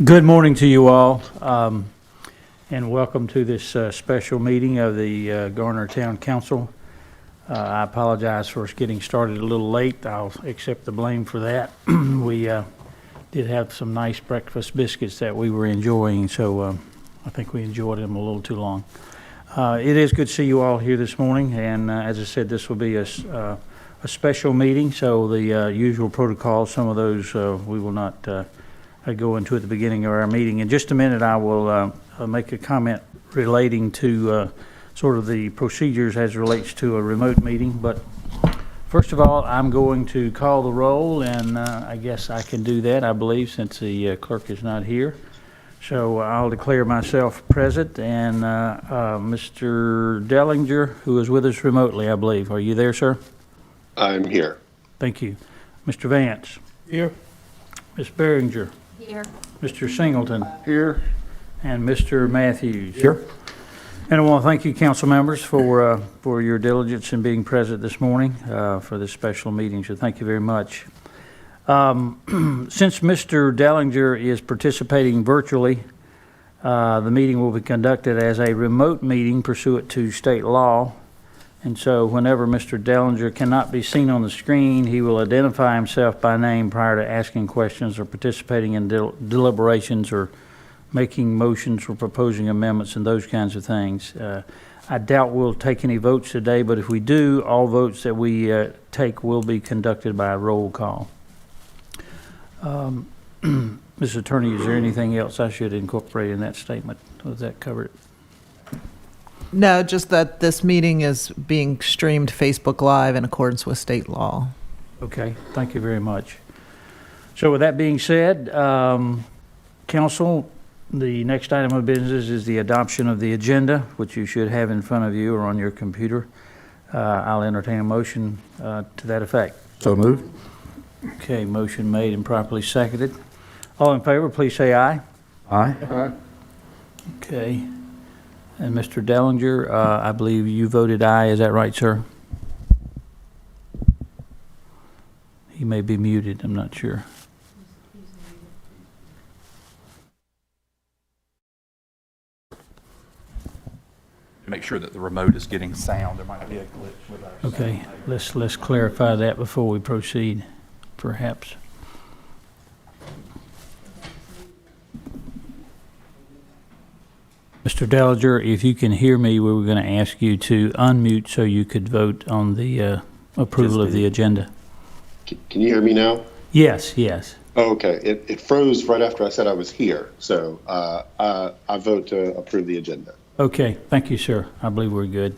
Good morning to you all, and welcome to this special meeting of the Garner Town Council. I apologize for us getting started a little late. I'll accept the blame for that. We did have some nice breakfast biscuits that we were enjoying, so I think we enjoyed them a little too long. It is good to see you all here this morning, and as I said, this will be a special meeting, so the usual protocol, some of those we will not go into at the beginning of our meeting. In just a minute, I will make a comment relating to sort of the procedures as relates to a remote meeting. But first of all, I'm going to call the roll, and I guess I can do that, I believe, since the clerk is not here. So I'll declare myself present, and Mr. Dellinger, who is with us remotely, I believe. Are you there, sir? I'm here. Thank you. Mr. Vance? Here. Ms. Behringer? Here. Mr. Singleton? Here. And Mr. Matthews? Here. And I want to thank you, council members, for your diligence in being present this morning for this special meeting. So thank you very much. Since Mr. Dellinger is participating virtually, the meeting will be conducted as a remote meeting pursuant to state law. And so whenever Mr. Dellinger cannot be seen on the screen, he will identify himself by name prior to asking questions or participating in deliberations or making motions or proposing amendments and those kinds of things. I doubt we'll take any votes today, but if we do, all votes that we take will be conducted by a roll call. Mr. Attorney, is there anything else I should incorporate in that statement? Does that cover it? No, just that this meeting is being streamed Facebook Live in accordance with state law. Okay, thank you very much. So with that being said, council, the next item of business is the adoption of the agenda, which you should have in front of you or on your computer. I'll entertain a motion to that effect. So moved. Okay, motion made and properly seconded. All in favor, please say aye. Aye. Aye. Okay. And Mr. Dellinger, I believe you voted aye. Is that right, sir? He may be muted. I'm not sure. To make sure that the remote is getting sound, there might be a glitch with our Okay, let's clarify that before we proceed, perhaps. Mr. Dellinger, if you can hear me, we were going to ask you to unmute so you could vote on the approval of the agenda. Can you hear me now? Yes, yes. Oh, okay. It froze right after I said I was here. So I vote to approve the agenda. Okay, thank you, sir. I believe we're good.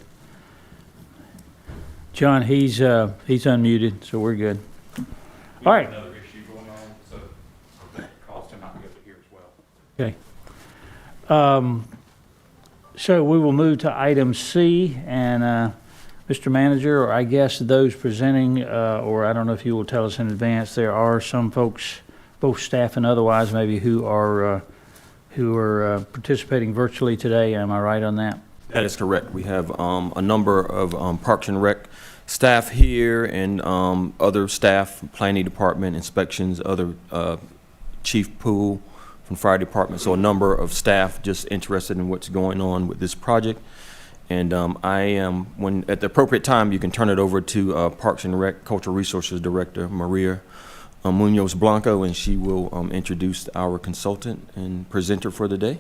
John, he's unmuted, so we're good. All right. Another issue going on, so that caused him not to be able to hear as well. Okay. So we will move to item C, and Mr. Manager, or I guess those presenting, or I don't know if you will tell us in advance, there are some folks, both staff and otherwise, maybe who are participating virtually today. Am I right on that? That is correct. We have a number of Parks and Rec staff here and other staff, planning department, inspections, other chief pool from fire department. So a number of staff just interested in what's going on with this project. And I am, when at the appropriate time, you can turn it over to Parks and Rec Cultural Resources Director, Maria Munoz Blanco, and she will introduce our consultant and presenter for the day.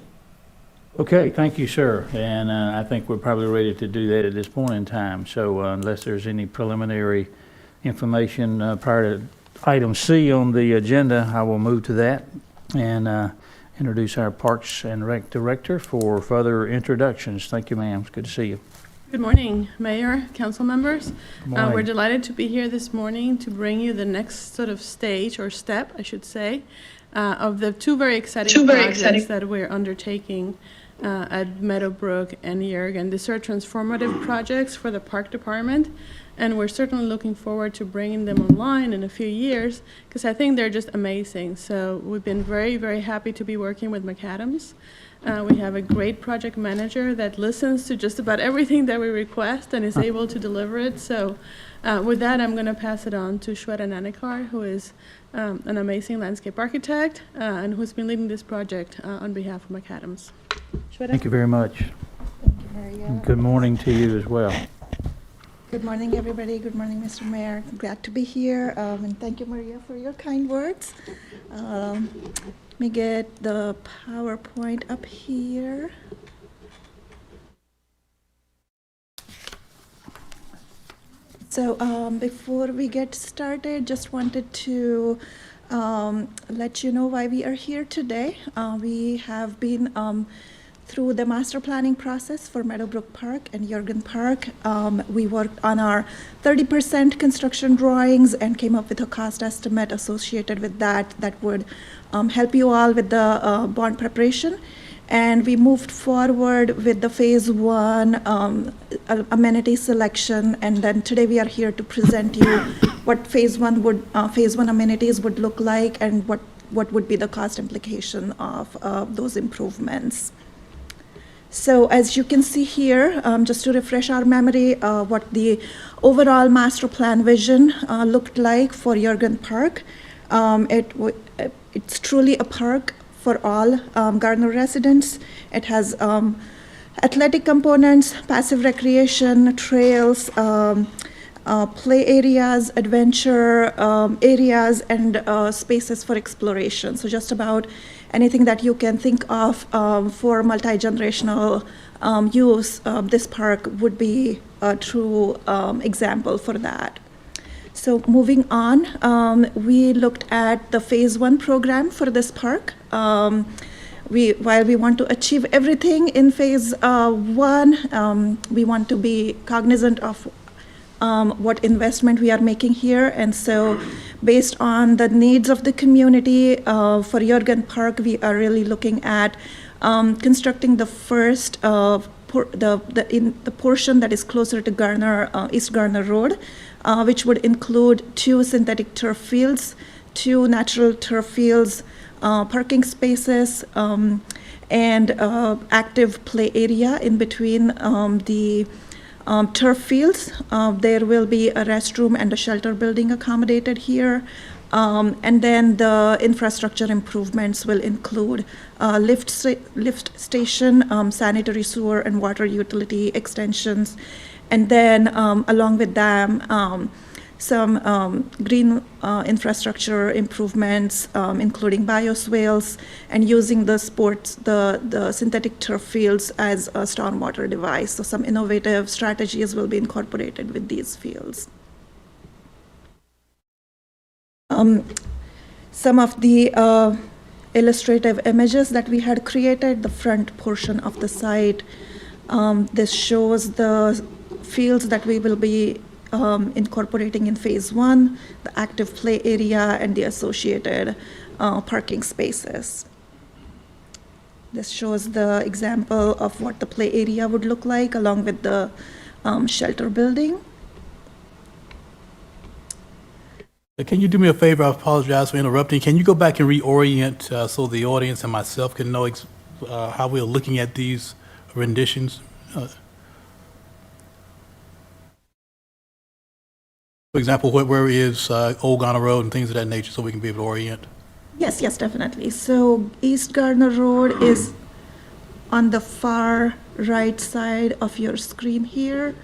Okay, thank you, sir. And I think we're probably ready to do that at this point in time. So unless there's any preliminary information prior to item C on the agenda, I will move to that. And introduce our Parks and Rec Director for further introductions. Thank you, ma'am. It's good to see you. Good morning, Mayor, council members. Good morning. We're delighted to be here this morning to bring you the next sort of stage or step, I should say, of the two very exciting projects that we're undertaking at Meadowbrook and Yergin. These are transformative projects for the Park Department, and we're certainly looking forward to bringing them online in a few years because I think they're just amazing. So we've been very, very happy to be working with McAdams. We have a great project manager that listens to just about everything that we request and is able to deliver it. So with that, I'm going to pass it on to Shweta Nanikar, who is an amazing landscape architect and who's been leading this project on behalf of McAdams. Shweta? Thank you very much. Thank you, Maria. And good morning to you as well. Good morning, everybody. Good morning, Mr. Mayor. Glad to be here, and thank you, Maria, for your kind words. Let me get the PowerPoint up here. So before we get started, just wanted to let you know why we are here today. We have been through the master planning process for Meadowbrook Park and Yergin Park. We worked on our 30% construction drawings and came up with a cost estimate associated with that would help you all with the bond preparation. And we moved forward with the phase one amenity selection, and then today we are here to present you what phase one amenities would look like and what would be the cost implication of those improvements. So as you can see here, just to refresh our memory, what the overall master plan vision looked like for Yergin Park. It's truly a park for all Garner residents. It has athletic components, passive recreation, trails, play areas, adventure areas, and spaces for exploration. So just about anything that you can think of for multi-generational use, this park would be a true example for that. So moving on, we looked at the phase one program for this park. While we want to achieve everything in phase one, we want to be cognizant of what investment we are making here. And so based on the needs of the community for Yergin Park, we are really looking at constructing the first the portion that is closer to East Garner Road, which would include 2 synthetic turf fields, 2 natural turf fields, parking spaces, and active play area in between the turf fields. There will be a restroom and a shelter building accommodated here. And then the infrastructure improvements will include lift station, sanitary sewer and water utility extensions, and then along with them, some green infrastructure improvements, including bioswales, and using the synthetic turf fields as a stormwater device. So some innovative strategies will be incorporated with these fields. Some of the illustrative images that we had created, the front portion of the site, this shows the fields that we will be incorporating in phase one, the active play area, and the associated parking spaces. This shows the example of what the play area would look like along with the shelter building. Can you do me a favor? I apologize for interrupting. Can you go back and reorient so the audience and myself can know how we're looking at these renditions? For example, where is Old Garner Road and things of that nature so we can be able to orient? Yes, definitely. So East Garner Road is on the far right side of your screen here.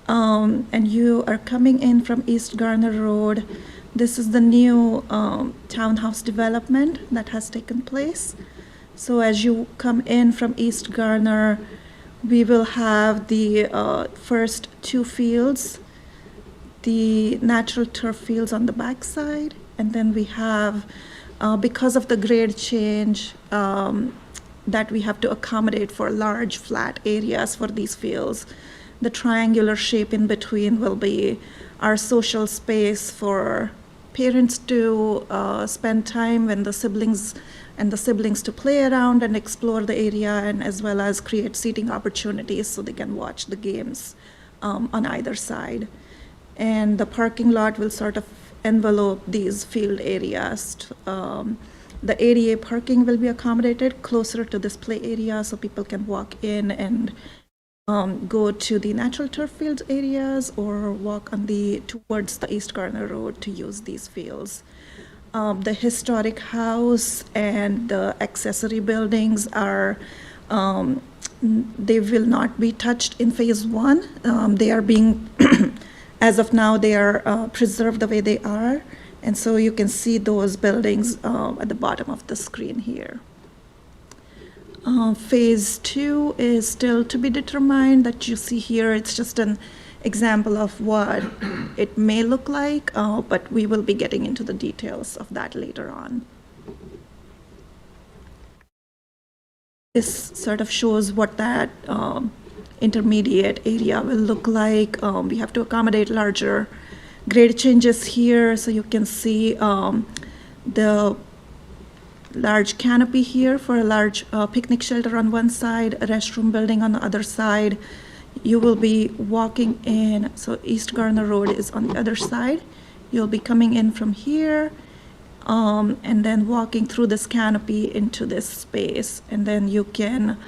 And you are coming in from East Garner Road. This is the new townhouse development that has taken place. So as you come in from East Garner, we will have the first 2 fields, the natural turf fields on the back side, and then we have because of the grade change that we have to accommodate for large flat areas for these fields, the triangular shape in between will be our social space for parents to spend time when the siblings to play around and explore the area, and as well as create seating opportunities so they can watch the games on either side. And the parking lot will sort of envelope these field areas. The ADA parking will be accommodated closer to this play area so people can walk in and go to the natural turf fields areas or walk on towards the East Garner Road to use these fields. The historic house and the accessory buildings are, they will not be touched in phase one. They are being, as of now, they are preserved the way they are. And so you can see those buildings at the bottom of the screen here. Phase two is still to be determined. That you see here, it's just an example of what it may look like, but we will be getting into the details of that later on. This sort of shows what that intermediate area will look like. We have to accommodate larger grade changes here, so you can see the large canopy here for a large picnic shelter on one side, a restroom building on the other side. You will be walking in, so East Garner Road is on the other side. You'll be coming in from here and then walking through this canopy into this space. And then you can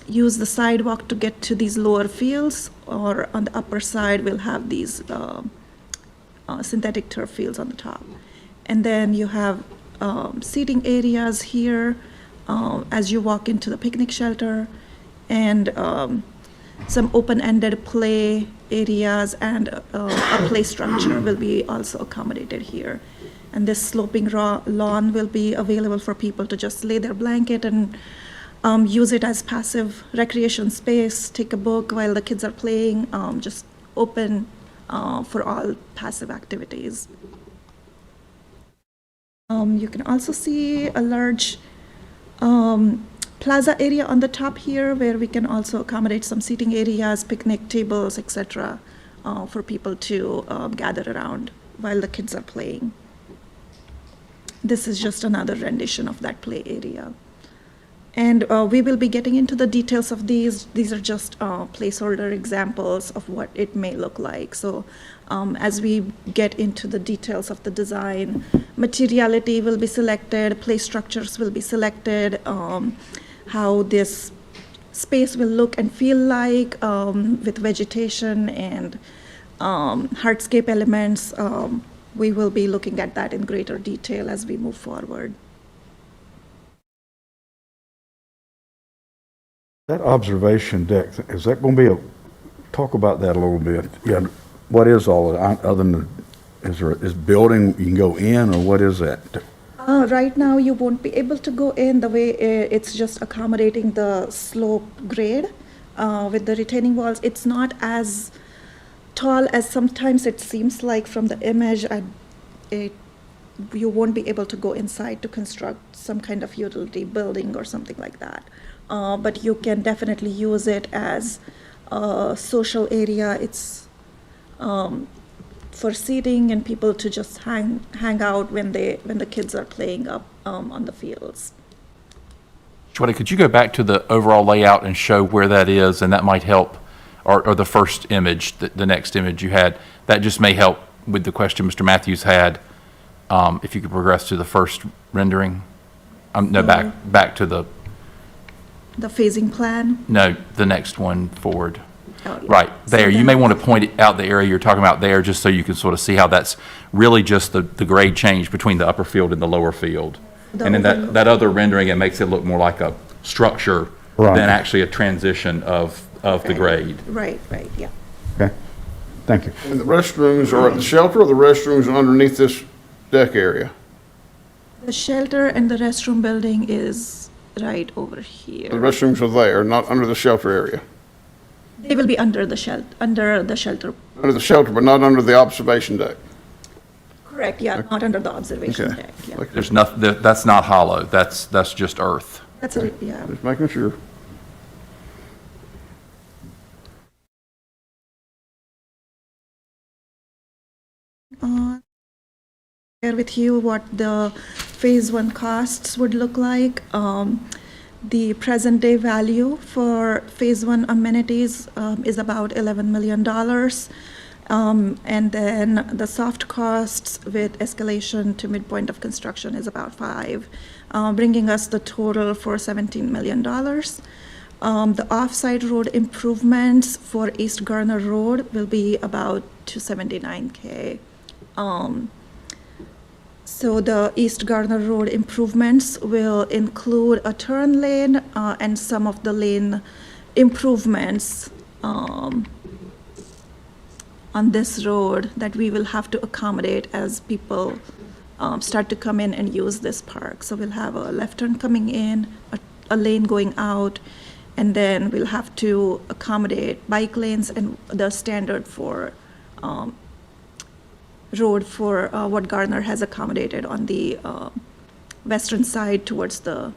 use the sidewalk to get to these lower fields, or on the upper side we'll have these synthetic turf fields on the top. And then you have seating areas here as you walk into the picnic shelter, and some open-ended play areas, and a play structure will be also accommodated here. And this sloping lawn will be available for people to just lay their blanket and use it as passive recreation space, take a book while the kids are playing, just open for all passive activities. You can also see a large plaza area on the top here, where we can also accommodate some seating areas, picnic tables, etc., for people to gather around while the kids are playing. This is just another rendition of that play area. And we will be getting into the details of these. These are just placeholder examples of what it may look like. So as we get into the details of the design, materiality will be selected, play structures will be selected, how this space will look and feel like with vegetation and hardscape elements. We will be looking at that in greater detail as we move forward. That observation deck, is that going to be talk about that a little bit? Yeah, what is all of that, other than, is building, you can go in, or what is that? Right now, you won't be able to go in. The way it's just accommodating the slope grade with the retaining walls. It's not as tall as sometimes it seems like from the image. You won't be able to go inside to construct some kind of utility building or something like that. But you can definitely use it as a social area. It's for seating and people to just hang out when the kids are playing up on the fields. Shweta, could you go back to the overall layout and show where that is, and that might help, or the first image, the next image you had, that just may help with the question Mr. Matthews had. If you could progress to the first rendering, no, back to the phasing plan. No, the next one forward. Oh, yeah. Right, there. So You may want to point it out the area you're talking about there, just so you can sort of see how that's really just the grade change between the upper field and the lower field. And then that other rendering, it makes it look more like a structure than actually a transition of the grade. Right, yeah. Okay, thank you. And the restrooms are at the shelter, or the restrooms are underneath this deck area? The shelter and the restroom building is right over here. The restrooms are there, not under the shelter area? They will be under the shelter. Under the shelter, but not under the observation deck? Correct, yeah, not under the observation Okay. deck, yeah. Like, There's nothing, that's not hollow. That's just earth. That's it, yeah. just making sure. Share with you what the phase one costs would look like. The present day value for phase one amenities is about $11 million. And then the soft costs with escalation to midpoint of construction is about 5, bringing us the total for $17 million. The off-site road improvements for East Garner Road will be about $279K. So the East Garner Road improvements will include a turn lane and some of the lane improvements on this road that we will have to accommodate as people start to come in and use this park. So we'll have a left turn coming in, a lane going out, and then we'll have to accommodate bike lanes and the standard for road for what Garner has accommodated on the western side towards the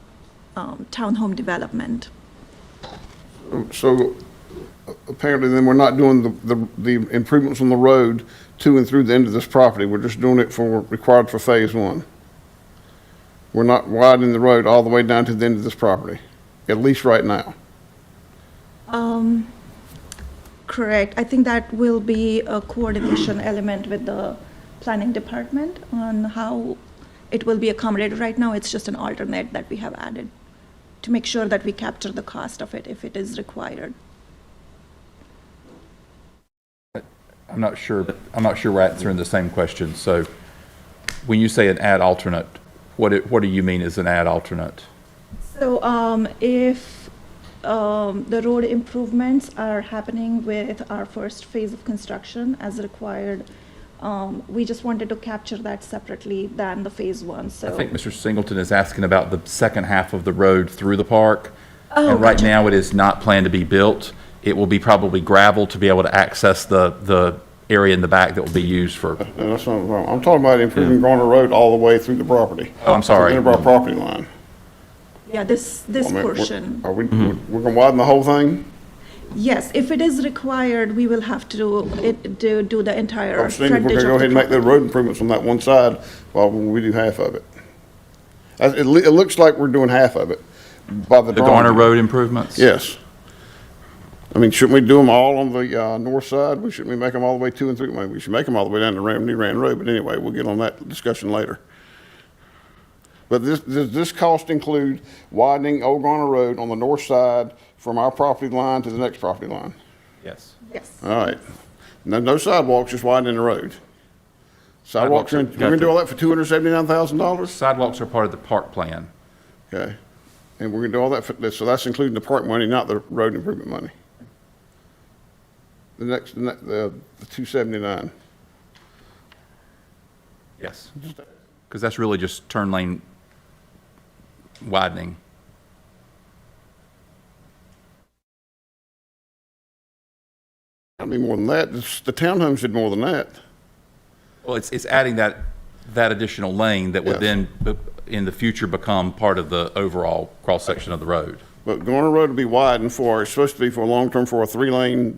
townhome development. So apparently then we're not doing the improvements on the road to and through the end of this property. We're just doing it required for phase one. We're not widening the road all the way down to the end of this property, at least right now. Correct. I think that will be a coordination element with the planning department on how it will be accommodated. Right now, it's just an alternate that we have added to make sure that we capture the cost of it if it is required. I'm not sure we're answering the same question. So when you say an add alternate, what do you mean as an add alternate? So if the road improvements are happening with our first phase of construction as required, we just wanted to capture that separately than the phase one, so. I think Mr. Singleton is asking about the second half of the road through the park. Oh, And right gotcha. now, it is not planned to be built. It will be probably gravel to be able to access the area in the back that will be used for, And that's not wrong. I'm talking about improving Garner Road all the way through the property. Oh, I'm sorry. To the end of our property line. Yeah, this I mean, portion. Are we, we're gonna widen the whole thing? Yes, if it is required, we will have to do the entire I'm saying if we're frontage gonna go of ahead and the make the road improvements on that one side, while we do half of it. It looks like we're doing half of it by the the drawing. Garner Road improvements? Yes. I mean, shouldn't we do them all on the, north side? Shouldn't we make them all the way 2 and 3? Maybe we should make them all the way down to New Rand Road, but anyway, we'll get on that discussion later. But does this cost include widening Old Garner Road on the north side from our property line to the next property line? Yes. Yes. All right. No sidewalks, just widening the road. Sidewalks, we're gonna do all that for $279,000? Sidewalks are part of the park plan. Okay. And we're gonna do all that for this, so that's including the park money, not the road improvement money. The 279. Yes. Because that's really just turn lane widening. I mean, more than that, the townhomes did more than that. Well, it's adding that additional lane that would Yes. then, in the future, become part of the overall cross-section of the road. But Garner Road will be widened it's supposed to be for long-term for a three-lane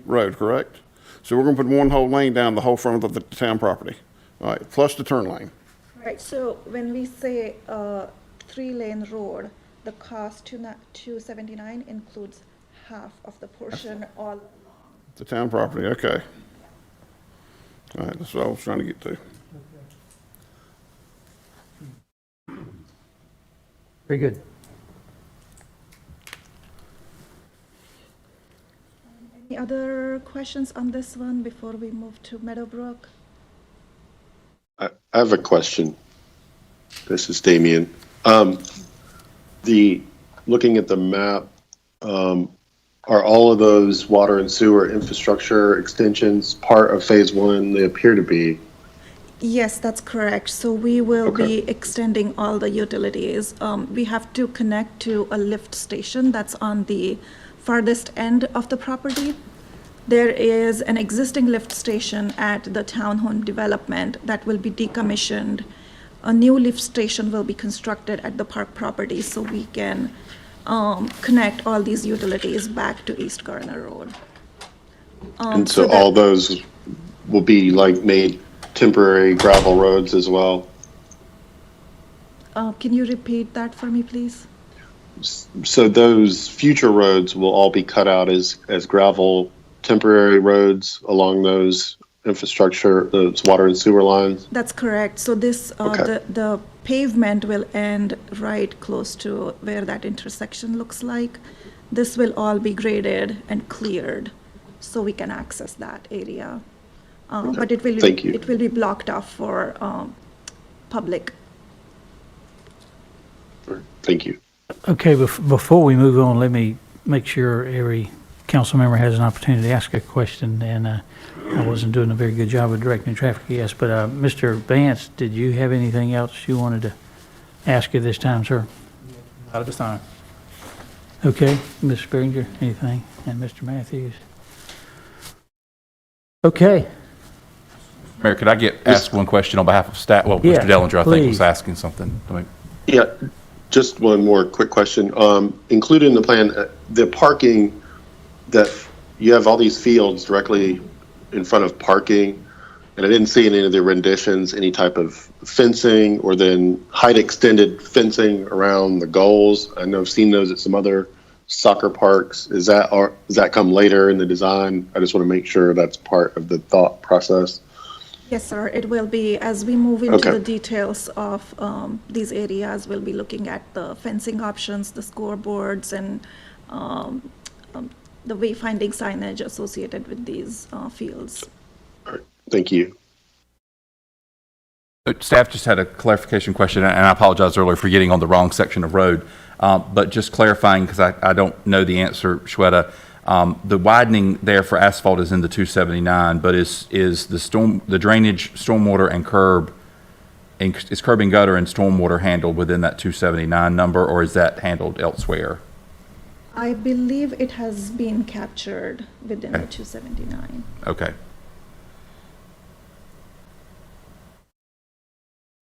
road, correct? So we're gonna put one whole lane down the whole front of the town property. All right, plus the turn lane. Right, so when we say 3-lane road, the cost to 279 includes half of the portion all. The town property, okay. All right, that's what I was trying to get to. Very good. Any other questions on this one before we move to Meadowbrook? I have a question. This is Damien. Looking at the map, are all of those water and sewer infrastructure extensions part of phase one? They appear to be. Yes, that's correct. So we will Okay. be extending all the utilities. We have to connect to a lift station that's on the farthest end of the property. There is an existing lift station at the townhome development that will be decommissioned. A new lift station will be constructed at the park property so we can connect all these utilities back to East Garner Road. And so that- all those will be like made temporary gravel roads as well? Can you repeat that for me, please? So those future roads will all be cut out as gravel temporary roads along those infrastructure, those water and sewer lines? That's correct. So this, Okay. the pavement will end right close to where that intersection looks like. This will all be graded and cleared so we can access that area. But it will, Thank you. it will be blocked off for public. Thank you. Okay, before we move on, let me make sure every council member has an opportunity to ask a question, and I wasn't doing a very good job of directing traffic, yes, but Mr. Vance, did you have anything else you wanted to ask at this time, sir? Not at this time. Okay, Ms. Springer, anything? And Mr. Matthews? Okay, Mayor, could I ask one question on behalf of staff? Well, Yeah, Mr. Dellinger, I think, please. was asking something. Yeah, just one more quick question. Included in the plan, the parking, that you have all these fields directly in front of parking, and I didn't see in any of the renditions any type of fencing or then height extended fencing around the goals. I know I've seen those at some other soccer parks. Does that come later in the design? I just want to make sure that's part of the thought process. Yes, sir, it will be. As we move into Okay. the details of these areas, we'll be looking at the fencing options, the scoreboards, and the wayfinding signage associated with these fields. Thank you. Staff just had a clarification question, and I apologize earlier for getting on the wrong section of road. But just clarifying, because I don't know the answer, Shweta, the widening there for asphalt is in the 279, but is the drainage, stormwater, and curb, is curb and gutter and stormwater handled within that 279 number, or is that handled elsewhere? I believe it has been captured within the 279. Okay.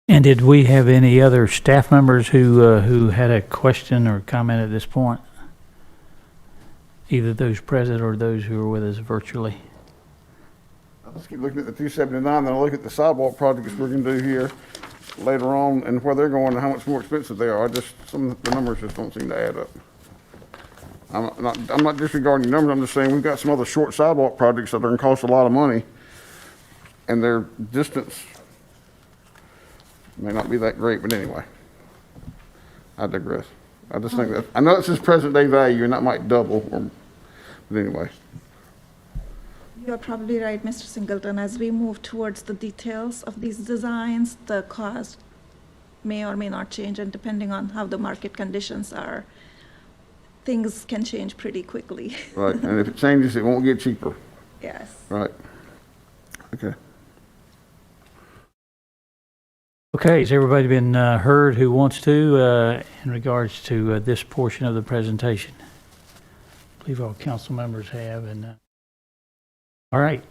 and did we have any other staff members who had a question or comment at this point? Either those present or those who are with us virtually? I'll just keep looking at the 279, then I'll look at the sidewalk projects we're gonna do here later on and where they're going and how much more expensive they are. Some of the numbers just don't seem to add up. I'm not disregarding numbers, I'm just saying we've got some other short sidewalk projects that are gonna cost a lot of money, and their distance may not be that great, but anyway. I digress. I just think that, I know it's just present day value, and that might double, but anyway. You're probably right, Mr. Singleton. As we move towards the details of these designs, the cost may or may not change, and depending on how the market conditions are, things can change pretty quickly. Right, and if it changes, it won't get cheaper. Yes. Right. Okay. Okay, has everybody been heard who wants to in regards to this portion of the presentation? I believe all council members have. And all right.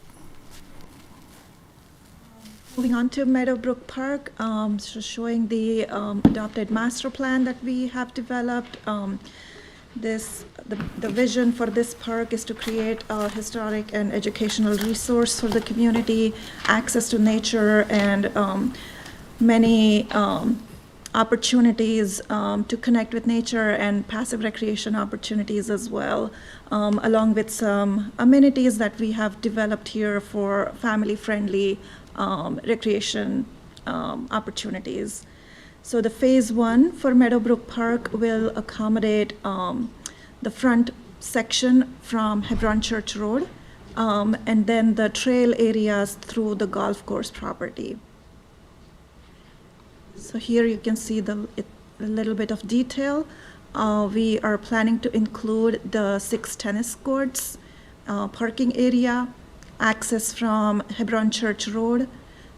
Moving on to Meadowbrook Park, so showing the adopted master plan that we have developed. The vision for this park is to create a historic and educational resource for the community, access to nature, and many opportunities to connect with nature and passive recreation opportunities as well, along with some amenities that we have developed here for family-friendly recreation opportunities. So the phase 1 for Meadowbrook Park will accommodate the front section from Hebron Church Road, and then the trail areas through the golf course property. So here you can see a little bit of detail. We are planning to include the 6 tennis courts, parking area, access from Hebron Church Road,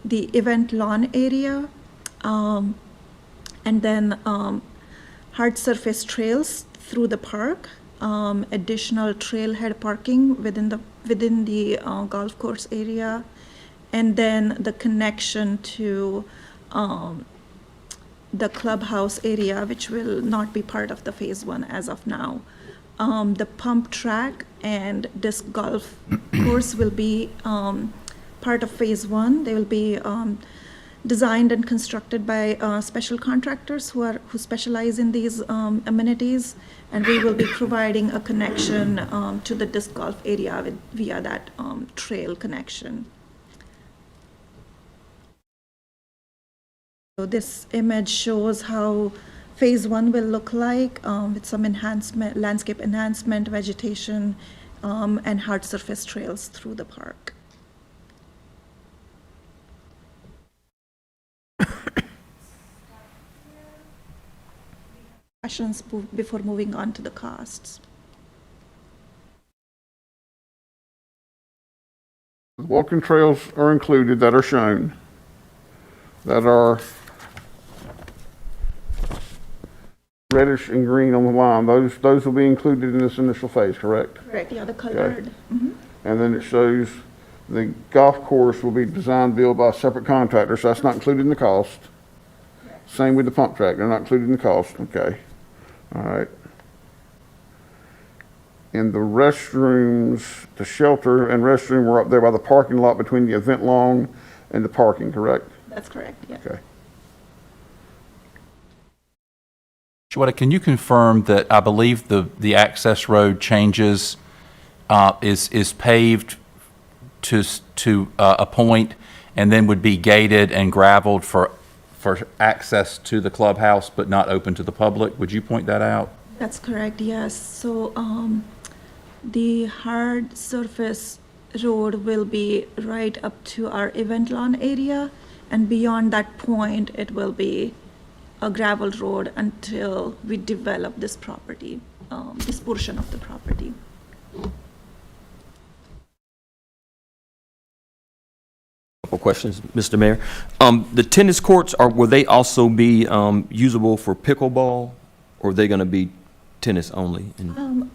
the event lawn area, and then hard surface trails through the park, additional trailhead parking within the golf course area, and then the connection to the clubhouse area, which will not be part of the phase one as of now. The pump track and disc golf course will be part of phase one. They will be designed and constructed by special contractors who specialize in these amenities, and we will be providing a connection to the disc golf area via that trail connection. So this image shows how phase one will look like, with some enhancement, landscape enhancement, vegetation, and hard surface trails through the park. Questions before moving on to the costs? Walking trails are included that are shown, that are reddish and green on the line. Those will be included in this initial phase, correct? Correct, yeah, the colored. And then it shows the golf course will be designed, built by a separate contractor, so that's not included in the cost. Same with the pump track, they're not included in the cost, okay. All right. And the restrooms, the shelter and restroom were up there by the parking lot between the event lawn and the parking, correct? That's correct, yeah. Okay. Shweta, can you confirm that I believe the access road changes is paved to a point and then would be gated and gravelled for access to the clubhouse, but not open to the public? Would you point that out? That's correct, yes. So the hard surface road will be right up to our event lawn area, and beyond that point, it will be a gravel road until we develop this property, this portion of the property. Couple questions, Mr. Mayor. The tennis courts, will they also be usable for pickleball, or are they going to be tennis only?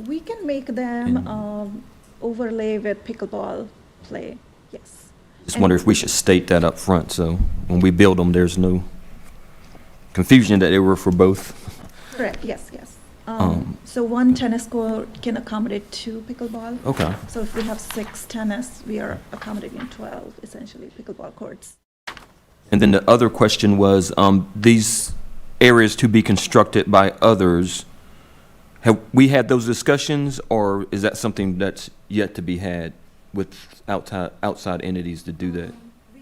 We can make them overlay with pickleball play, yes. Just wonder if we should state that up front, so when we build them, there's no confusion that they were for both. Correct, yes, yes. So one tennis court can accommodate 2 pickleball. Okay. So if we have 6 tennis, we are accommodating 12, essentially, pickleball courts. And then the other question was, these areas to be constructed by others, have we had those discussions, or is that something that's yet to be had with outside entities to do that?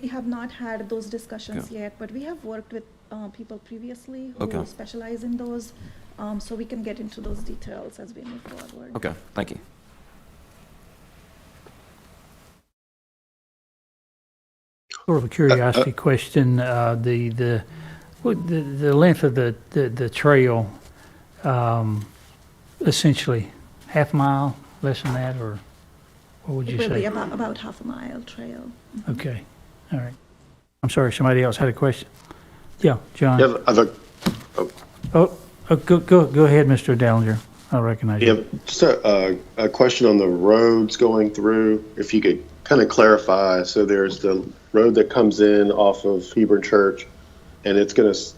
We have not had those discussions yet, but we have worked with people previously who specialize in those, so we can get into those details as we move forward. Okay, thank you. Sort of a curiosity question, the length of the trail, essentially half mile, less than that, or what would you say? It will be about half a mile trail. Okay, all right. I'm sorry, somebody else had a question? Yeah, John. Yeah, Go ahead, Mr. Dallinger. I recognize you. Yeah, just a question on the roads going through. If you could kind of clarify. So there's the road that comes in off of Hebron Church, and the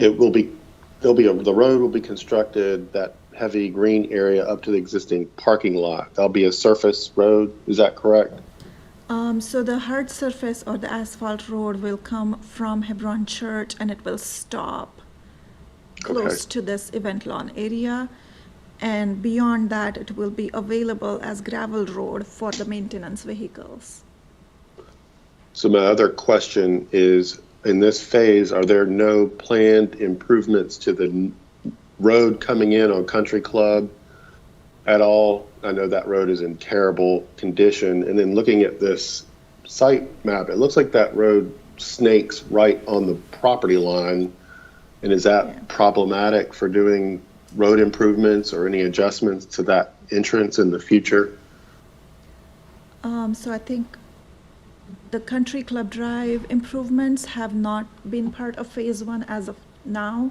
road will be constructed, that heavy green area up to the existing parking lot. That'll be a surface road. Is that correct? So the hard surface or the asphalt road will come from Hebron Church, and it will stop close to this event lawn area. And beyond that, it will be available as gravel road for the maintenance vehicles. So my other question is, in this phase, are there no planned improvements to the road coming in on Country Club at all? I know that road is in terrible condition. And then looking at this site map, it looks like that road snakes right on the property line. And is that problematic for doing road improvements or any adjustments to that entrance in the future? So I think the Country Club Drive improvements have not been part of phase one as of now.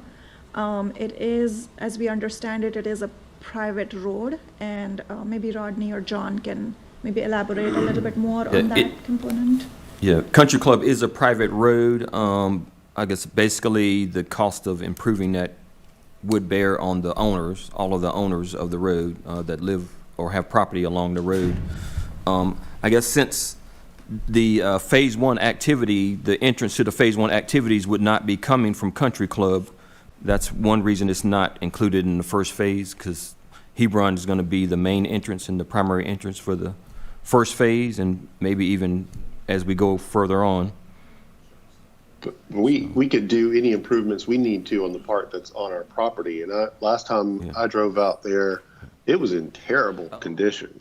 It is, as we understand it, it is a private road, and maybe Rodney or John can maybe elaborate a little bit more on Yeah, that component. Yeah, Country Club is a private road. I guess basically the cost of improving that would bear on the owners, all of the owners of the road that live or have property along the road. I guess since the Phase 1 activity, the entrance to the Phase 1 activities would not be coming from Country Club, that's one reason it's not included in the first phase, because Hebron is going to be the main entrance and the primary entrance for the first phase, and maybe even as we go further on. But we could do any improvements we need to on the part that's on our property. And last time I drove out there, it was in terrible condition.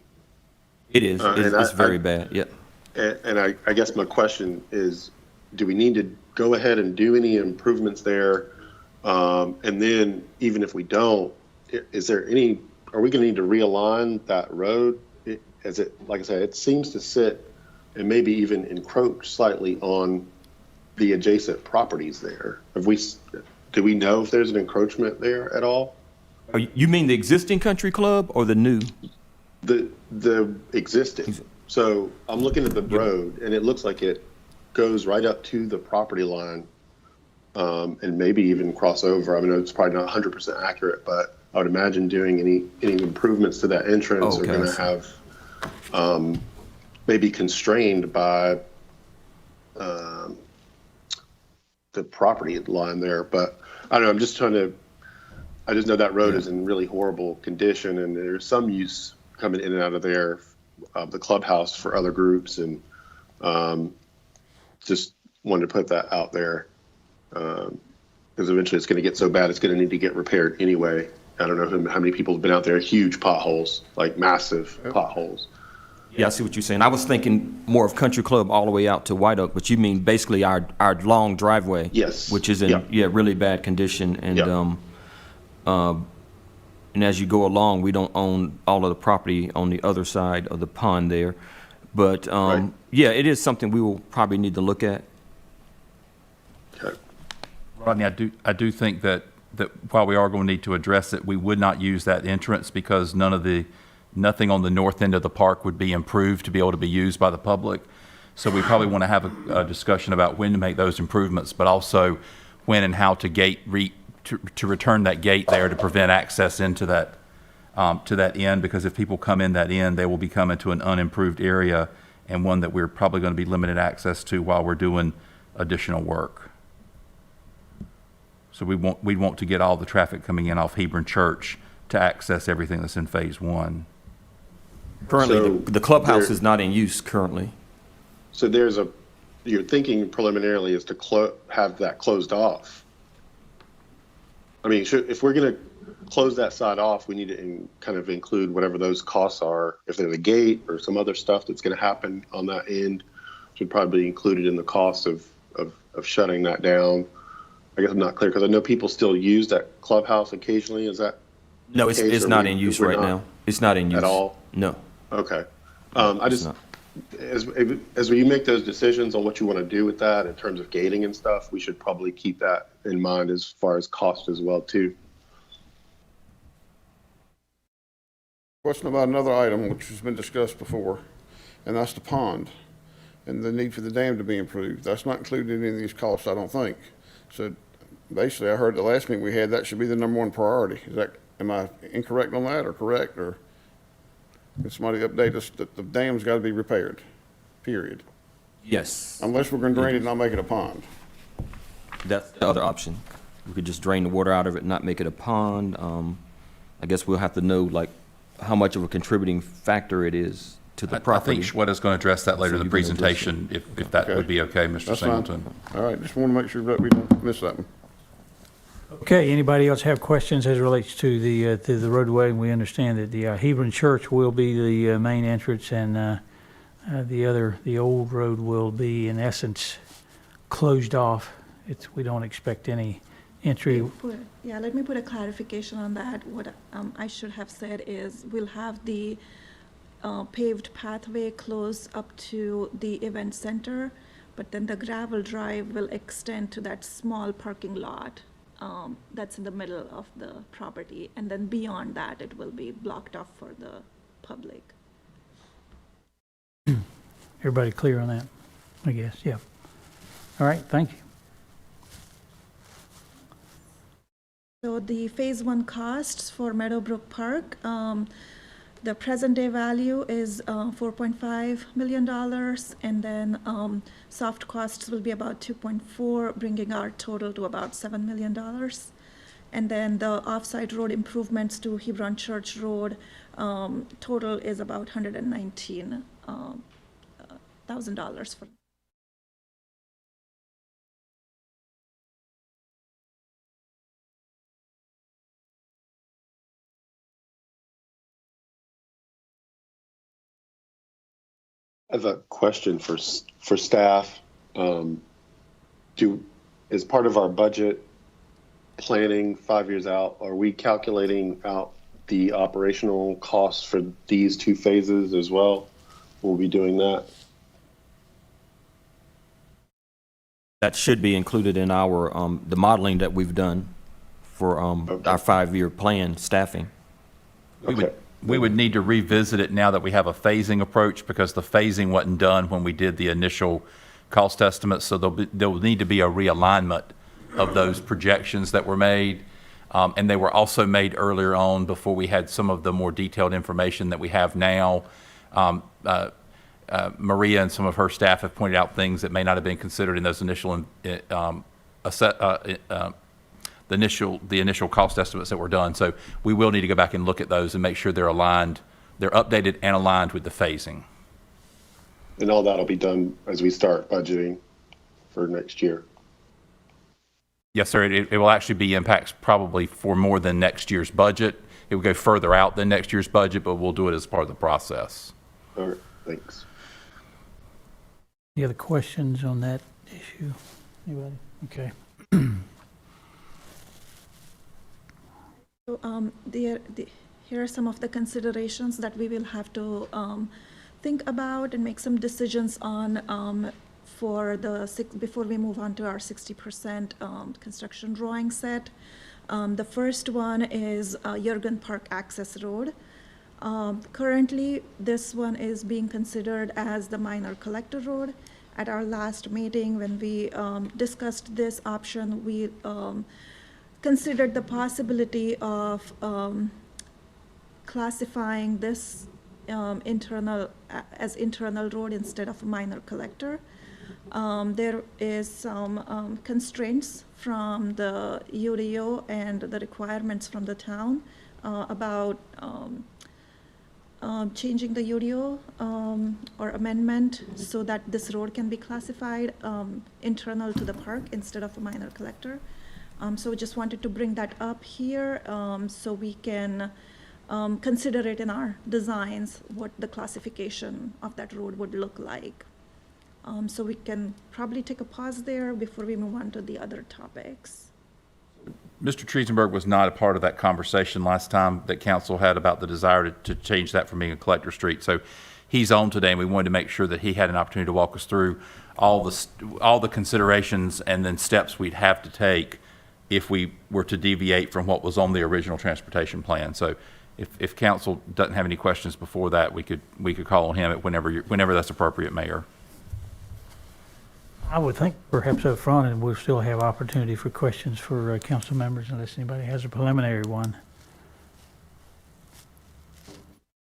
It is. It's very bad. Yeah. And I guess my question is, do we need to go ahead and do any improvements there? And then even if we don't, is there any, are we going to need to realign that road? As it, like I said, it seems to sit and maybe even encroach slightly on the adjacent properties there. Do we know if there's an encroachment there at all? You mean the existing Country Club or the new? The existing. So I'm looking at the road, and it looks like it goes right up to the property line, and maybe even cross over. I mean, it's probably not 100% accurate, but I would imagine doing any improvements to that entrance are going to have maybe constrained by the property line there. But I don't know. I just know that road is in really horrible condition, and there's some use coming in and out of there, the clubhouse for other groups, and just wanted to put that out there because eventually it's going to get so bad it's going to need to get repaired anyway. I don't know how many people have been out there, huge potholes, like massive potholes. Yeah, I see what you're saying. I was thinking more of Country Club all the way out to White Oak, but you mean basically our long driveway. Yes. Which is in really bad condition, and and as you go along, we don't own all of the property on the other side of the pond there, but yeah, it is something we will probably need to look at. Okay. Rodney, I do think that while we are going to need to address it, we would not use that entrance because nothing on the north end of the park would be improved to be able to be used by the public. So we probably want to have a discussion about when to make those improvements, but also when and how to return that gate there to prevent access into that end, because if people come in that end, they will be coming to an unimproved area and one that we're probably going to be limited access to while we're doing additional work. So we want to get all the traffic coming in off Hebron Church to access everything that's in Phase 1. Currently, So the clubhouse is not in use currently. So you're thinking preliminarily is to have that closed off. I mean, if we're going to close that side off, we need to kind of include whatever those costs are. If there's a gate or some other stuff that's going to happen on that end, should probably be included in the cost of shutting that down. I guess I'm not clear because I know people still use that clubhouse occasionally. Is that No, the case, it's or not in use right now. It's not in use at all? No. Okay. It's not. As you make those decisions on what you want to do with that in terms of gating and stuff, we should probably keep that in mind as far as cost as well too. Question about another item which has been discussed before, and that's the pond and the need for the dam to be improved. That's not included in any of these costs, I don't think. So basically, I heard the last meeting we had, that should be the number one priority. Am I incorrect on that or correct? Or can somebody update us that the dam's got to be repaired, period? Yes. Unless we're going to drain it and not make it a pond. That's the other option. We could just drain the water out of it, not make it a pond. I guess we'll have to know like how much of a contributing factor it is to the property. I think Shweta's going to address that later in the presentation, if that would be okay, Mr. That's fine. Singleton. All right, just want to make sure that we don't miss that one. Okay, anybody else have questions as it relates to the roadway? We understand that the Hebron Church will be the main entrance, and the old road will be in essence closed off. We don't expect any entry. Let me put a clarification on that. What I should have said is we'll have the paved pathway close up to the event center, but then the gravel drive will extend to that small parking lot that's in the middle of the property. And then beyond that, it will be blocked off for the public. Everybody clear on that? I guess, yeah. All right, thank you. So the phase 1 costs for Meadowbrook Park, the present day value is $4.5 million, and then soft costs will be about 2.4, bringing our total to about $7 million. And then the offsite road improvements to Hebron Church Road, total is about $119,000 for. I have a question for staff. As part of our budget planning 5 years out, are we calculating out the operational costs for these 2 phases as well? We'll be doing that. That should be included in our, the modeling that we've done for our 5-year plan staffing. We would need to revisit it now that we have a phasing approach, because the phasing wasn't done when we did the initial cost estimates. So there'll need to be a realignment of those projections that were made. And they were also made earlier on, before we had some of the more detailed information that we have now. Maria and some of her staff have pointed out things that may not have been considered in those initial the initial cost estimates that were done. So we will need to go back and look at those and make sure they're aligned, they're updated and aligned with the phasing. And all that'll be done as we start budgeting for next year. Yes, sir. It will actually be impacts probably for more than next year's budget. It will go further out than next year's budget, but we'll do it as part of the process. All right, thanks. Any other questions on that issue? Anybody? Okay. So here are some of the considerations that we will have to think about and make some decisions on before we move on to our 60% construction drawing set. The first one is Jurgen Park Access Road. Currently, this one is being considered as the minor collector road. At our last meeting, when we discussed this option, we considered the possibility of classifying this as internal road instead of a minor collector. There is some constraints from the UDO and the requirements from the town about changing the UDO or amendment so that this road can be classified internal to the park instead of a minor collector. So we just wanted to bring that up here so we can consider it in our designs, what the classification of that road would look like. So we can probably take a pause there before we move on to the other topics. Mr. Triesenberg was not a part of that conversation last time that council had about the desire to change that from being a collector street. So he's on today, and we wanted to make sure that he had an opportunity to walk us through all the considerations and then steps we'd have to take if we were to deviate from what was on the original transportation plan. So if council doesn't have any questions before that, we could call on him at whenever that's appropriate, Mayor. I would think perhaps up front, and we'll still have opportunity for questions for council members unless anybody has a preliminary one.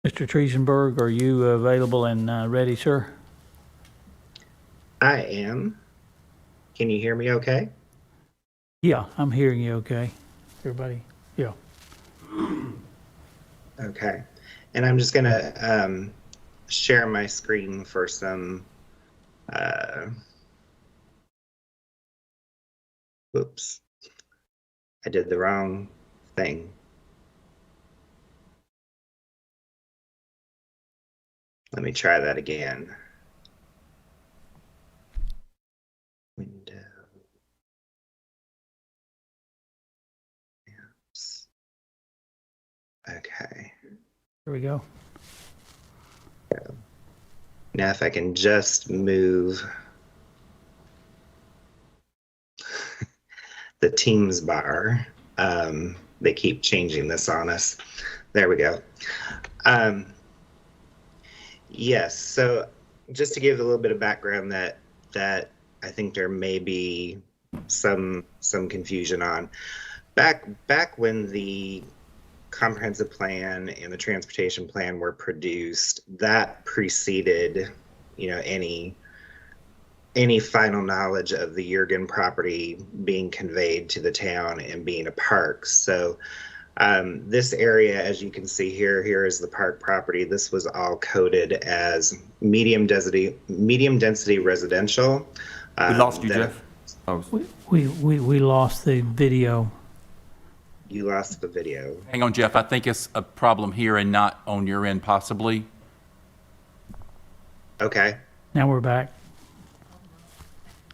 Mr. Triesenberg, are you available and ready, sir? I am. Can you hear me okay? Yeah, I'm hearing you okay. Everybody? Yeah. Okay. And I'm just going to share my screen for some... Oops. I did the wrong thing. Let me try that again. Window. Yes. Okay. Here we go. Now if I can just move the Teams bar. They keep changing this on us. There we go. Yes, so just to give a little bit of background that I think there may be some confusion on. Back when the comprehensive plan and the transportation plan were produced, that preceded, any final knowledge of the Jurgen property being conveyed to the town and being a park. So this area, as you can see here is the park property. This was all coded as medium density residential. We lost you, Jeff. We lost the video. You lost the video. Hang on, Jeff. I think it's a problem here and not on your end, possibly. Okay. Now we're back.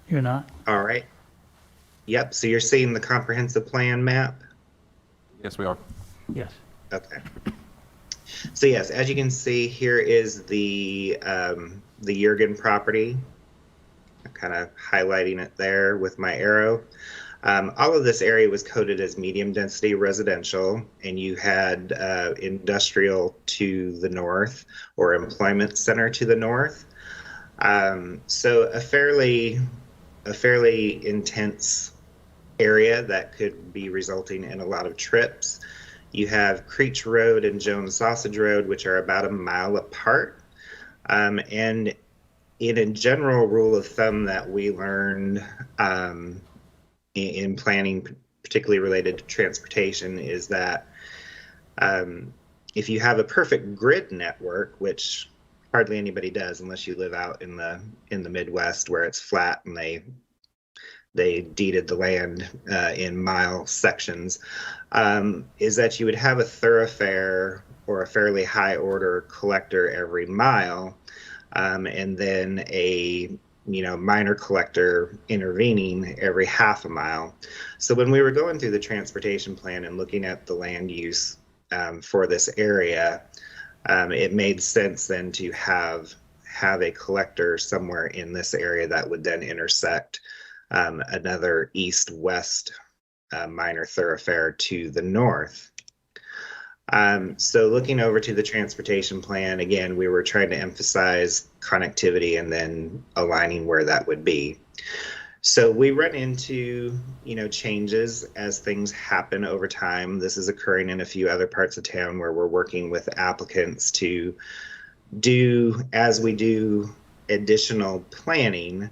You're not? All right. Yep. So you're seeing the comprehensive plan map? Yes, we are. Yes. Okay. So yes, as you can see, here is the Jurgen property. I'm kind of highlighting it there with my arrow. All of this area was coded as medium density residential, and you had industrial to the north or employment center to the north. So a fairly intense area that could be resulting in a lot of trips. You have Creech Road and Jones Sausage Road, which are about a mile apart. And in a general rule of thumb that we learned in planning, particularly related to transportation, is that if you have a perfect grid network, which hardly anybody does unless you live out in the Midwest where it's flat and they deeded the land in mile sections, is that you would have a thoroughfare or a fairly high order collector every mile, and then a minor collector intervening every half a mile. So when we were going through the transportation plan and looking at the land use for this area, it made sense then to have a collector somewhere in this area that would then intersect another east-west minor thoroughfare to the north. So looking over to the transportation plan, again, we were trying to emphasize connectivity and then aligning where that would be. So we run into, changes as things happen over time. This is occurring in a few other parts of town where we're working with applicants to do, as we do additional planning,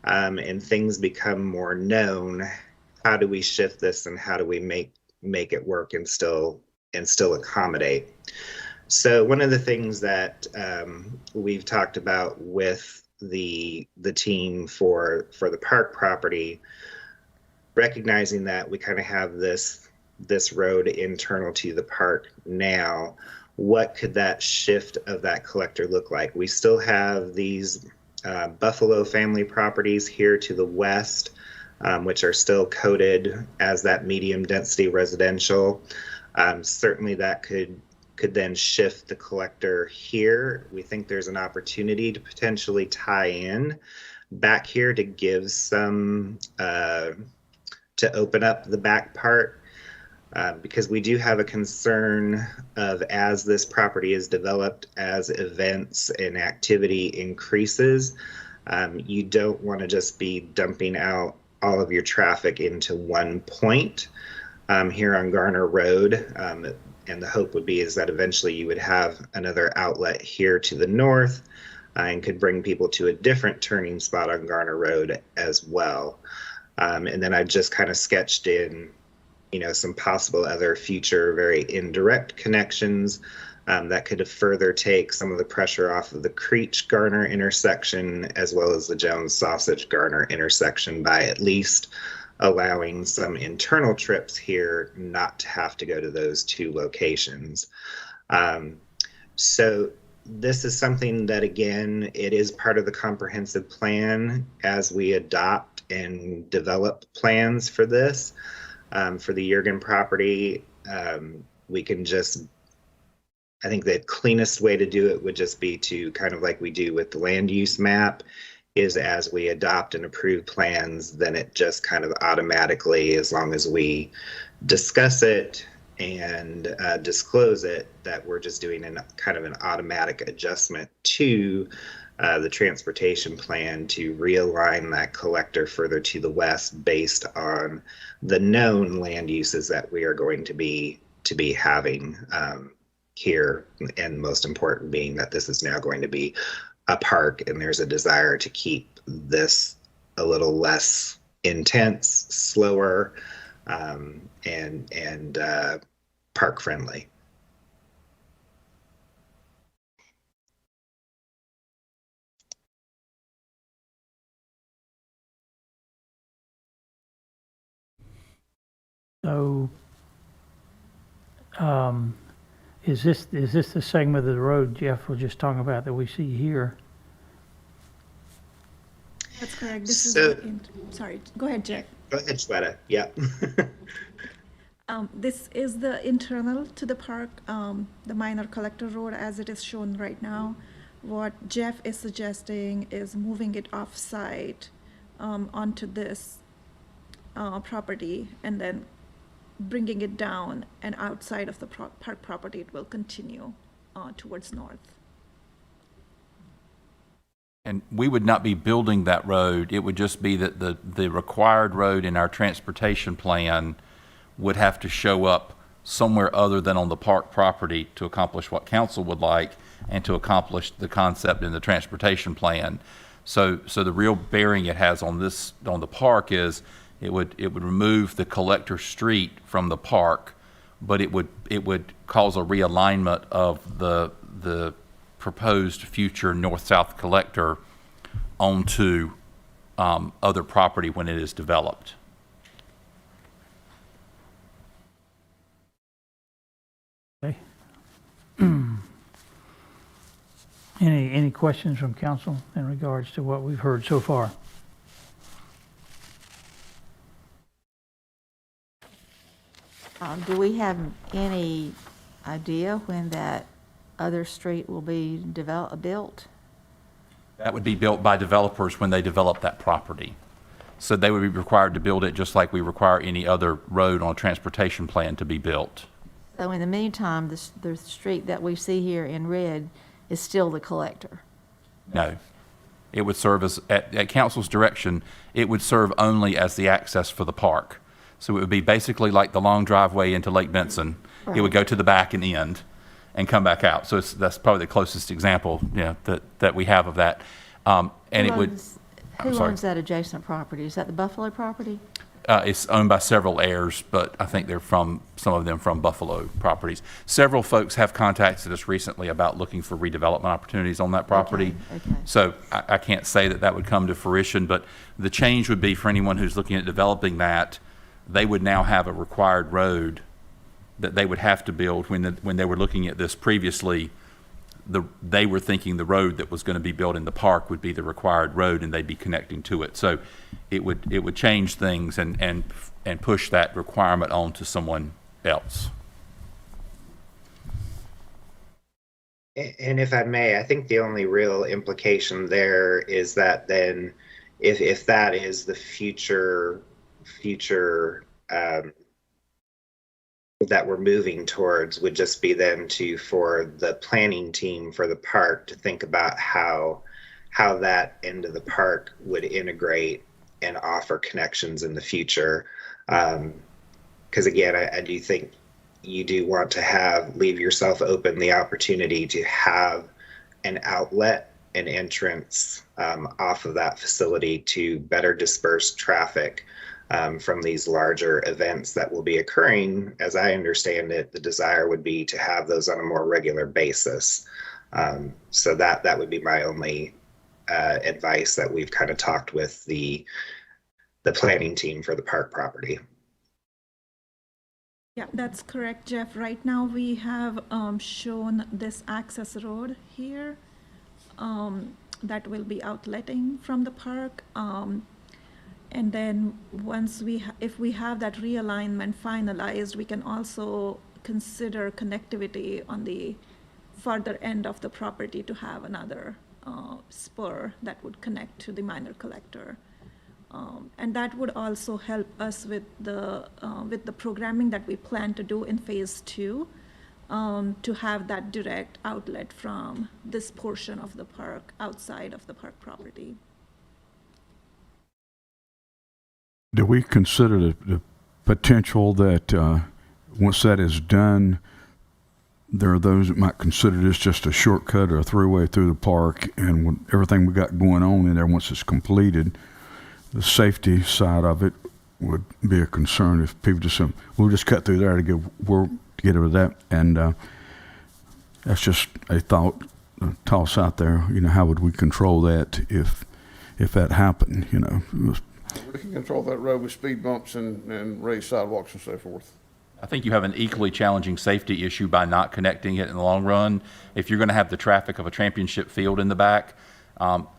and things become more known, how do we shift this and how do we make it work and still accommodate? So one of the things that we've talked about with the team for the park property, recognizing that we kind of have this road internal to the park now, what could that shift of that collector look like? We still have these Buffalo family properties here to the west, which are still coded as that medium density residential. Certainly that could then shift the collector here. We think there's an opportunity to potentially tie in back here to give some, to open up the back part, because we do have a concern of, as this property is developed, as events and activity increases, you don't want to just be dumping out all of your traffic into one point here on Garner Road. And the hope would be is that eventually you would have another outlet here to the north and could bring people to a different turning spot on Garner Road as well. And then I just kind of sketched in, some possible other future very indirect connections that could further take some of the pressure off of the Creech Garner intersection as well as the Jones Sausage Garner intersection by at least allowing some internal trips here not to have to go to those two locations. So this is something that, again, it is part of the comprehensive plan as we adopt and develop plans for this. For the Jurgen property, we can just, I think the cleanest way to do it would just be to kind of like we do with the land use map, is as we adopt and approve plans, then it just kind of automatically, as long as we discuss it and disclose it, that we're just doing an kind of an automatic adjustment to the transportation plan to realign that collector further to the west based on the known land uses that we are going to be having here, and most important being that this is now going to be a park, and there's a desire to keep this a little less intense, slower, and park friendly. So, is this the segment of the road Jeff was just talking about that we see here? That's correct. This is So- sorry, go ahead, Jack. Go ahead, Shweta. Yep. This is the internal to the park, the minor collector road as it is shown right now. What Jeff is suggesting is moving it off-site onto this property and then bringing it down, and outside of the park property, it will continue towards north. And we would not be building that road. It would just be that the required road in our transportation plan would have to show up somewhere other than on the park property to accomplish what council would like and to accomplish the concept in the transportation plan. So the real bearing it has on the park is it would remove the collector street from the park, but it would cause a realignment of the proposed future north-south collector onto other property when it is developed. Okay. Any questions from council in regards to what we've heard so far? Do we have any idea when that other street will be built? That would be built by developers when they develop that property. So they would be required to build it just like we require any other road on a transportation plan to be built. So in the meantime, the street that we see here in red is still the collector? No. It would serve as, at council's direction, it would serve only as the access for the park. So it would be basically like the long driveway into Lake Benson. It would go to the back and end and come back out. So that's probably the closest example, that we have of that. And it would. Who owns that adjacent property? Is that the Buffalo property? It's owned by several heirs, but I think some of them from Buffalo properties. Several folks have contacted us recently about looking for redevelopment opportunities on that property. Okay. So I can't say that would come to fruition, but the change would be for anyone who's looking at developing that, they would now have a required road that they would have to build. When they were looking at this previously, they were thinking the road that was going to be built in the park would be the required road and they'd be connecting to it. So it would change things and push that requirement on to someone else. And if I may, I think the only real implication there is that then if that is the future that we're moving towards, would just be then for the planning team for the park to think about how that end of the park would integrate and offer connections in the future. Because again, I do think you do want to leave yourself open the opportunity to have an outlet, an entrance off of that facility to better disperse traffic from these larger events that will be occurring. As I understand it, the desire would be to have those on a more regular basis. So that would be my only advice that we've kind of talked with the planning team for the park property. Yeah, that's correct, Jeff. Right now, we have shown this access road here that will be outletting from the park. And then once if we have that realignment finalized, we can also consider connectivity on the farther end of the property to have another spur that would connect to the minor collector. And that would also help us with the programming that we plan to do in phase 2, to have that direct outlet from this portion of the park outside of the park property. Do we consider the potential that once that is done, there are those that might consider this just a shortcut or a throughway through the park, and with everything we got going on in there, once it's completed, the safety side of it would be a concern if people just said, we'll just cut through there to get rid of that. And that's just a thought, toss out there. You know, how would we control that if that happened? You know, We can control that road with speed bumps and raised sidewalks and so forth. I think you have an equally challenging safety issue by not connecting it in the long run. If you're going to have the traffic of a championship field in the back,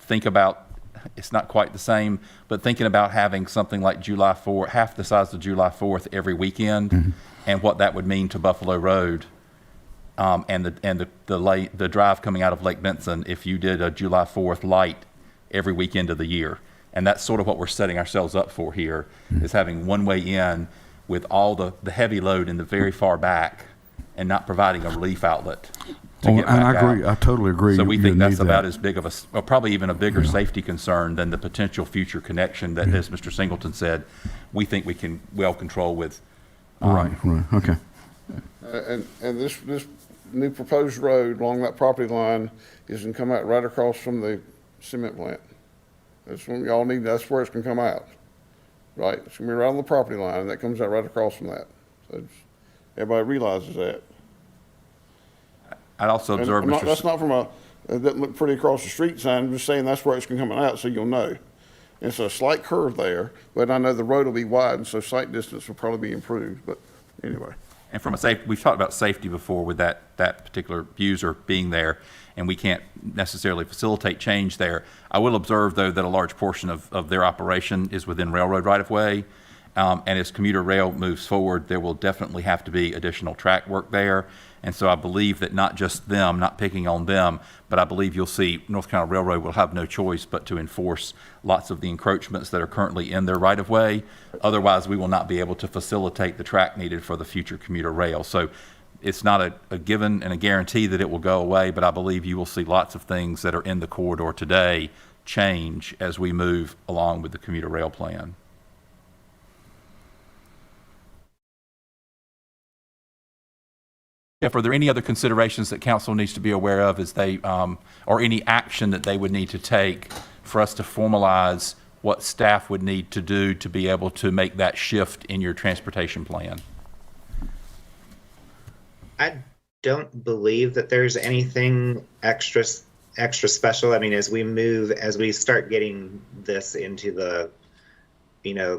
think about, it's not quite the same, but thinking about having something like July 4th, half the size of July 4th every weekend, and what that would mean to Buffalo Road, and the drive coming out of Lake Benson if you did a July 4th light every weekend of the year. And that's sort of what we're setting ourselves up for here, is having one way in with all the heavy load in the very far back and not providing a relief outlet to get back and I agree. out. I totally agree. So we You think that's need about that. as big of a, or probably even a bigger safety concern than the potential future connection that, as Mr. Singleton said, we think we can well control with. Right, okay. And this new proposed road along that property line is going to come out right across from the cement plant. That's when y'all need, that's where it's going to come out. Right? It's going to be right on the property line, and that comes out right across from that. So everybody realizes that. I'd also And observe, that's not from it doesn't look pretty across the street sign. I'm just saying that's where it's going to come out, so you'll know. It's a slight curve there, but I know the road will be widened, so sight distance will probably be improved. But anyway. And from a safety, we've talked about safety before with that particular user being there, and we can't necessarily facilitate change there. I will observe, though, that a large portion of their operation is within railroad right-of-way, and as commuter rail moves forward, there will definitely have to be additional track work there. And so I believe that not just them, not picking on them, but I believe you'll see North Carolina Railroad will have no choice but to enforce lots of the encroachments that are currently in their right-of-way. Otherwise, we will not be able to facilitate the track needed for the future commuter rail. So it's not a given and a guarantee that it will go away, but I believe you will see lots of things that are in the corridor today change as we move along with the commuter rail plan. Jeff, are there any other considerations that council needs to be aware of as they, or any action that they would need to take for us to formalize what staff would need to do to be able to make that shift in your transportation plan? I don't believe that there's anything extra special. I mean, as we start getting this into the,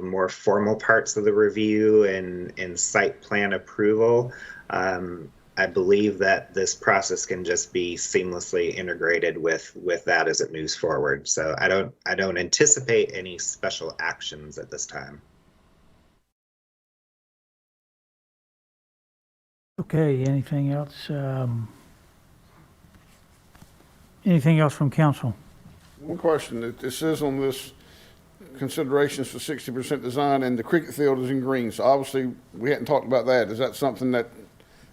more formal parts of the review and site plan approval, I believe that this process can just be seamlessly integrated with that as it moves forward. So I don't anticipate any special actions at this time. Okay, anything else? Anything else from council? One question. It says on this considerations for 60% design, and the cricket field is in green. So obviously we hadn't talked about that. Is that something that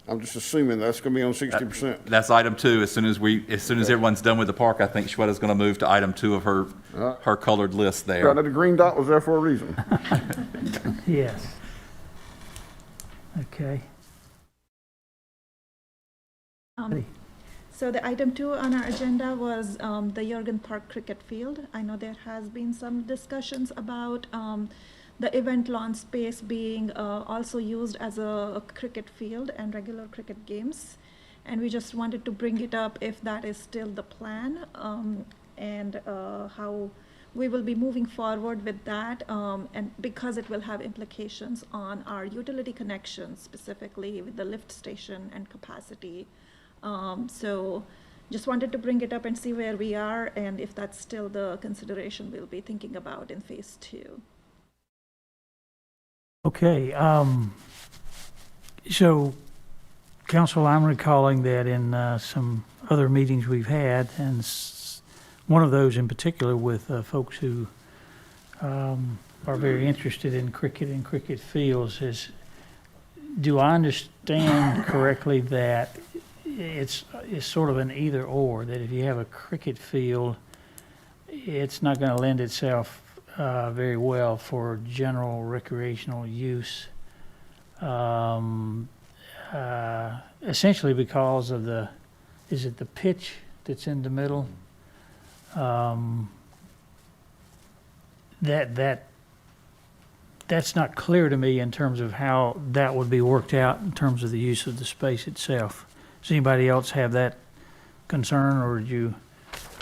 I'm just assuming that's going to be on 60%? That's item 2. As soon as everyone's done with the park, I think Shweta's going to move to item 2 of her colored list there. I know the green dot was there for a reason. Yes. Okay. So the item 2 on our agenda was the Jurgen Park cricket field. I know there has been some discussions about the event lawn space being also used as a cricket field and regular cricket games. And we just wanted to bring it up if that is still the plan, and how we will be moving forward with that, and because it will have implications on our utility connections, specifically with the lift station and capacity. So just wanted to bring it up and see where we are, and if that's still the consideration we'll be thinking about in phase 2. Okay, so council, I'm recalling that in some other meetings we've had, and one of those in particular with folks who are very interested in cricket and cricket fields is, do I understand correctly that it's sort of an either or, that if you have a cricket field, it's not going to lend itself very well for general recreational use, essentially because of is it the pitch that's in the middle? That's not clear to me in terms of how that would be worked out in terms of the use of the space itself. Does anybody else have that concern, or did you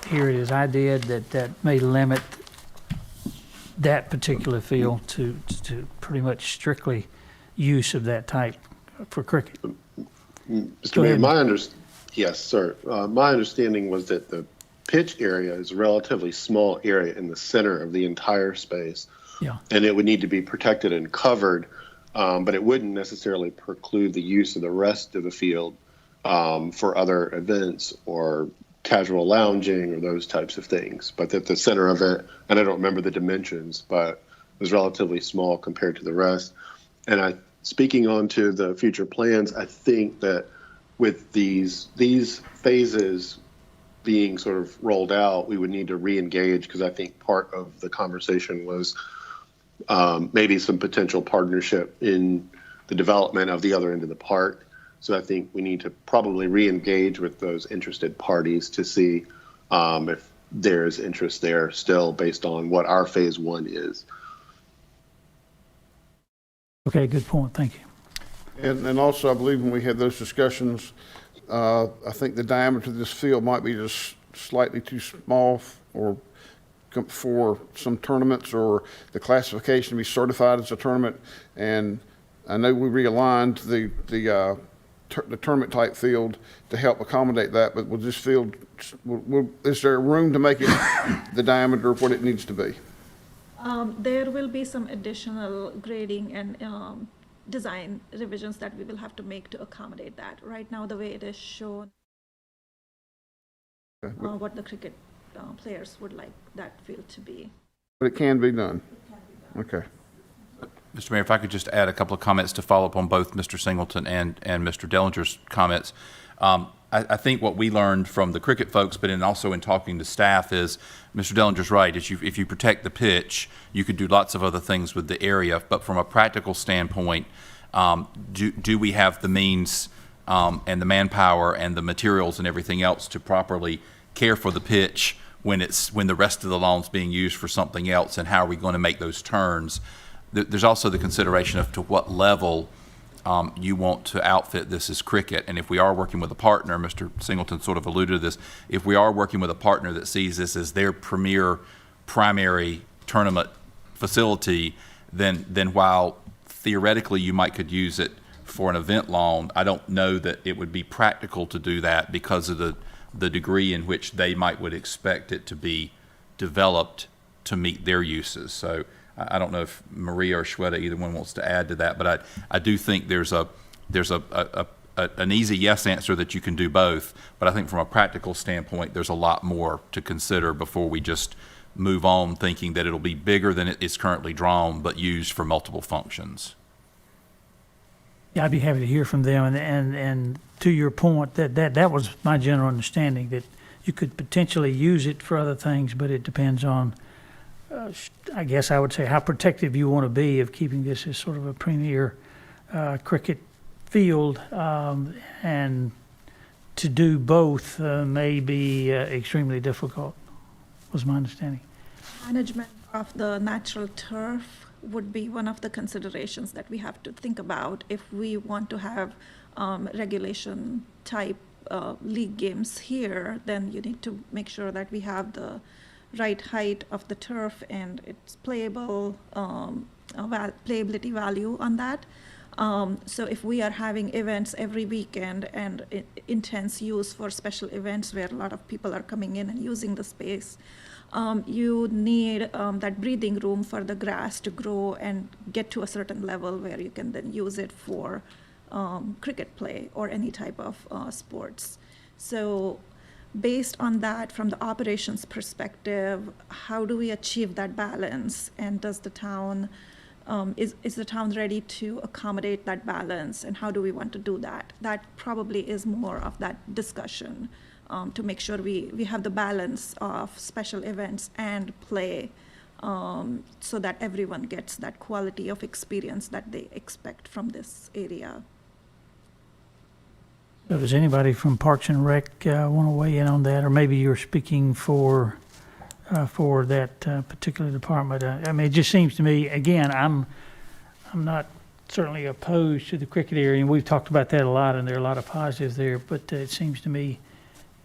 hear it as I did, that may limit that particular field to pretty much strictly use of that type for cricket? Mr. Mayor, yes, sir. My understanding was that the pitch area is a relatively small area in the center of the entire space. Yeah. And it would need to be protected and covered, but it wouldn't necessarily preclude the use of the rest of the field for other events or casual lounging or those types of things. But that the center of it, and I don't remember the dimensions, but it was relatively small compared to the rest. And speaking on to the future plans, I think that with these phases being sort of rolled out, we would need to re-engage, because I think part of the conversation was maybe some potential partnership in the development of the other end of the park. So I think we need to probably re-engage with those interested parties to see if there's interest there still based on what our phase one is. Okay, good point. Thank you. And also, I believe when we had those discussions, I think the diameter of this field might be just slightly too small or for some tournaments, or the classification to be certified as a tournament. And I know we realigned the tournament type field to help accommodate that, but with this field, is there room to make it the diameter of what it needs to be? There will be some additional grading and design revisions that we will have to make to accommodate that. Right now, the way it is shown, what the cricket players would like that field to be. But it can be done. Okay. Mr. Mayor, if I could just add a couple of comments to follow up on both Mr. Singleton and Mr. Dellinger's comments. I think what we learned from the cricket folks, but also in talking to staff, is Mr. Dellinger's right. If you protect the pitch, you could do lots of other things with the area. But from a practical standpoint, do we have the means and the manpower and the materials and everything else to properly care for the pitch when the rest of the lawn's being used for something else, and how are we going to make those turns? There's also the consideration of to what level you want to outfit this as cricket. And if we are working with a partner, Mr. Singleton sort of alluded to this, if we are working with a partner that sees this as their primary tournament facility, then while theoretically you could use it for an event lawn, I don't know that it would be practical to do that because of the degree in which they would expect it to be developed to meet their uses. So I don't know if Maria or Shweta, either one, wants to add to that, but I do think there's an easy yes answer that you can do both, but I think from a practical standpoint, there's a lot more to consider before we just move on thinking that it'll be bigger than it is currently drawn, but used for multiple functions. Yeah, I'd be happy to hear from them, and to your point, that was my general understanding, that you could potentially use it for other things, but it depends on, I guess I would say, how protective you want to be of keeping this as sort of a premier cricket field, and to do both may be extremely difficult, was my understanding. Management of the natural turf would be one of the considerations that we have to think about if we want to have regulation type league games here. Then you need to make sure that we have the right height of the turf and its playable playability value on that. So if we are having events every weekend and intense use for special events where a lot of people are coming in and using the space, you need that breathing room for the grass to grow and get to a certain level where you can then use it for cricket play or any type of sports. So based on that, from the operations perspective, how do we achieve that balance? And does the town, is the town ready to accommodate that balance? And how do we want to do that? That probably is more of that discussion to make sure we have the balance of special events and play, so that everyone gets that quality of experience that they expect from this area. So does anybody from Parks and Rec want to weigh in on that? Or maybe you're speaking for that particular department? I mean, it just seems to me, again, I'm not certainly opposed to the cricket area, and we've talked about that a lot, and there are a lot of positives there, but it seems to me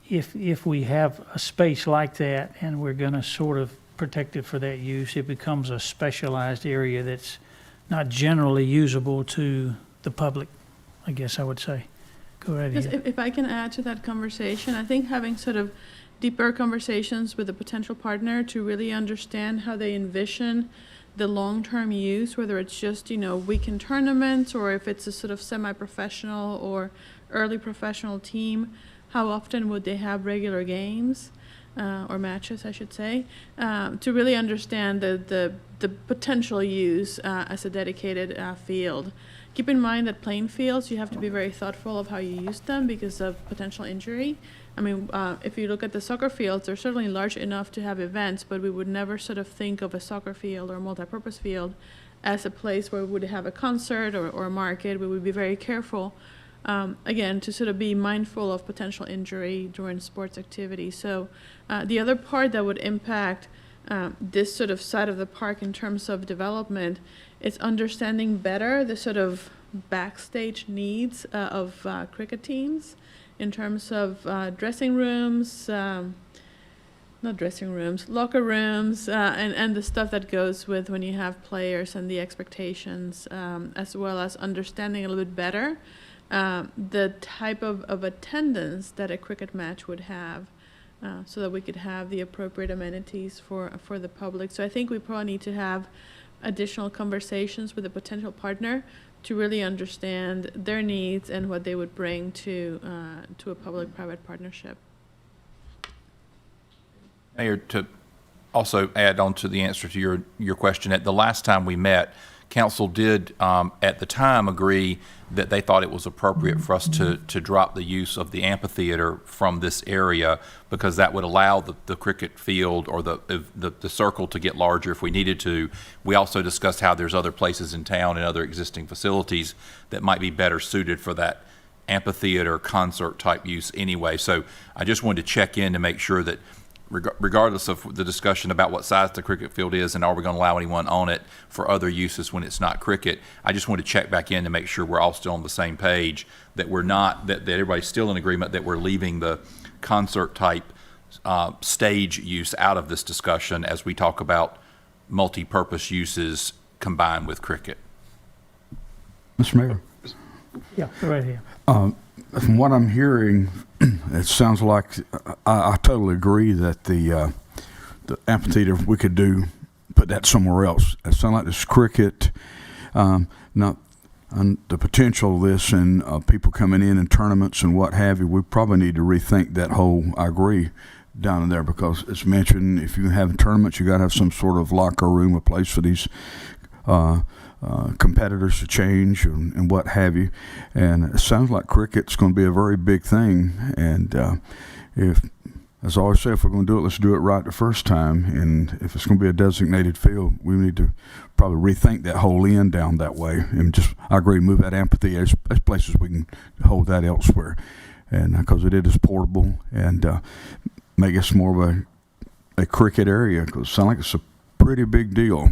if we have a space like that and we're going to sort of protect it for that use, it becomes a specialized area that's not generally usable to the public, I guess I would say. Go right Because ahead. if I can add to that conversation, I think having sort of deeper conversations with a potential partner to really understand how they envision the long-term use, whether it's just, weekend tournaments, or if it's a sort of semi-professional or early professional team, how often would they have regular games, or matches, I should say, to really understand the potential use as a dedicated field. Keep in mind that playing fields, you have to be very thoughtful of how you use them because of potential injury. I mean, if you look at the soccer fields, they're certainly large enough to have events, but we would never sort of think of a soccer field or a multipurpose field as a place where we would have a concert or a market. We would be very careful, again, to sort of be mindful of potential injury during sports activity. So the other part that would impact this sort of side of the park in terms of development is understanding better the sort of backstage needs of cricket teams in terms of dressing rooms, not dressing rooms, locker rooms, and the stuff that goes with when you have players and the expectations, as well as understanding a little bit better the type of attendance that a cricket match would have, so that we could have the appropriate amenities for the public. So I think we probably need to have additional conversations with a potential partner to really understand their needs and what they would bring to a public-private partnership. Mayor, to also add on to the answer to your question, at the last time we met, council did at the time agree that they thought it was appropriate for us to drop the use of the amphitheater from this area because that would allow the cricket field or the circle to get larger if we needed to. We also discussed how there's other places in town and other existing facilities that might be better suited for that amphitheater concert type use anyway. So I just wanted to check in to make sure that regardless of the discussion about what size the cricket field is and are we going to allow anyone on it for other uses when it's not cricket, I just want to check back in to make sure we're all still on the same page, that we're not, that everybody's still in agreement that we're leaving the concert type stage use out of this discussion as we talk about multi-purpose uses combined with cricket. Mr. Mayor, Yeah, go right ahead. from what I'm hearing, it sounds like I totally agree that the amphitheater we could put that somewhere else. It sounds like this cricket, not the potential of this and people coming in tournaments and what have you. We probably need to rethink that whole. I agree down in there because it's mentioned if you have tournaments, you got to have some sort of locker room, a place for these competitors to change and what have you. And it sounds like cricket's going to be a very big thing. And as I always say, if we're going to do it, let's do it right the first time. And if it's going to be a designated field, we need to probably rethink that whole end down that way. And I agree, move that amphitheater. There's places we can hold that elsewhere. And because it is portable and make us more of a cricket area because it sounds like it's a pretty big deal.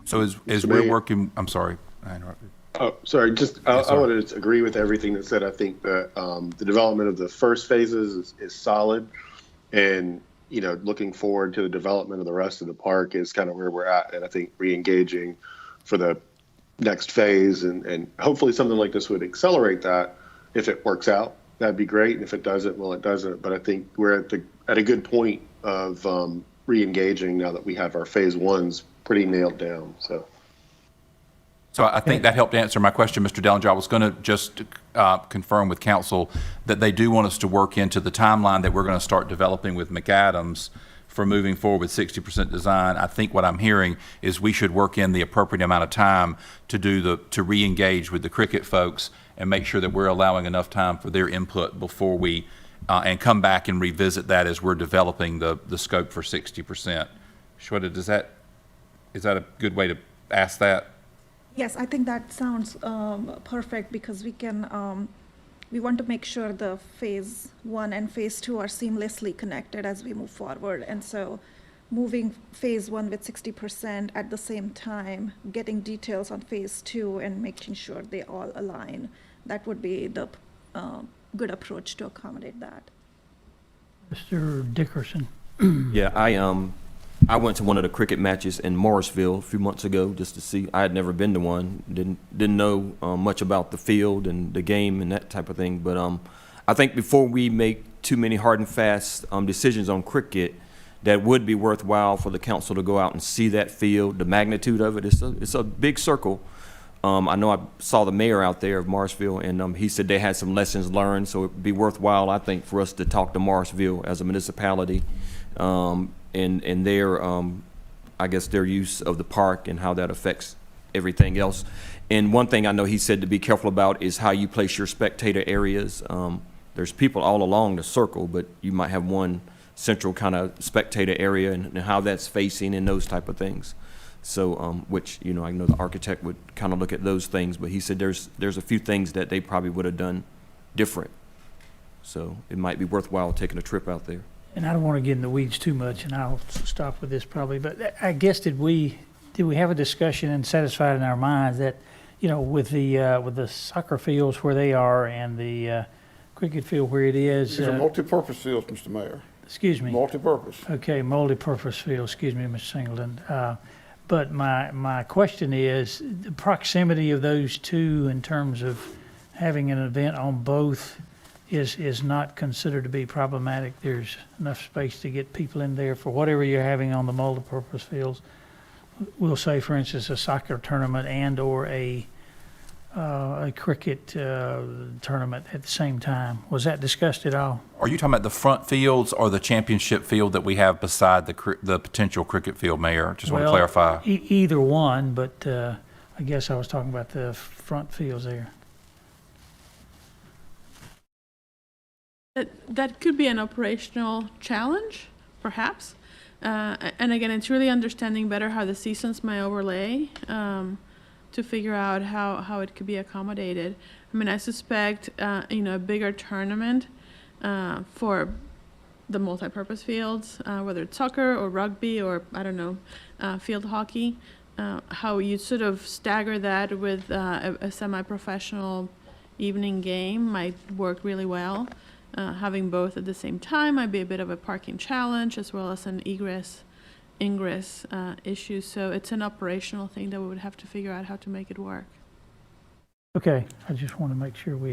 So as we're working, I'm sorry, I interrupted. Oh, sorry. I wanted to agree with everything that said. I think that the development of the first phases is solid, and looking forward to the development of the rest of the park is kind of where we're at. And I think re-engaging for the next phase and hopefully something like this would accelerate that. If it works out, that'd be great. And if it doesn't, well, it doesn't. But I think we're at a good point of re-engaging now that we have our phase ones pretty nailed down. So I think that helped answer my question, Mr. Dellinger. I was going to just confirm with council that they do want us to work into the timeline that we're going to start developing with McAdams for moving forward with 60% design. I think what I'm hearing is we should work in the appropriate amount of time to re-engage with the Cricket folks and make sure that we're allowing enough time for their input before we and come back and revisit that as we're developing the scope for 60%. Shweta, is that a good way to ask that? Yes, I think that sounds perfect because we want to make sure the phase 1 and phase 2 are seamlessly connected as we move forward. And so moving phase 1 with 60% at the same time, getting details on phase 2 and making sure they all align, that would be the good approach to accommodate that. Mr. Dickerson. Yeah, I went to one of the cricket matches in Morrisville a few months ago just to see. I had never been to one. Didn't know much about the field and the game and that type of thing. But I think before we make too many hard and fast decisions on cricket, that would be worthwhile for the council to go out and see that field, the magnitude of it. It's a big circle. I know I saw the mayor out there of Morrisville, and he said they had some lessons learned. So it'd be worthwhile, I think, for us to talk to Morrisville as a municipality. And their, I guess, their use of the park and how that affects everything else. And one thing I know he said to be careful about is how you place your spectator areas. There's people all along the circle, but you might have one central kind of spectator area and how that's facing and those type of things. So, which, I know the architect would kind of look at those things, but he said there's a few things that they probably would have done different. So it might be worthwhile taking a trip out there. And I don't want to get in the weeds too much, and I'll stop with this probably, but I guess did we have a discussion and satisfied in our minds that, with the soccer fields where they are and the cricket field where it is. These are multi-purpose fields, Mr. Mayor. Excuse me. Multi-purpose. Okay, multi-purpose field, excuse me, Mr. Singleton. But my question is the proximity of those two in terms of having an event on both is not considered to be problematic. There's enough space to get people in there for whatever you're having on the multipurpose fields. We'll say, for instance, a soccer tournament and or a cricket tournament at the same time. Was that discussed at all? Are you talking about the front fields or the championship field that we have beside the potential cricket field, Mayor? Just want to clarify. Either one, but I guess I was talking about the front fields there. That could be an operational challenge, perhaps. And again, it's really understanding better how the seasons may overlay to figure out how it could be accommodated. I mean, I suspect, a bigger tournament for the multi-purpose fields, whether it's soccer or rugby or, I don't know, field hockey, how you sort of stagger that with a semi-professional evening game might work really well. Having both at the same time might be a bit of a parking challenge as well as an egress ingress issue. So it's an operational thing that we would have to figure out how to make it work. Okay, I just want to make sure we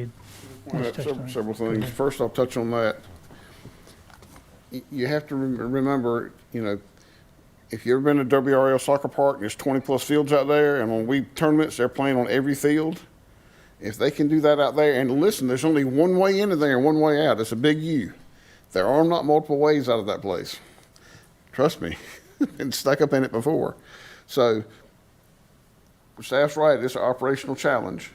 had Several things. First, I'll touch on that. You have to remember, if you've ever been to WRL Soccer Park, there's 20 plus fields out there, and on week tournaments, they're playing on every field. If they can do that out there, and listen, there's only one way into there and one way out. It's a big U. There are not multiple ways out of that place. Trust me, been stuck up in it before. So, staff's right, it's an operational challenge,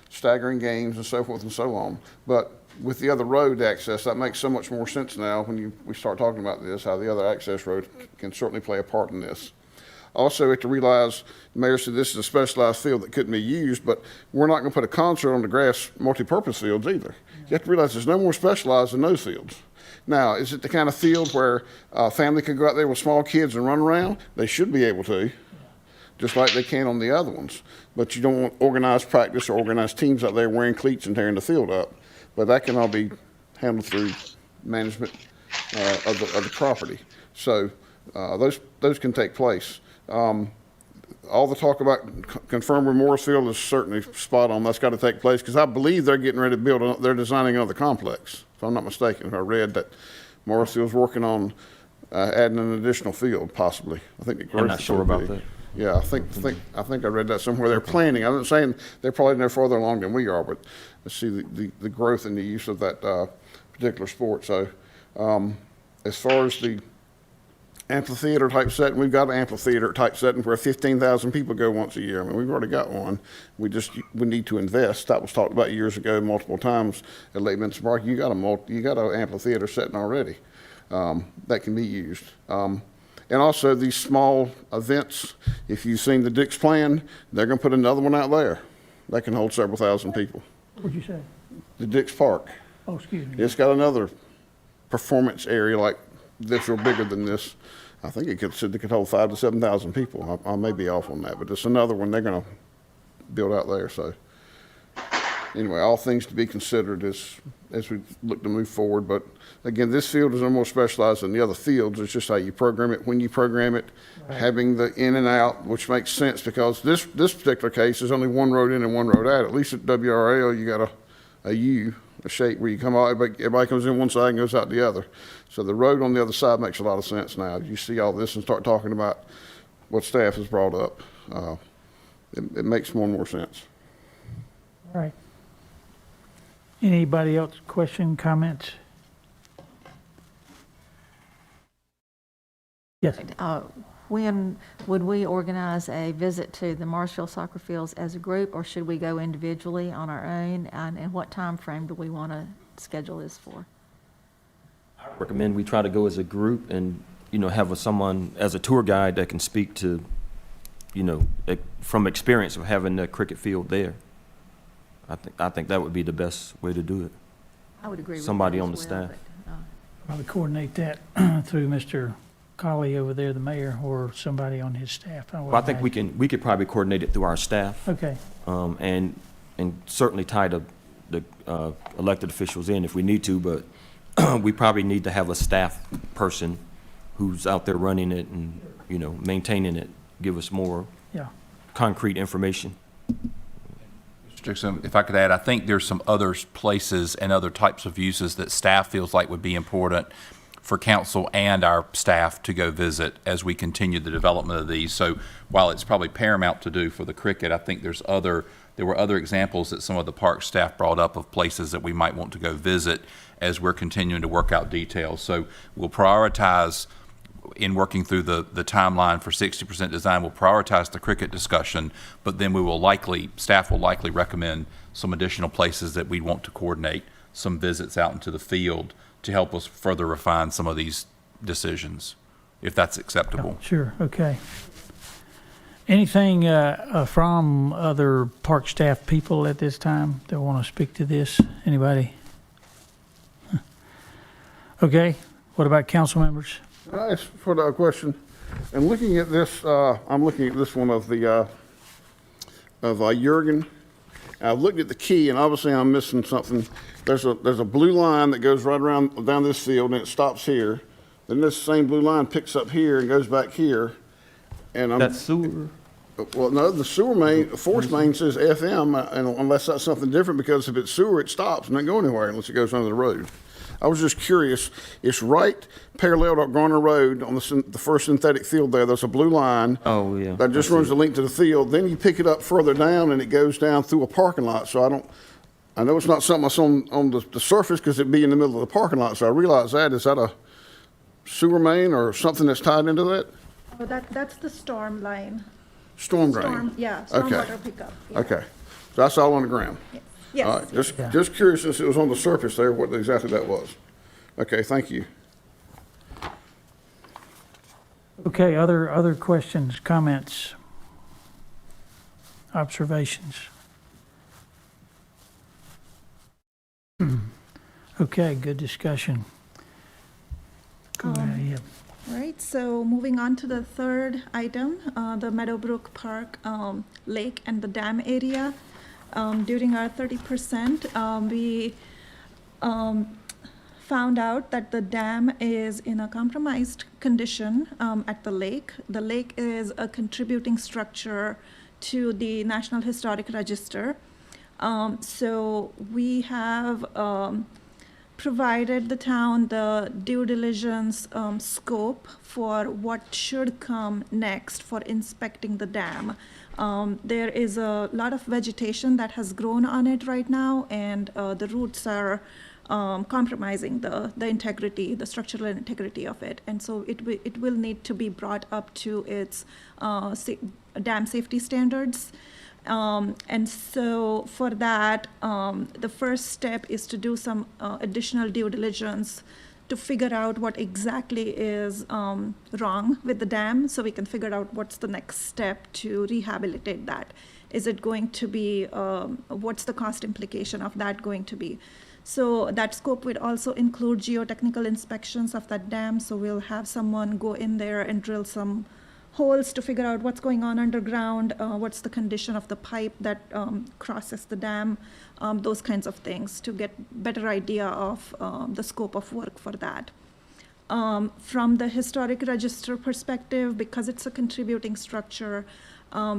staggering games and so forth and so on. But with the other road access, that makes so much more sense now when we start talking about this, how the other access road can certainly play a part in this. Also, you have to realize, the mayor said this is a specialized field that couldn't be used, but we're not going to put a concert on the grass multi-purpose fields either. You have to realize there's no more specialized than those fields. Now, is it the kind of field where a family could go out there with small kids and run around? They should be able to, just like they can on the other ones. But you don't want organized practice or organized teams out there wearing cleats and tearing the field up. But that can all be handled through management of the property. So those can take place. All the talk about confirmed with Morrisville is certainly spot on. That's got to take place because I believe they're getting ready to build, they're designing another complex, if I'm not mistaken. I read that Morrisville's working on adding an additional field, possibly. I think I'm not sure about that. Yeah, I think I read that somewhere. They're planning. I'm not saying they're probably no further along than we are, but let's see the growth in the use of that particular sport. So, as far as the amphitheater type setting, we've got an amphitheater type setting where 15,000 people go once a year. I mean, we've already got one. We need to invest. That was talked about years ago, multiple times at Lake Benson Park. You got an amphitheater setting already that can be used. And also these small events, if you've seen the Dick's plan, they're going to put another one out there that can hold several thousand people. What'd you say? The Dick's Park. Oh, excuse me. It's got another performance area like this or bigger than this. I think it could hold 5,000 to 7,000 people. I may be off on that, but it's another one they're going to build out there. So anyway, all things to be considered as we look to move forward. But again, this field is no more specialized than the other fields. It's just how you program it, when you program it, right. Having the in and out, which makes sense because this particular case is only one road in and one road out. At least at WRL, you got a U, a shape where you come out, everybody comes in one side and goes out the other. So the road on the other side makes a lot of sense now. You see all this and start talking about what staff has brought up. It makes more and more sense. All right. Anybody else, question, comments? Yes. When would we organize a visit to the Marshall soccer fields as a group, or should we go individually on our own? And what time frame do we want to schedule this for? I recommend we try to go as a group and, have someone as a tour guide that can speak to, from experience of having the cricket field there. I think that would be the best way to do it. I would agree with somebody that on the as staff. But, Probably coordinate that through Mr. Colley over there, the mayor, or somebody on his staff. Well, I think we could probably coordinate it through our staff. Okay. And certainly tie the elected officials in if we need to, but we probably need to have a staff person who's out there running it and, maintaining it, give us more concrete information. Mr. Dixon, if I could add, I think there's some other places and other types of uses that staff feels like would be important for council and our staff to go visit as we continue the development of these. So while it's probably paramount to do for the cricket, I think there were other examples that some of the park staff brought up of places that we might want to go visit as we're continuing to work out details. So we'll prioritize, in working through the timeline for 60% design, we'll prioritize the cricket discussion, but then staff will likely recommend some additional places that we want to coordinate some visits out into the field to help us further refine some of these decisions, if that's acceptable. Sure, okay. Anything from other park staff people at this time that want to speak to this? Anybody? Okay, what about council members? Can I ask for the question? And looking at this, I'm looking at this one of the Jurgen. I've looked at the key, and obviously I'm missing something. There's a blue line that goes right around down this field, and it stops here. Then this same blue line picks up here and goes back here. And That's sewer. Well, no, the sewer main, force main says FM, and unless that's something different, because if it's sewer, it stops and doesn't go anywhere unless it goes under the road. I was just curious. It's right parallel to Garner Road on the first synthetic field there. There's a blue line. Oh, yeah. That just runs the link to the field. Then you pick it up further down and it goes down through a parking lot. So I know it's not something that's on the surface because it'd be in the middle of the parking lot. So I realize that. Is that a sewer main or something that's tied into that? Oh, that's the storm line. Storm drain. Yeah, Okay. stormwater pickup. Yeah. Okay. So that's all on the ground. Yes. All right. Just curious, since it was on the surface there, what exactly that was. Okay, thank you. Okay, other questions, comments, observations? Okay, good discussion. Go ahead. All right, so moving on to the third item, the Meadowbrook Park Lake and the dam area. During our 30%, we found out that the dam is in a compromised condition at the lake. The lake is a contributing structure to the National Historic Register. So we have provided the town the due diligence scope for what should come next for inspecting the dam. There is a lot of vegetation that has grown on it right now, and the roots are compromising the integrity, the structural integrity of it. And so it will need to be brought up to its dam safety standards. And so for that, the first step is to do some additional due diligence to figure out what exactly is wrong with the dam, so we can figure out what's the next step to rehabilitate that. Is it going to be, what's the cost implication of that going to be? So that scope would also include geotechnical inspections of that dam, so we'll have someone go in there and drill some holes to figure out what's going on underground, what's the condition of the pipe that crosses the dam, those kinds of things, to get better idea of the scope of work for that. From the historic register perspective, because it's a contributing structure,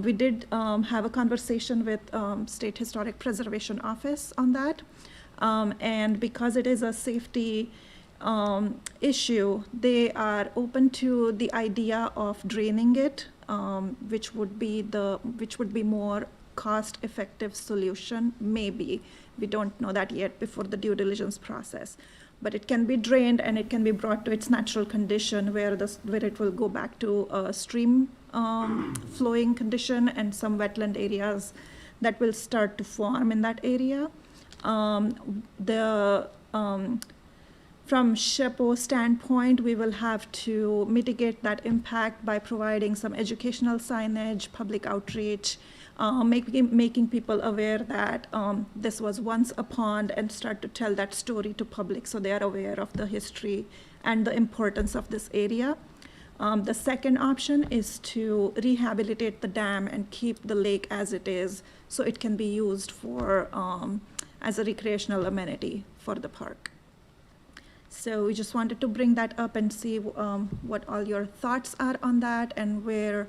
we did have a conversation with State Historic Preservation Office on that. And because it is a safety issue, they are open to the idea of draining it, which would be more cost-effective solution. Maybe we don't know that yet before the due diligence process, but it can be drained and it can be brought to its natural condition where it will go back to a stream flowing condition and some wetland areas that will start to form in that area. From SHPO standpoint, we will have to mitigate that impact by providing some educational signage, public outreach, making people aware that this was once a pond, and start to tell that story to public so they are aware of the history and the importance of this area. The second option is to rehabilitate the dam and keep the lake as it is so it can be used for as a recreational amenity for the park. So we just wanted to bring that up and see what all your thoughts are on that, and where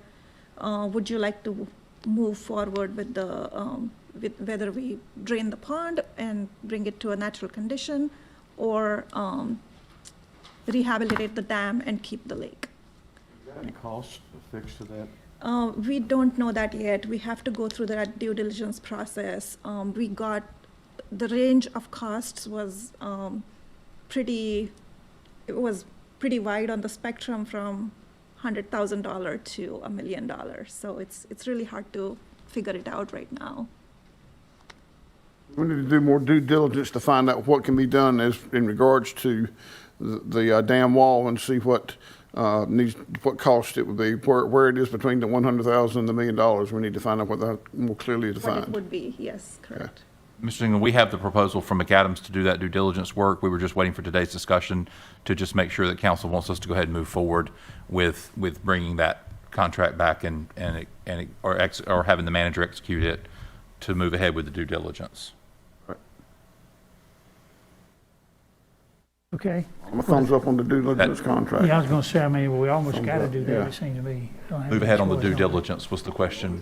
would you like to move forward with with whether we drain the pond and bring it to a natural condition, or rehabilitate the dam and keep the lake. Any costs affixed to that? We don't know that yet. We have to go through that due diligence process. We got the range of costs was pretty wide on the spectrum, from $100,000 to $1 million. So it's really hard to figure it out right now. We need to do more due diligence to find out what can be done in regards to the dam wall, and see what cost it would be, where it is between the 100,000 and the $1 million. We need to find out what that more clearly defined. What it would be, yes, correct. Yeah. Mr. England, we have the proposal from McAdams to do that due diligence work. We were just waiting for today's discussion to just make sure that council wants us to go ahead and move forward with bringing that contract back or having the manager execute it to move ahead with the due diligence. Okay. I'm a thumbs up on the due diligence contract. Yeah, I was gonna say, I mean, we almost gotta do that, it seems to me. Don't have Move any ahead on the choice due it. diligence was the question.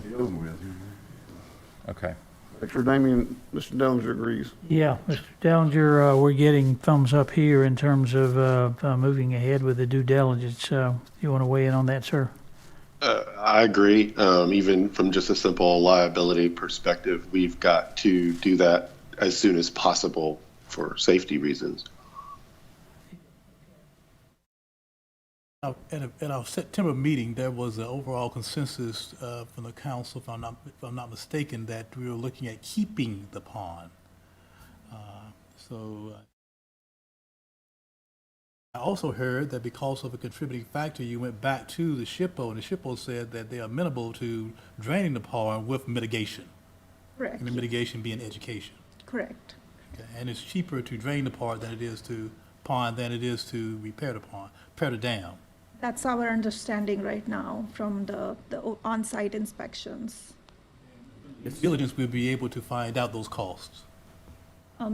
Okay. Mr. Damian, Mr. Dellinger agrees. Yeah, Mr. Dellinger, we're getting thumbs up here in terms of moving ahead with the due diligence. You want to weigh in on that, sir? I agree. Even from just a simple liability perspective, we've got to do that as soon as possible for safety reasons. At our September meeting, there was an overall consensus from the council, if I'm not mistaken, that we were looking at keeping the pond. I also heard that because of a contributing factor, you went back to the SHPO, and the SHPO said that they are amenable to draining the pond with mitigation. Correct. And the mitigation being education. Correct. Okay. And it's cheaper to drain the pond than it is to repair the dam. That's our understanding right now from the on-site inspections. Diligence will be able to find out those costs.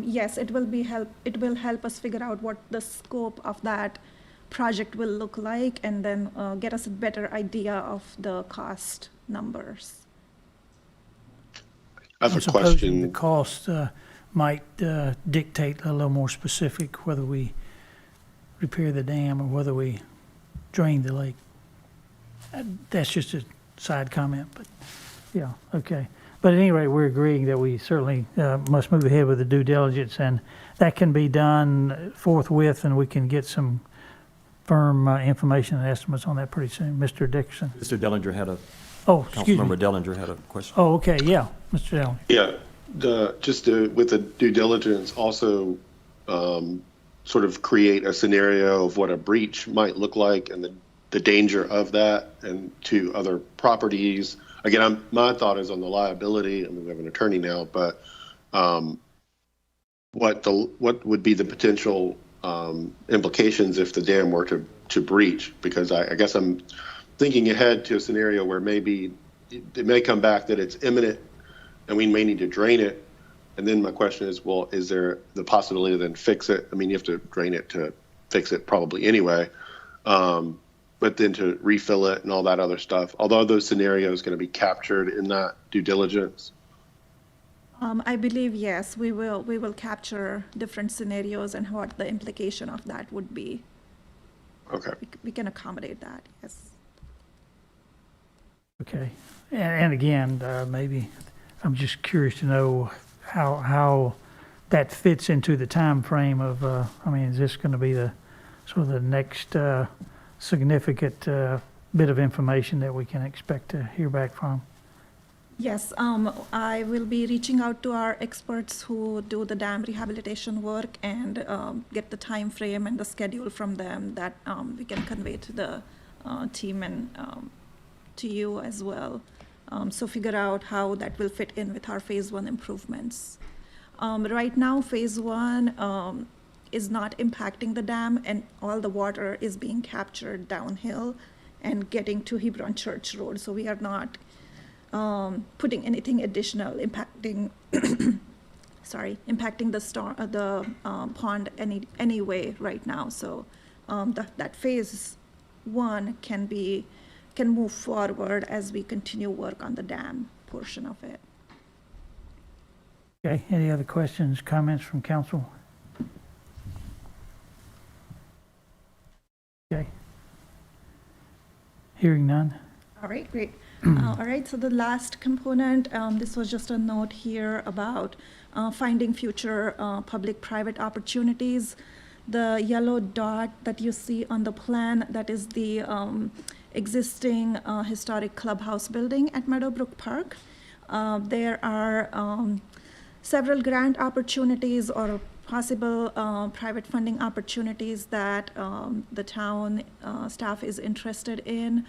Yes, it will help us figure out what the scope of that project will look like, and then get us a better idea of the cost numbers. I have I'm a supposing question. the cost, might dictate a little more specific whether we repair the dam or whether we drain the lake. That's just a side comment, but yeah, okay. But at any rate, we're agreeing that we certainly must move ahead with the due diligence, and that can be done forthwith, and we can get some firm information and estimates on that pretty soon. Mr. Dickerson. Mr. Dellinger had a, Oh, excuse me. Councilmember Dellinger had a question. Oh, okay, yeah, Mr. Dillon. Yeah, with the due diligence, also sort of create a scenario of what a breach might look like and the danger of that and to other properties. Again, my thought is on the liability. I mean, we have an attorney now, but what would be the potential implications if the dam were to breach? Because I guess I'm thinking ahead to a scenario where maybe it may come back that it's imminent and we may need to drain it. And then my question is, well, is there the possibility to then fix it? I mean, you have to drain it to fix it probably anyway. But then to refill it and all that other stuff, although those scenarios going to be captured in that due diligence? I believe, yes, we will capture different scenarios and what the implication of that would be. Okay. We can accommodate that, yes. Okay, and again, maybe, I'm just curious to know how that fits into the time frame of, I mean, is this going to be the sort of the next significant bit of information that we can expect to hear back from? Yes, I will be reaching out to our experts who do the dam rehabilitation work and get the time frame and the schedule from them that we can convey to the team and to you as well. So figure out how that will fit in with our phase 1 improvements. Right now, phase 1 is not impacting the dam, and all the water is being captured downhill and getting to Hebron Church Road. So we are not putting anything additional impacting impacting the pond anyway right now. So that phase 1 can move forward as we continue work on the dam portion of it. Okay, any other questions, comments from council? Okay. Hearing none. All right, great. All right, so the last component, this was just a note here about finding future public-private opportunities. The yellow dot that you see on the plan, that is the existing historic clubhouse building at Meadowbrook Park. There are several grant opportunities or possible private funding opportunities that the town staff is interested in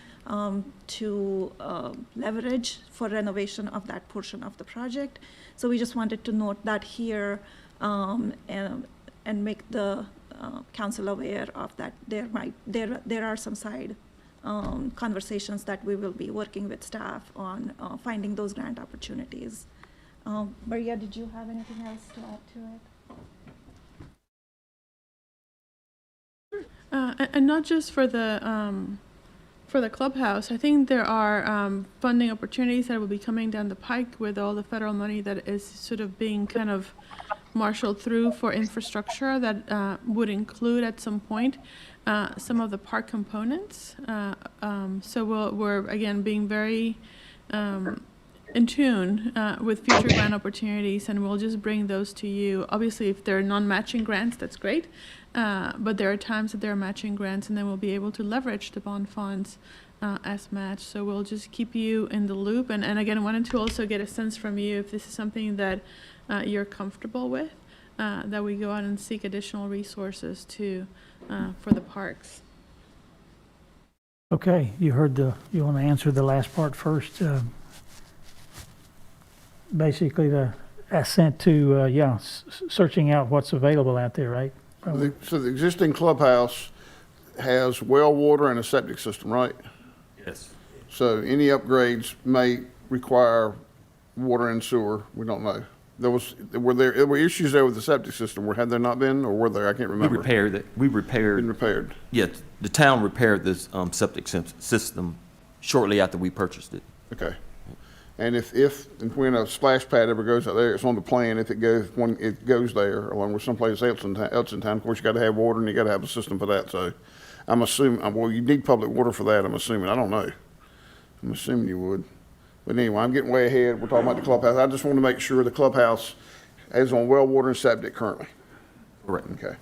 to leverage for renovation of that portion of the project. So we just wanted to note that here and make the council aware of that. There are some side conversations that we will be working with staff on finding those grant opportunities. Maria, did you have anything else to add to it? And not just for the clubhouse. I think there are funding opportunities that will be coming down the pike with all the federal money that is sort of being kind of marshaled through for infrastructure that would include at some point some of the park components. So we're again being very in tune with future grant opportunities, and we'll just bring those to you. Obviously, if they're non-matching grants, that's great. But there are times that there are matching grants, and then we'll be able to leverage the bond funds as match. So we'll just keep you in the loop. And again, wanted to also get a sense from you if this is something that you're comfortable with, that we go out and seek additional resources for the parks. Okay, you want to answer the last part first? Basically, the assent to, searching out what's available out there, right? So the existing clubhouse has well water and a septic system, right? Yes. So any upgrades may require water and sewer. We don't know. There were issues there with the septic system. Had there not been, or were there? I can't remember. We repaired it. Been repaired. Yes, the town repaired this septic system shortly after we purchased it. Okay. And if and when a splash pad ever goes out there, it's on the plan. If it goes, when it goes there, along with someplace else in town, of course, you got to have water and you got to have a system for that. So I'm assuming, well, you need public water for that, I'm assuming. I don't know. I'm assuming you would. But anyway, I'm getting way ahead. We're talking about the clubhouse. I just want to make sure the clubhouse is on well water and septic currently. Correct. Okay.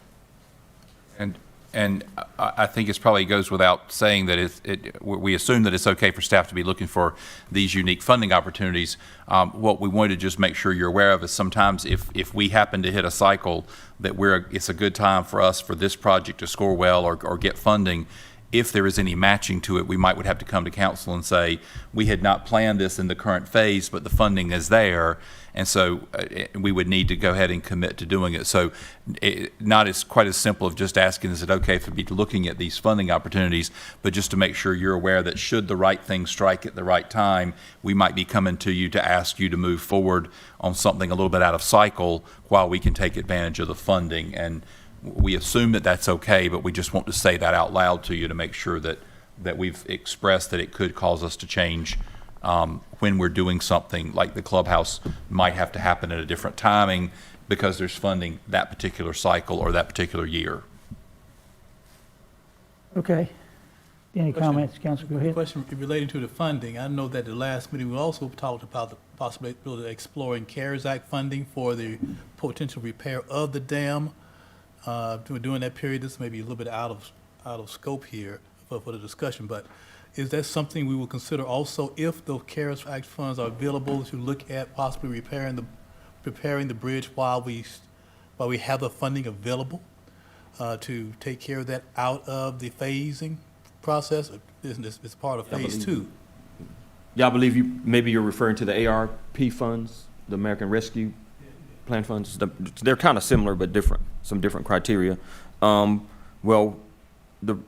And I think it probably goes without saying that we assume that it's okay for staff to be looking for these unique funding opportunities. What we want to just make sure you're aware of is sometimes if we happen to hit a cycle that it's a good time for us for this project to score well or get funding. If there is any matching to it, we would have to come to council and say, we had not planned this in the current phase, but the funding is there. And so we would need to go ahead and commit to doing it. So not as quite as simple of just asking, is it okay for me to looking at these funding opportunities, but just to make sure you're aware that should the right thing strike at the right time, we might be coming to you to ask you to move forward on something a little bit out of cycle while we can take advantage of the funding. And we assume that that's okay, but we just want to say that out loud to you to make sure that we've expressed that it could cause us to change when we're doing something like the clubhouse might have to happen at a different timing because there's funding that particular cycle or that particular year. Okay. Any comments, Council? Go ahead. Question relating to the funding. I know that the last meeting, we also talked about the possibility of exploring CARES Act funding for the potential repair of the dam. During that period, this may be a little bit out of scope here for the discussion, but is that something we will consider also if the CARES Act funds are available to look at possibly preparing the bridge while we have the funding available to take care of that out of the phasing process? It's part of phase 2. Yeah, I believe maybe you're referring to the ARP funds, the American Rescue Plan funds. They're kind of similar but different, some different criteria. Well,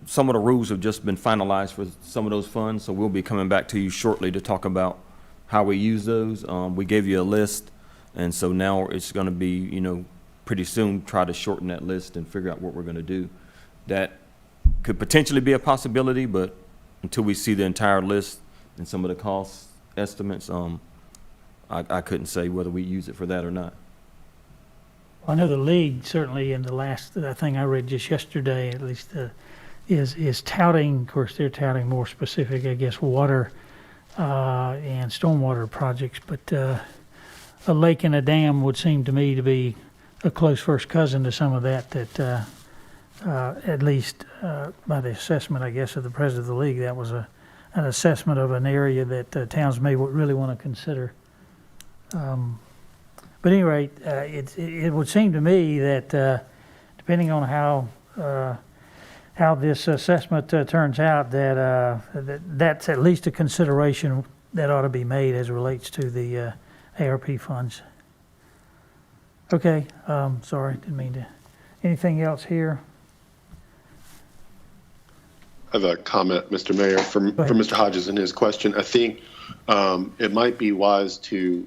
some of the rules have just been finalized for some of those funds, so we'll be coming back to you shortly to talk about how we use those. We gave you a list, and so now it's going to be, pretty soon try to shorten that list and figure out what we're going to do. That could potentially be a possibility, but until we see the entire list and some of the cost estimates, I couldn't say whether we use it for that or not. I know the league certainly in the last thing I read just yesterday, at least, is touting. Of course, they're touting more specific, I guess, water and stormwater projects. But a lake and a dam would seem to me to be a close first cousin to some of that. That at least by the assessment, I guess, of the president of the league, that was an assessment of an area that towns may really want to consider. But at any rate, it would seem to me that depending on how this assessment turns out, that's at least a consideration that ought to be made as it relates to the ARP funds. Okay, sorry, didn't mean to. Anything else here? I have a comment, Mr. Mayor, from Mr. Hodges in his question. I think it might be wise to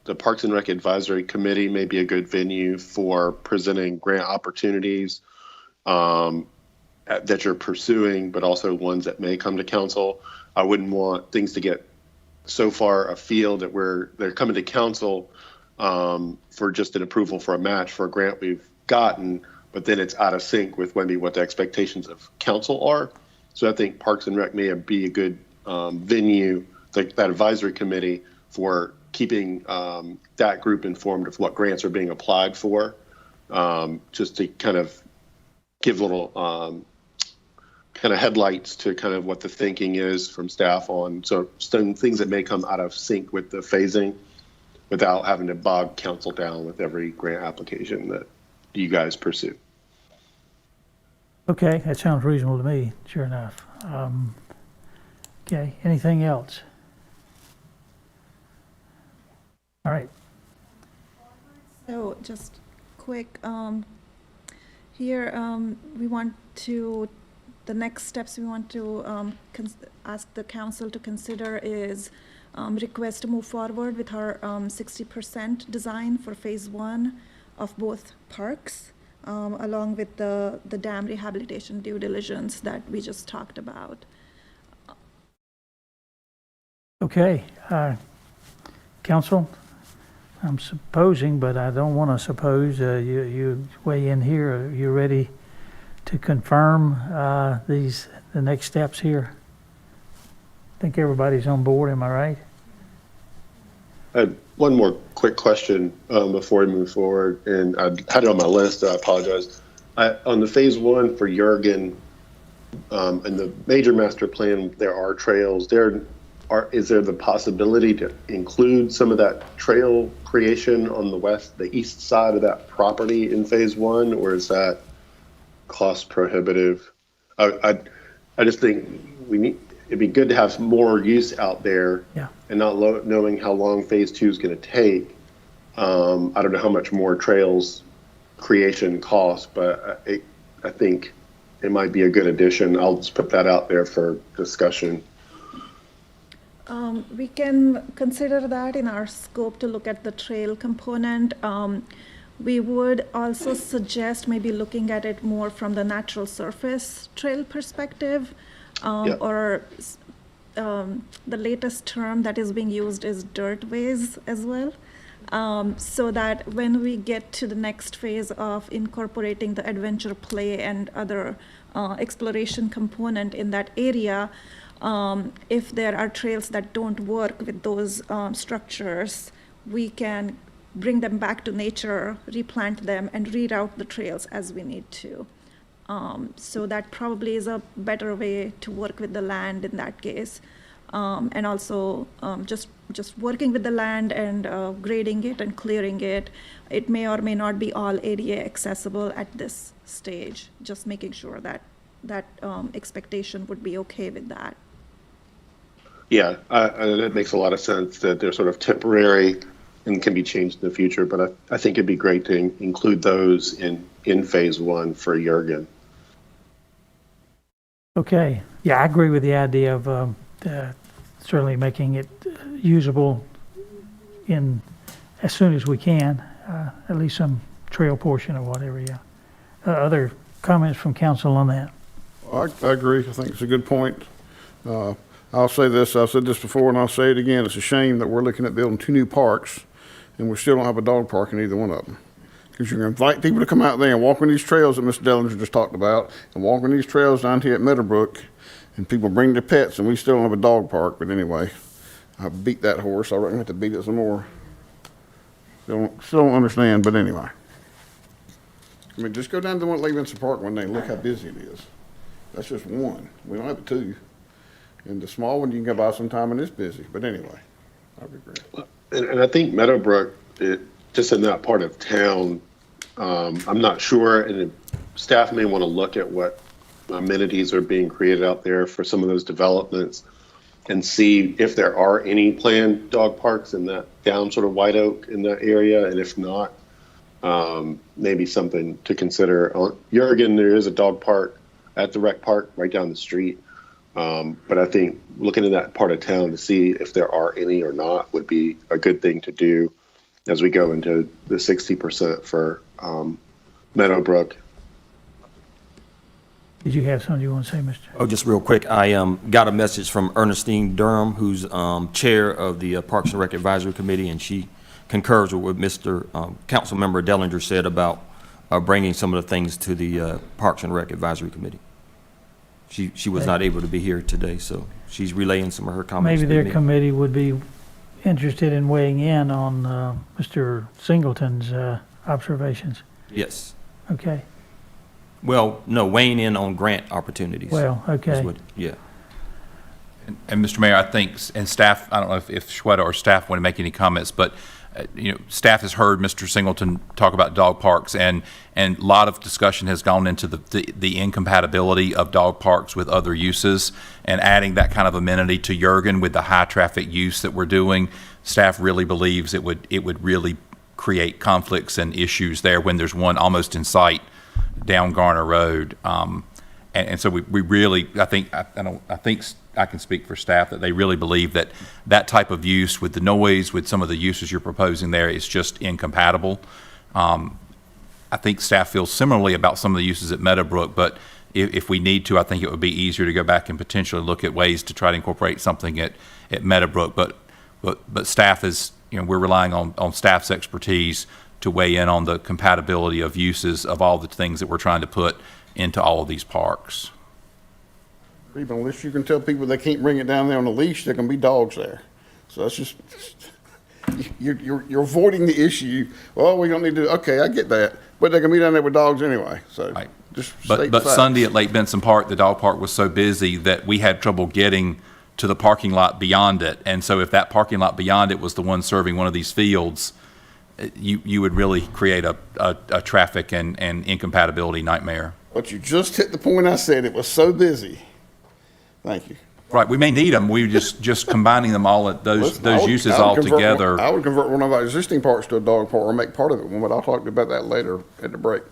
the Parks and Rec Advisory Committee may be a good venue for presenting grant opportunities that you're pursuing, but also ones that may come to council. I wouldn't want things to get so far afield that they're coming to council for just an approval for a match for a grant we've gotten, but then it's out of sync with maybe what the expectations of council are. So I think Parks and Rec may be a good venue, that advisory committee, for keeping that group informed of what grants are being applied for, just to kind of give little kind of headlights to kind of what the thinking is from staff on some things that may come out of sync with the phasing without having to bog council down with every grant application that you guys pursue. Okay, that sounds reasonable to me, sure enough. Okay, anything else? All right. So just quick, here we want to, the next steps we want to ask the council to consider is request to move forward with our 60% design for phase 1 of both parks, along with the dam rehabilitation due diligence that we just talked about. Okay, council, I'm supposing, but I don't want to suppose, you weigh in here. Are you ready to confirm the next steps here? I think everybody's on board, am I right? I had one more quick question before we move forward, and I had it on my list. I apologize. On the phase one for Jurgen, in the major master plan, there are trails. Is there the possibility to include some of that trail creation on the east side of that property in phase one, or is that cost prohibitive? I just think it'd be good to have more use out there, Yeah. and not knowing how long phase two is going to take. I don't know how much more trails creation costs, but I think it might be a good addition. I'll just put that out there for discussion. We can consider that in our scope to look at the trail component. We would also suggest maybe looking at it more from the natural surface trail perspective, Yeah. or the latest term that is being used is dirtways as well. So that when we get to the next phase of incorporating the adventure play and other exploration component in that area, if there are trails that don't work with those structures, we can bring them back to nature, replant them, and reroute the trails as we need to. So that probably is a better way to work with the land in that case. And also just working with the land and grading it and clearing it. It may or may not be all ADA accessible at this stage, just making sure that expectation would be okay with that. Yeah, that makes a lot of sense that they're sort of temporary and can be changed in the future. But I think it'd be great to include those in phase one for Jurgen. Okay, yeah, I agree with the idea of certainly making it usable as soon as we can, at least some trail portion or whatever, yeah. Other comments from council on that? I agree. I think it's a good point. I'll say this, I've said this before and I'll say it again. It's a shame that we're looking at building 2 new parks and we still don't have a dog park in either one of them. Because you're going to invite people to come out there and walk on these trails that Mr. Dellinger just talked about, and walk on these trails down here at Meadowbrook, and people bring their pets, and we still don't have a dog park. But anyway, I beat that horse. I reckon I have to beat it some more. Still don't understand, but anyway. I mean, just go down to the one at Levinson Park one day and look how busy it is. That's just one. We don't have 2. And the small one you can go by sometime and it's busy. But anyway, I regret. And I think Meadowbrook, just in that part of town, I'm not sure, and staff may want to look at what amenities are being created out there for some of those developments and see if there are any planned dog parks in that down sort of White Oak in that area. And if not, maybe something to consider. On Jurgen, there is a dog park at the rec park right down the street. But I think looking in that part of town to see if there are any or not would be a good thing to do as we go into the 60% for Meadowbrook. Did you have something you want to say, Mr.? Oh, just real quick, I got a message from Ernestine Durham, who's chair of the Parks and Rec Advisory Committee, and she concurs with what Mr. Council Member Dellinger said about bringing some of the things to the Parks and Rec Advisory Committee. She was not able to be here today, so she's relaying some of her comments. Maybe to their me. committee would be interested in weighing in on Mr. Singleton's observations. Yes. Okay. Well, no, weighing in on grant opportunities. Well, okay. Yeah. And Mr. Mayor, I think, and staff, I don't know if Shweta or staff want to make any comments, but staff has heard Mr. Singleton talk about dog parks, and a lot of discussion has gone into the incompatibility of dog parks with other uses, and adding that kind of amenity to Jurgen with the high traffic use that we're doing. Staff really believes it would really create conflicts and issues there when there's one almost in sight down Garner Road. And so we really, I think I can speak for staff that they really believe that that type of use with the noise, with some of the uses you're proposing there, is just incompatible. I think staff feels similarly about some of the uses at Meadowbrook, but if we need to, I think it would be easier to go back and potentially look at ways to try to incorporate something at Meadowbrook. But staff is, we're relying on staff's expertise to weigh in on the compatibility of uses of all the things that we're trying to put into all of these parks. Even unless you can tell people they can't bring it down there on a leash, there can be dogs there. So that's just, you're avoiding the issue. Well, we don't need to, okay, I get that, but they can be down there with dogs anyway, so. Right. Just state the But facts. Sunday at Lake Benson Park, the dog park was so busy that we had trouble getting to the parking lot beyond it. And so if that parking lot beyond it was the one serving one of these fields, you would really create a traffic and incompatibility nightmare. But you just hit the point I said, it was so busy. Thank you. Right, we may need them. We just combining them all at those uses all together. I would convert one of our existing parks to a dog park or make part of it one, but I'll talk about that later at the break.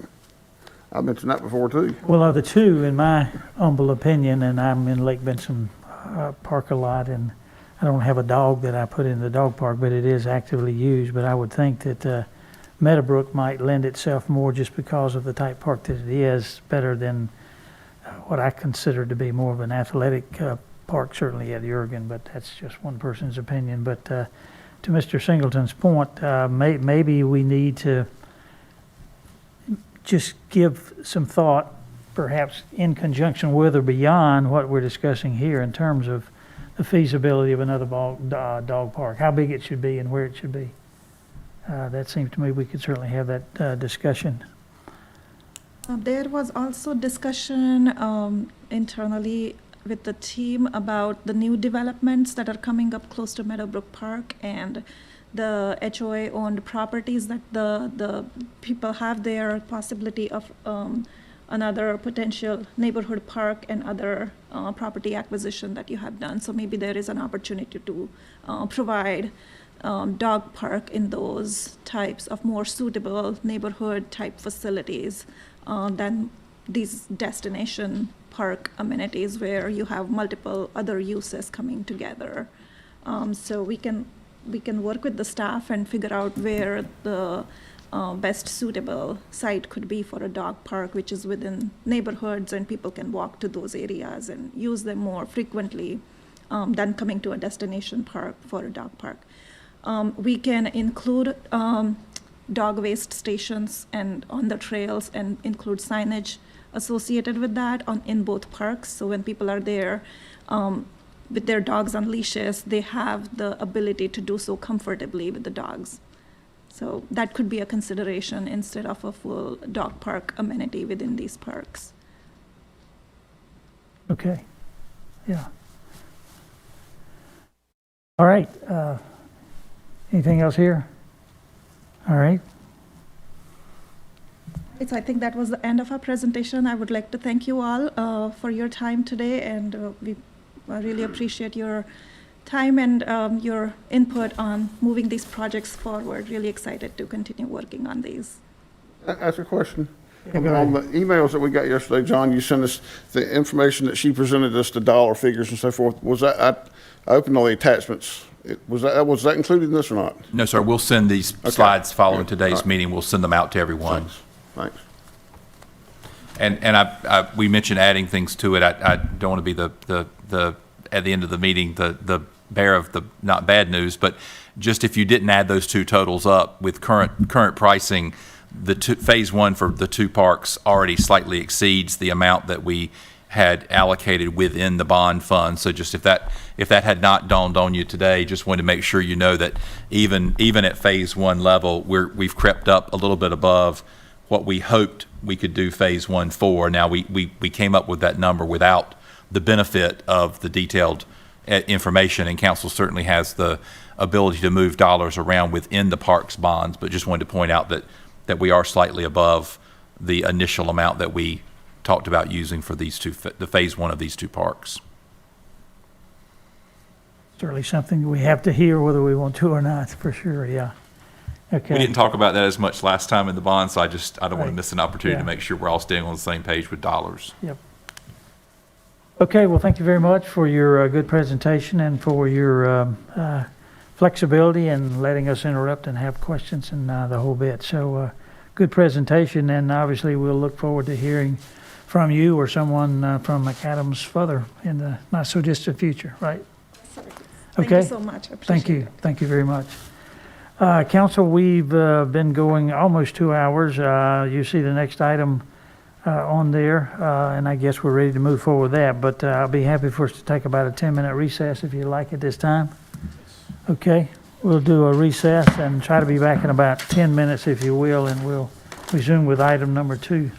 I mentioned that before too. Well, of the two, in my humble opinion, and I'm in Lake Benson Park a lot, and I don't have a dog that I put in the dog park, but it is actively used. But I would think that Meadowbrook might lend itself more just because of the type park that it is, better than what I consider to be more of an athletic park, certainly at Jurgen, but that's just one person's opinion. But to Mr. Singleton's point, maybe we need to just give some thought, perhaps in conjunction with or beyond what we're discussing here in terms of the feasibility of another dog park, how big it should be and where it should be. That seems to me we could certainly have that discussion. There was also discussion internally with the team about the new developments that are coming up close to Meadowbrook Park and the HOA-owned properties that the people have there, possibility of another potential neighborhood park and other property acquisition that you have done. So maybe there is an opportunity to provide dog park in those types of more suitable neighborhood type facilities than these destination park amenities where you have multiple other uses coming together. So we can work with the staff and figure out where the best suitable site could be for a dog park, which is within neighborhoods and people can walk to those areas and use them more frequently than coming to a destination park for a dog park. We can include dog waste stations and on the trails and include signage associated with that in both parks. So when people are there with their dogs on leashes, they have the ability to do so comfortably with the dogs. So that could be a consideration instead of a full dog park amenity within these parks. Okay, yeah. All right, anything else here? All right. So I think that was the end of our presentation. I would like to thank you all for your time today, and we really appreciate your time and your input on moving these projects forward. Really excited to continue working on these. Ask a question. Yeah, go On ahead. the emails that we got yesterday, John, you sent us the information that she presented us, the dollar figures and so forth. Was that, I opened all the attachments. Was that included in this or not? No, sir, we'll send these slides following today's meeting. We'll send them out to everyone. Thanks. And we mentioned adding things to it. I don't want to be the at the end of the meeting, the bearer of the not bad news, but just if you didn't add those two totals up with current pricing, phase one for the two parks already slightly exceeds the amount that we had allocated within the bond fund. So just if that had not dawned on you today, just wanted to make sure you know that even at phase one level, we've crept up a little bit above what we hoped we could do phase one for. Now we came up with that number without the benefit of the detailed information, and council certainly has the ability to move dollars around within the park's bonds, but just wanted to point out that we are slightly above the initial amount that we talked about using for the phase one of these two parks. Certainly something we have to hear whether we want to or not, for sure, yeah. Okay. We didn't talk about that as much last time in the bond, so I don't want to Right. miss an opportunity Yeah. to make sure we're all staying on the same page with dollars. Yep. Okay, well, thank you very much for your good presentation and for your flexibility and letting us interrupt and have questions and the whole bit. So good presentation, and obviously we'll look forward to hearing from you or someone from McAdams further in the not so distant future, right? Thank Okay. you so much. I Thank appreciate you. it. Thank you very much. Council, we've been going almost 2 hours. You see the next item on there, and I guess we're ready to move forward with that, but I'll be happy for us to take about a 10-minute recess if you like at this time. Okay, we'll do a recess and try to be back in about 10 minutes, if you will, and we'll resume with item number 2.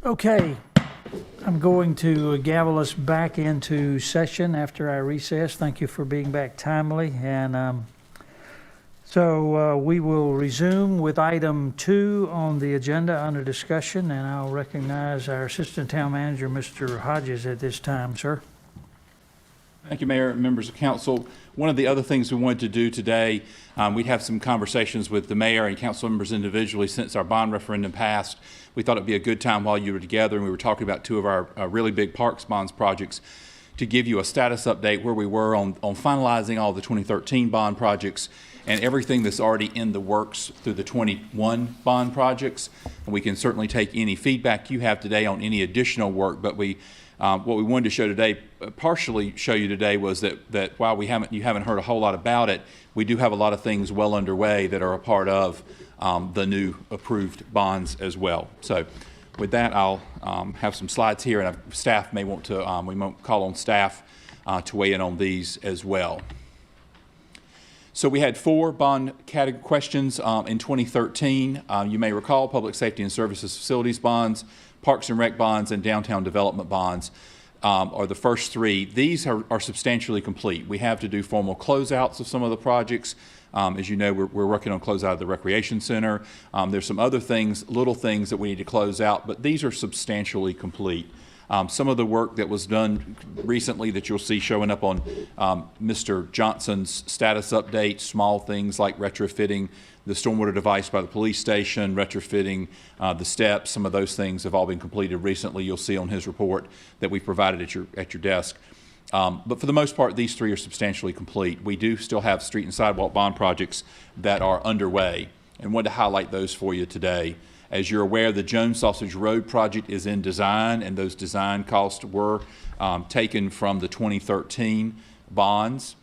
Okay, I'm going to gavel us back into session after our recess. Thank you for being back timely. And so we will resume with item 2 on the agenda under discussion, and I'll recognize our Assistant Town Manager, Mr. Hodges, at this time, sir. Thank you, Mayor and members of council. One of the other things we wanted to do today, we'd have some conversations with the mayor and council members individually since our bond referendum passed. We thought it'd be a good time while you were together and we were talking about 2 of our really big parks bonds projects to give you a status update where we were on finalizing all the 2013 bond projects and everything that's already in the works through the 21 bond projects. And we can certainly take any feedback you have today on any additional work, but what we wanted to show today, partially show you today, was that while you haven't heard a whole lot about it, we do have a lot of things well underway that are a part of the new approved bonds as well. So with that, I'll have some slides here, and staff may want to, we might call on staff to weigh in on these as well. So we had 4 bond category questions in 2013. You may recall Public Safety and Services Facilities bonds, Parks and Rec bonds, and Downtown Development bonds are the first 3. These are substantially complete. We have to do formal closeouts of some of the projects. As you know, we're working on closeout of the Recreation Center. There's some other things, little things that we need to close out, but these are substantially complete. Some of the work that was done recently that you'll see showing up on Mr. Johnson's status update, small things like retrofitting the stormwater device by the police station, retrofitting the steps, some of those things have all been completed recently. You'll see on his report that we provided at your desk. But for the most part, these 3 are substantially complete. We do still have street and sidewalk bond projects that are underway, and wanted to highlight those for you today. As you're aware, the Jones Sausage Road project is in design, and those design costs were taken from the 2013 bonds.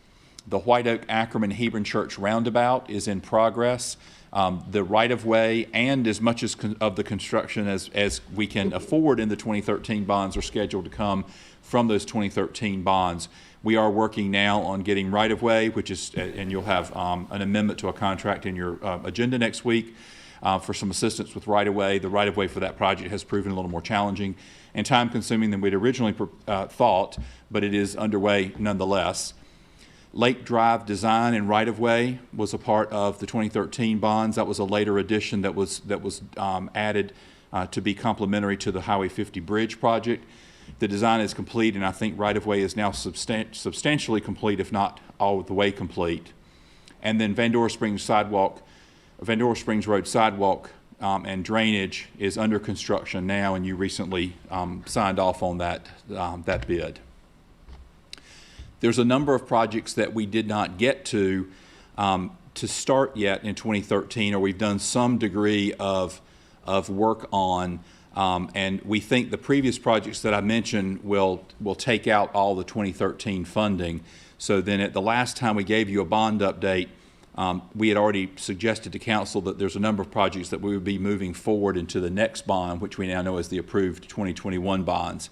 The White Oak Ackerman Hebron Church roundabout is in progress. The right-of-way and as much of the construction as we can afford in the 2013 bonds are scheduled to come from those 2013 bonds. We are working now on getting right-of-way, which is, and you'll have an amendment to a contract in your agenda next week. For some assistance with right-of-way. The right-of-way for that project has proven a little more challenging and time-consuming than we'd originally thought, but it is underway nonetheless. Lake Drive design and right-of-way was a part of the 2013 bonds. That was a later addition that was added to be complementary to the Highway 50 bridge project. The design is complete, and I think right-of-way is now substantially complete, if not all the way complete. And then Vandora Springs Road sidewalk and drainage is under construction now, and you recently signed off on that bid. There's a number of projects that we did not get to start yet in 2013, or we've done some degree of work on, and we think the previous projects that I mentioned will take out all the 2013 funding. So then at the last time we gave you a bond update, we had already suggested to council that there's a number of projects that we would be moving forward into the next bond, which we now know is the approved 2021 bonds.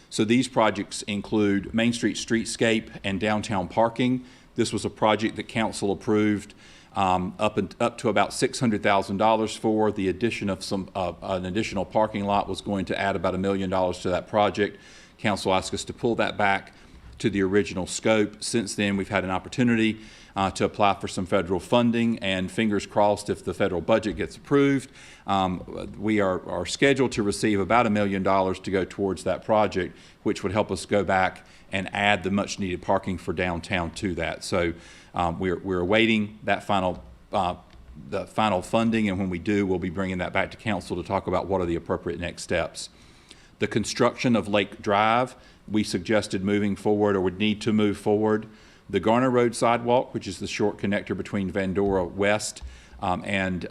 So these projects include Main Street streetscape and downtown parking. This was a project that council approved up to about $600,000 for. The addition of an additional parking lot was going to add about $1 million to that project. Council asked us to pull that back to the original scope. Since then, we've had an opportunity to apply for some federal funding, and fingers crossed if the federal budget gets approved, we are scheduled to receive about $1 million to go towards that project, which would help us go back and add the much needed parking for downtown to that. So we're awaiting that the final funding, and when we do, we'll be bringing that back to council to talk about what are the appropriate next steps. The construction of Lake Drive, we suggested moving forward or would need to move forward. The Garner Road sidewalk, which is the short connector between Vandora West and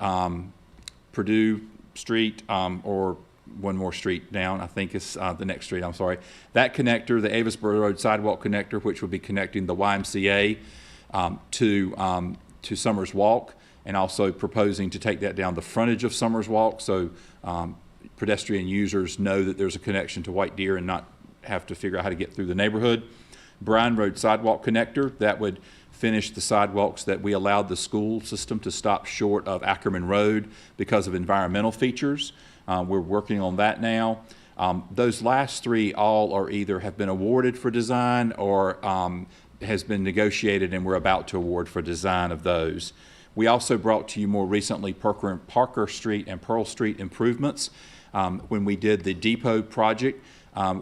Purdue Street, or one more street down, I think is the next street, I'm sorry. That connector, the Avisboro Road sidewalk connector, which would be connecting the YMCA to Summers Walk, and also proposing to take that down the frontage of Summers Walk, so pedestrian users know that there's a connection to White Deer and not have to figure out how to get through the neighborhood. Bryan Road sidewalk connector, that would finish the sidewalks that we allowed the school system to stop short of Ackerman Road because of environmental features. We're working on that now. Those last three all are either have been awarded for design or has been negotiated, and we're about to award for design of those. We also brought to you more recently Parker Street and Pearl Street improvements. When we did the depot project,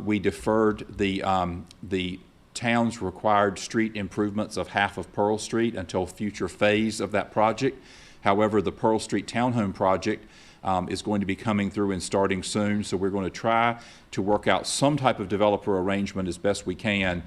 we deferred the town's required street improvements of half of Pearl Street until future phase of that project. However, the Pearl Street Townhome project is going to be coming through and starting soon, so we're going to try to work out some type of developer arrangement as best we can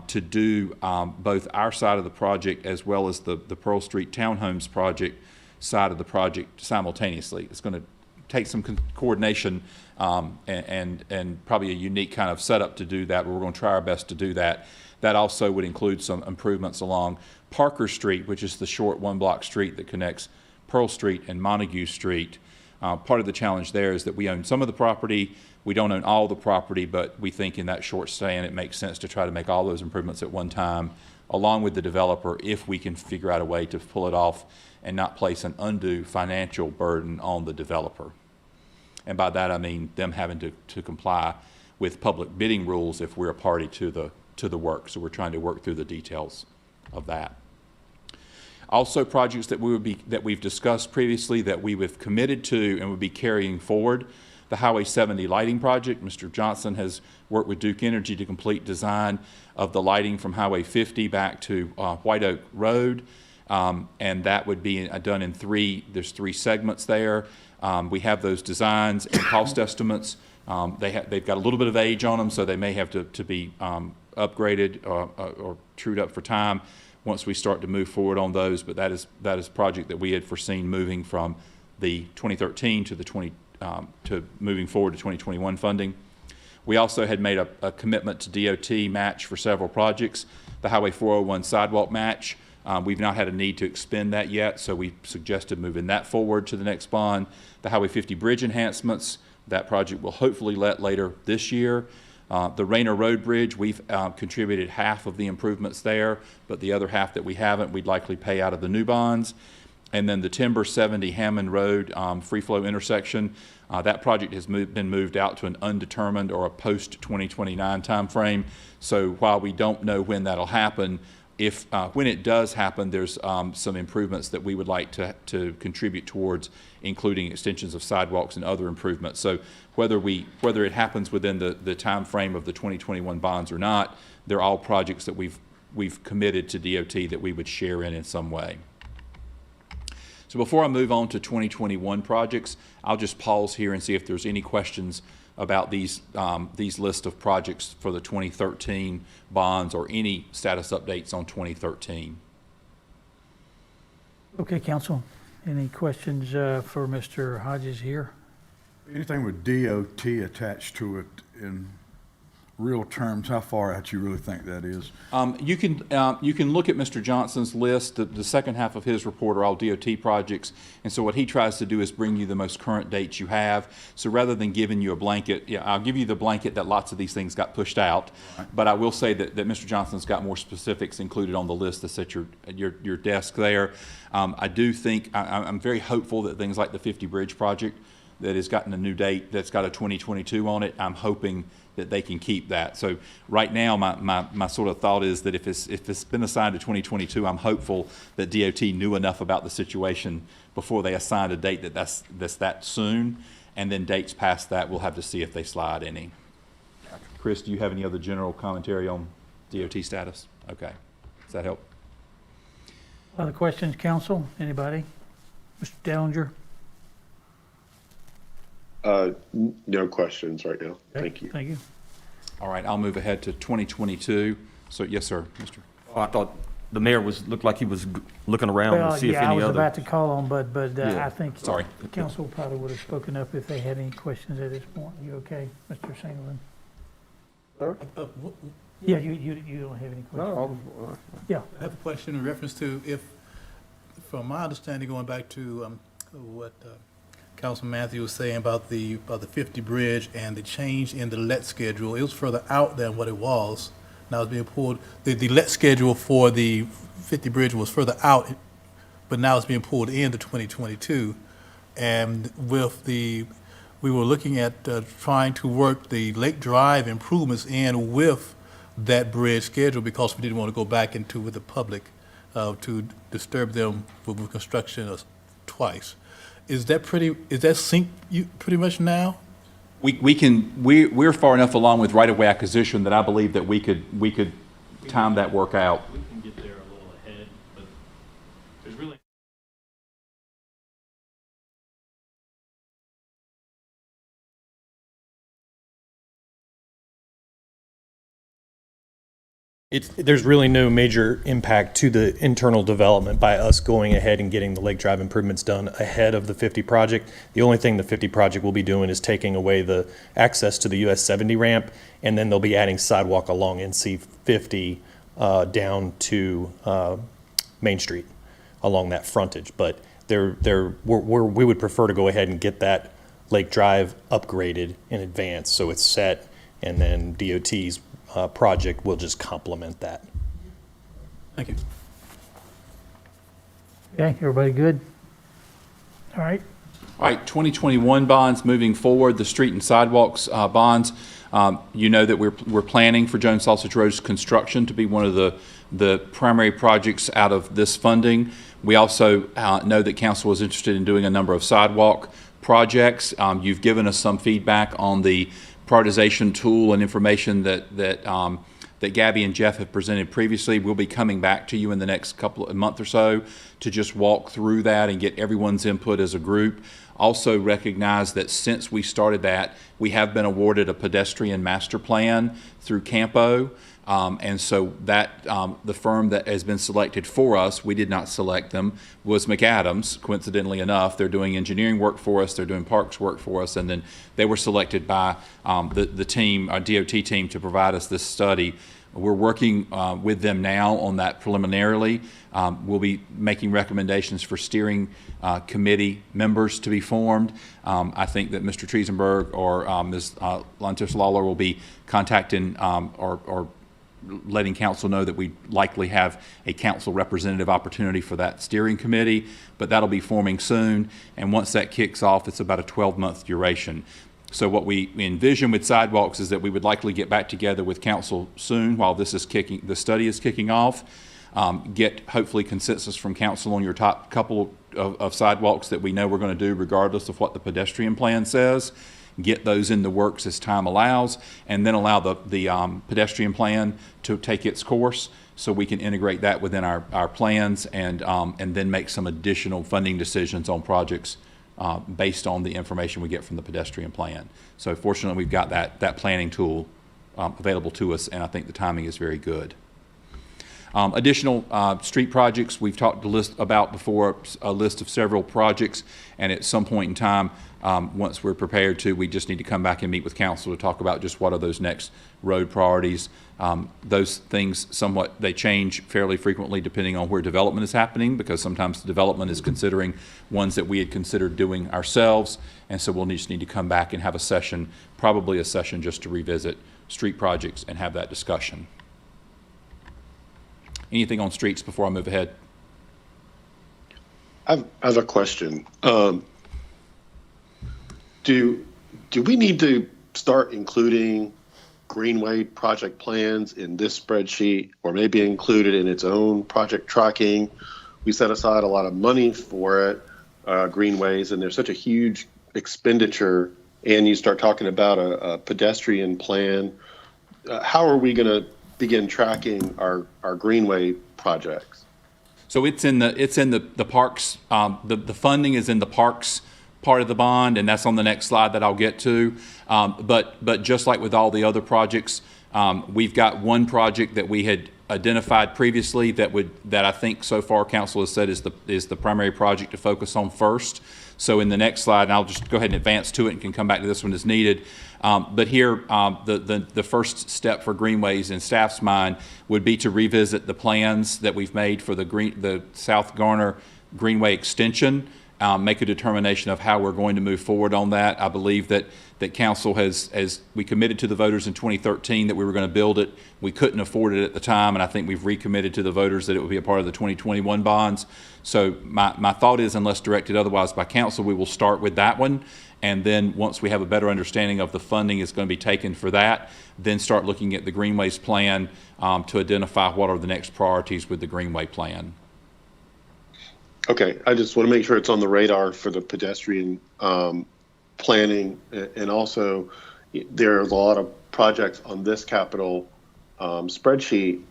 to do both our side of the project as well as the Pearl Street Townhomes project side of the project simultaneously. It's going to take some coordination and probably a unique kind of setup to do that, but we're going to try our best to do that. That also would include some improvements along Parker Street, which is the short one-block street that connects Pearl Street and Montague Street. Part of the challenge there is that we own some of the property. We don't own all the property, but we think in that short span it makes sense to try to make all those improvements at one time, along with the developer, if we can figure out a way to pull it off and not place an undue financial burden on the developer. And by that I mean them having to comply with public bidding rules if we're a party to the work. So we're trying to work through the details of that. Also, projects that we've discussed previously that we have committed to and would be carrying forward. The Highway 70 lighting project. Mr. Johnson has worked with Duke Energy to complete design of the lighting from Highway 50 back to White Oak Road, and that would be done in there's three segments there. We have those designs and cost estimates. They've got a little bit of age on them, so they may have to be upgraded or trued up for time once we start to move forward on those. But that is a project that we had foreseen moving from the 2013 to moving forward to 2021 funding. We also had made a commitment to DOT match for several projects. The Highway 401 sidewalk match. We've not had a need to expend that yet, so we suggested moving that forward to the next bond. The Highway 50 bridge enhancements, that project will hopefully let later this year. The Rayner Road Bridge, we've contributed half of the improvements there, but the other half that we haven't, we'd likely pay out of the new bonds. And then the Timber 70 Hammond Road free flow intersection, that project has been moved out to an undetermined or a post-2029 timeframe. So while we don't know when that'll happen, when it does happen, there's some improvements that we would like to contribute towards, including extensions of sidewalks and other improvements. So whether it happens within the time frame of the 2021 bonds or not, they're all projects that we've committed to DOT that we would share in some way. So before I move on to 2021 projects, I'll just pause here and see if there's any questions about these list of projects for the 2013 bonds or any status updates on 2013. Okay, council, any questions for Mr. Hodges here? Anything with DOT attached to it in real terms, how far out you really think that is? You can look at Mr. Johnson's list. The second half of his report are all DOT projects, and so what he tries to do is bring you the most current dates you have. So rather than giving you a blanket, I'll give you the blanket that lots of these things got pushed out, but I will say that Mr. Johnson's got more specifics included on the list that's at your desk there. I do think, I'm very hopeful that things like the 50 Bridge project that has gotten a new date that's got a 2022 on it, I'm hoping that they can keep that. So right now, my sort of thought is that if it's been assigned to 2022, I'm hopeful that DOT knew enough about the situation before they assigned a date that's that soon, and then dates past that, we'll have to see if they slide any. Chris, do you have any other general commentary on DOT status? Okay, does that help? Other questions, council? Anybody? Mr. Dellinger? No questions right now. Okay, Thank you. Thank you. All right, I'll move ahead to 2022. So yes, sir, Mr. Oh, I thought the mayor looked like he was looking around Well, to see if yeah, I any was other. about to call on, but Yeah. I think Sorry. the council probably would have spoken up if they had any questions at this point. You okay, Mr. Singleton? Yeah, you don't have any questions? Yeah. I have a question in reference to from my understanding, going back to what Councilman Matthew was saying about the 50 bridge and the change in the let schedule, it was further out than what it was. Now it's being pulled, the let schedule for the 50 bridge was further out, but now it's being pulled into 2022. And with the we were looking at trying to work the Lake Drive improvements in with that bridge schedule because we didn't want to go back into with the public to disturb them with construction twice. Is that synced pretty much now? We're far enough along with right-of-way acquisition that I believe that we could time that work out. We can get there a little ahead, but there's really. There's really no major impact to the internal development by us going ahead and getting the Lake Drive improvements done ahead of the 50 project. The only thing the 50 project will be doing is taking away the access to the US 70 ramp, and then they'll be adding sidewalk along NC 50 down to Main Street along that frontage. But we would prefer to go ahead and get that Lake Drive upgraded in advance so it's set, and then DOT's project will just complement that. Thank you. Okay, everybody good? All right. All right, 2021 bonds moving forward, the street and sidewalks bonds. You know that we're planning for Jones Sausage Road's construction to be one of the primary projects out of this funding. We also know that council is interested in doing a number of sidewalk projects. You've given us some feedback on the prioritization tool and information that Gabby and Jeff have presented previously. We'll be coming back to you in the next month or so to just walk through that and get everyone's input as a group. Also recognize that since we started that, we have been awarded a pedestrian master plan through Campo. And so that the firm that has been selected for us, we did not select them, was McAdams, coincidentally enough. They're doing engineering work for us, they're doing parks work for us, and then they were selected by the team, our DOT team, to provide us this study. We're working with them now on that preliminarily. We'll be making recommendations for steering committee members to be formed. I think that Mr. Triesenberg or Ms. Lantis Lawler will be contacting or letting council know that we likely have a council representative opportunity for that steering committee, but that'll be forming soon. And once that kicks off, it's about a 12-month duration. So what we envision with sidewalks is that we would likely get back together with council soon while the study is kicking off, get hopefully consensus from council on your top couple of sidewalks that we know we're going to do regardless of what the pedestrian plan says, get those in the works as time allows, and then allow the pedestrian plan to take its course so we can integrate that within our plans and then make some additional funding decisions on projects based on the information we get from the pedestrian plan. So fortunately, we've got that planning tool available to us, and I think the timing is very good. Additional street projects, we've talked about before, a list of several projects, and at some point in time, once we're prepared to, we just need to come back and meet with council to talk about just what are those next road priorities. Those things they change fairly frequently depending on where development is happening, because sometimes the development is considering ones that we had considered doing ourselves, and so we'll just need to come back and have a session, probably a session just to revisit street projects and have that discussion. Anything on streets before I move ahead? I have a question. Do we need to start including Greenway project plans in this spreadsheet, or maybe include it in its own project tracking? We set aside a lot of money for it, Greenways, and there's such a huge expenditure, and you start talking about a pedestrian plan. How are we going to begin tracking our Greenway projects? So it's in the parks. The funding is in the parks part of the bond, and that's on the next slide that I'll get to. But just like with all the other projects, we've got one project that we had identified previously that I think so far council has said is the primary project to focus on first. So in the next slide, and I'll just go ahead and advance to it and can come back to this one as needed. But here, the first step for Greenways in staff's mind would be to revisit the plans that we've made for the South Garner Greenway extension, make a determination of how we're going to move forward on that. I believe that council we committed to the voters in 2013 that we were going to build it. We couldn't afford it at the time, and I think we've recommitted to the voters that it would be a part of the 2021 bonds. So my thought is, unless directed otherwise by council, we will start with that one, And then once we have a better understanding of the funding is going to be taken for that, then start looking at the Greenways plan to identify what are the next priorities with the Greenway plan. Okay, I just want to make sure it's on the radar for the pedestrian planning, and also there are a lot of projects on this capital spreadsheet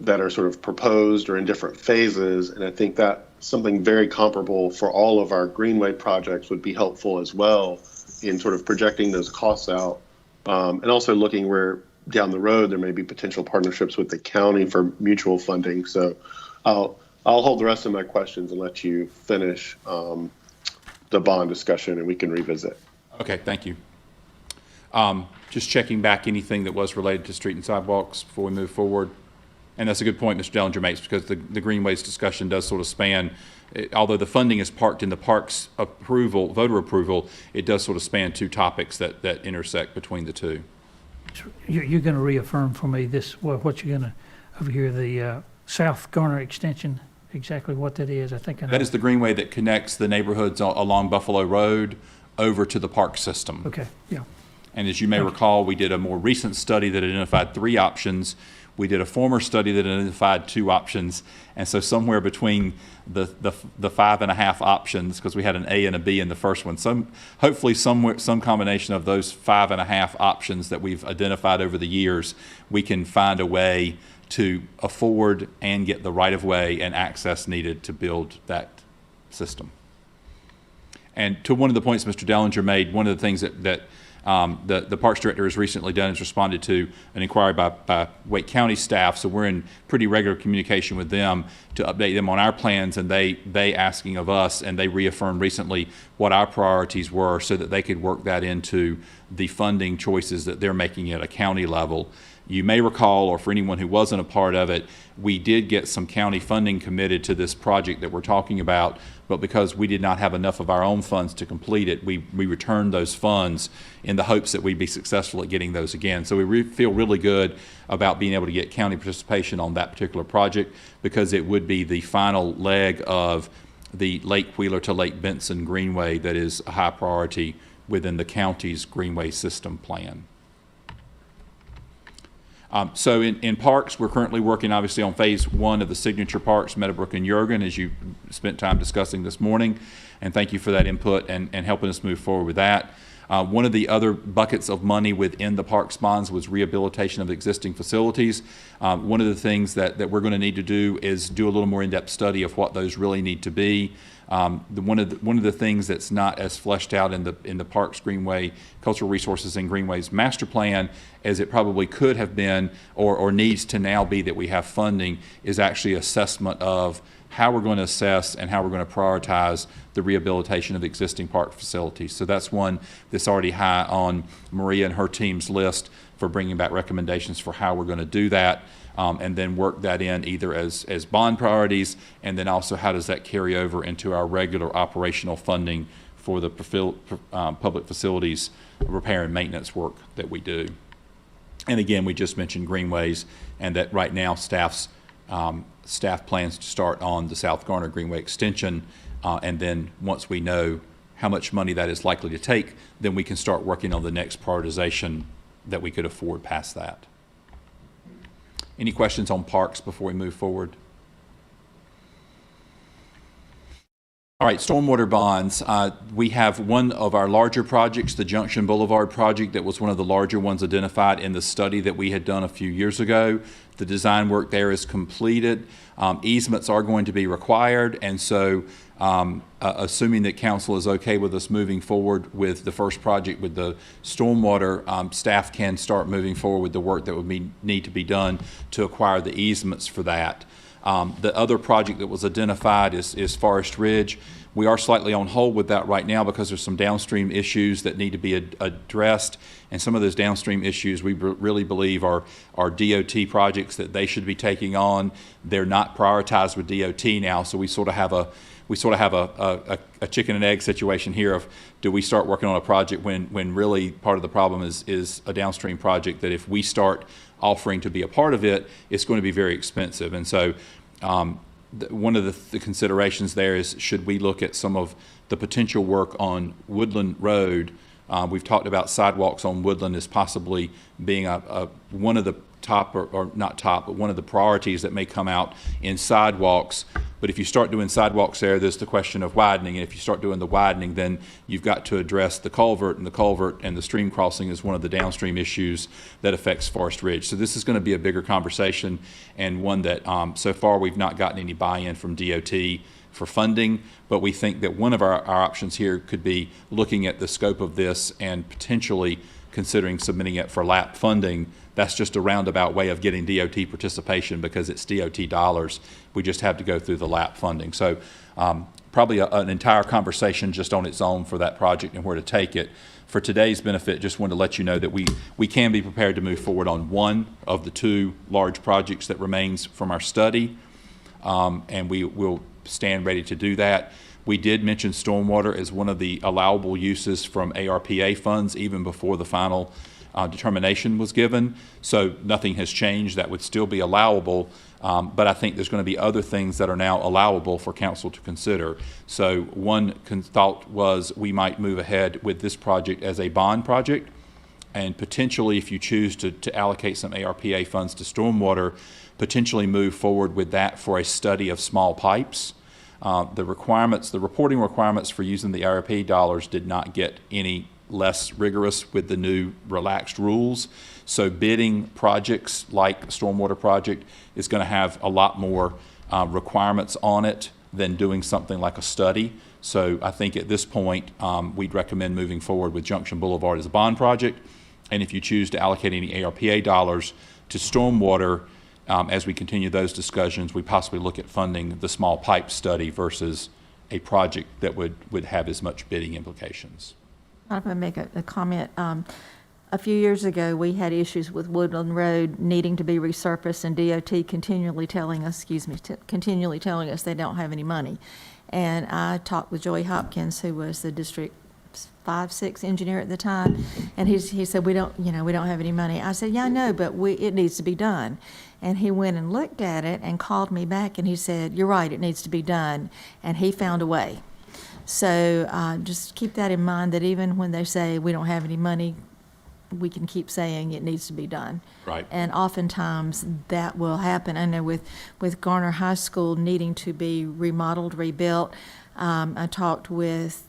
that are sort of proposed or in different phases, and I think that something very comparable for all of our Greenway projects would be helpful as well in sort of projecting those costs out, and also looking where down the road there may be potential partnerships with the county for mutual funding. So I'll hold the rest of my questions and let you finish the bond discussion, and we can revisit. Okay, thank you. Just checking back anything that was related to street and sidewalks before we move forward. And that's a good point Mr. Dellinger makes, because the Greenways discussion does sort of span, although the funding is parked in the parks approval, voter approval, it does sort of span two topics that intersect between the two. You're going to reaffirm for me this, what you're going to, over here, the South Garner extension, exactly what that is? I think I know. That is the Greenway that connects the neighborhoods along Buffalo Road over to the park system. Okay, yeah. And as you may recall, we did a more recent study that identified 3 options. We did a former study that identified 2 options. And so somewhere between the 5.5 options, because we had an A and a B in the first one, hopefully some combination of those 5.5 options that we've identified over the years, we can find a way to afford and get the right-of-way and access needed to build that system. And to one of the points Mr. Dellinger made, one of the things that the Parks Director has recently done is responded to an inquiry by Wake County staff, so we're in pretty regular communication with them to update them on our plans, and they asking of us, and they reaffirmed recently what our priorities were so that they could work that into the funding choices that they're making at a county level. You may recall, or for anyone who wasn't a part of it, we did get some county funding committed to this project that we're talking about, but because we did not have enough of our own funds to complete it, we returned those funds in the hopes that we'd be successful at getting those again. So we feel really good about being able to get county participation on that particular project, because it would be the final leg of the Lake Wheeler to Lake Benson Greenway that is a high priority within the county's Greenway system plan. So in parks, we're currently working obviously on phase 1 of the signature parks, Meadowbrook and Jurgen, as you spent time discussing this morning. And thank you for that input and helping us move forward with that. One of the other buckets of money within the parks bonds was rehabilitation of existing facilities. One of the things that we're going to need to do is do a little more in-depth study of what those really need to be. One of the things that's not as fleshed out in the Parks Greenway Cultural Resources and Greenways master plan as it probably could have been or needs to now be that we have funding is actually assessment of how we're going to assess and how we're going to prioritize the rehabilitation of existing park facilities. So that's one that's already high on Maria and her team's list for bringing back recommendations for how we're going to do that. And then work that in either as bond priorities, and then also how does that carry over into our regular operational funding for the public facilities repair and maintenance work that we do. And again, we just mentioned Greenways, and that right now staff plans to start on the South Garner Greenway extension, and then once we know how much money that is likely to take, then we can start working on the next prioritization that we could afford past that. Any questions on parks before we move forward? All right, stormwater bonds. We have one of our larger projects, the Junction Boulevard project, that was one of the larger ones identified in the study that we had done a few years ago. The design work there is completed. Easements are going to be required, and so assuming that council is okay with us moving forward with the first project with the stormwater, staff can start moving forward with the work that would need to be done to acquire the easements for that. The other project that was identified is Forest Ridge. We are slightly on hold with that right now because there's some downstream issues that need to be addressed, and some of those downstream issues we really believe are DOT projects that they should be taking on. They're not prioritized with DOT now, so we sort of have a chicken and egg situation here of, do we start working on a project when really part of the problem is a downstream project that if we start offering to be a part of it, it's going to be very expensive. And so one of the considerations there is, should we look at some of the potential work on Woodland Road? We've talked about sidewalks on Woodland as possibly being one of the top, or not top, but one of the priorities that may come out in sidewalks. But if you start doing sidewalks there, there's the question of widening. And if you start doing the widening, then you've got to address the culvert, and the stream crossing is one of the downstream issues that affects Forest Ridge. So this is going to be a bigger conversation, and one that so far we've not gotten any buy-in from DOT for funding, but we think that one of our options here could be looking at the scope of this and potentially considering submitting it for LAP funding. That's just a roundabout way of getting DOT participation because it's DOT dollars. We just have to go through the LAP funding. So probably an entire conversation just on its own for that project and where to take it. For today's benefit, just wanted to let you know that we can be prepared to move forward on one of the two large projects that remains from our study, and we will stand ready to do that. We did mention stormwater as one of the allowable uses from ARPA funds even before the final determination was given. So nothing has changed. That would still be allowable, but I think there's going to be other things that are now allowable for council to consider. So one thought was we might move ahead with this project as a bond project, and potentially, if you choose to allocate some ARPA funds to stormwater, potentially move forward with that for a study of small pipes. The reporting requirements for using the ARPA dollars did not get any less rigorous with the new relaxed rules. So bidding projects like a stormwater project is going to have a lot more requirements on it than doing something like a study. So I think at this point, we'd recommend moving forward with Junction Boulevard as a bond project. And if you choose to allocate any ARPA dollars to stormwater, as we continue those discussions, we possibly look at funding the small pipe study versus a project that would have as much bidding implications. I'm going to make a comment. A few years ago, we had issues with Woodland Road needing to be resurfaced, and DOT continually telling us they don't have any money. And I talked with Joey Hopkins, who was the District 5-6 engineer at the time, and he said, we don't have any money. I said, yeah, I know, but it needs to be done. And he went and looked at it and called me back, and he said, you're right, it needs to be done. And he found a way. So just keep that in mind, that even when they say we don't have any money, we can keep saying it needs to be done. Right. And oftentimes that will happen. I know with Garner High School needing to be remodeled, rebuilt, I talked with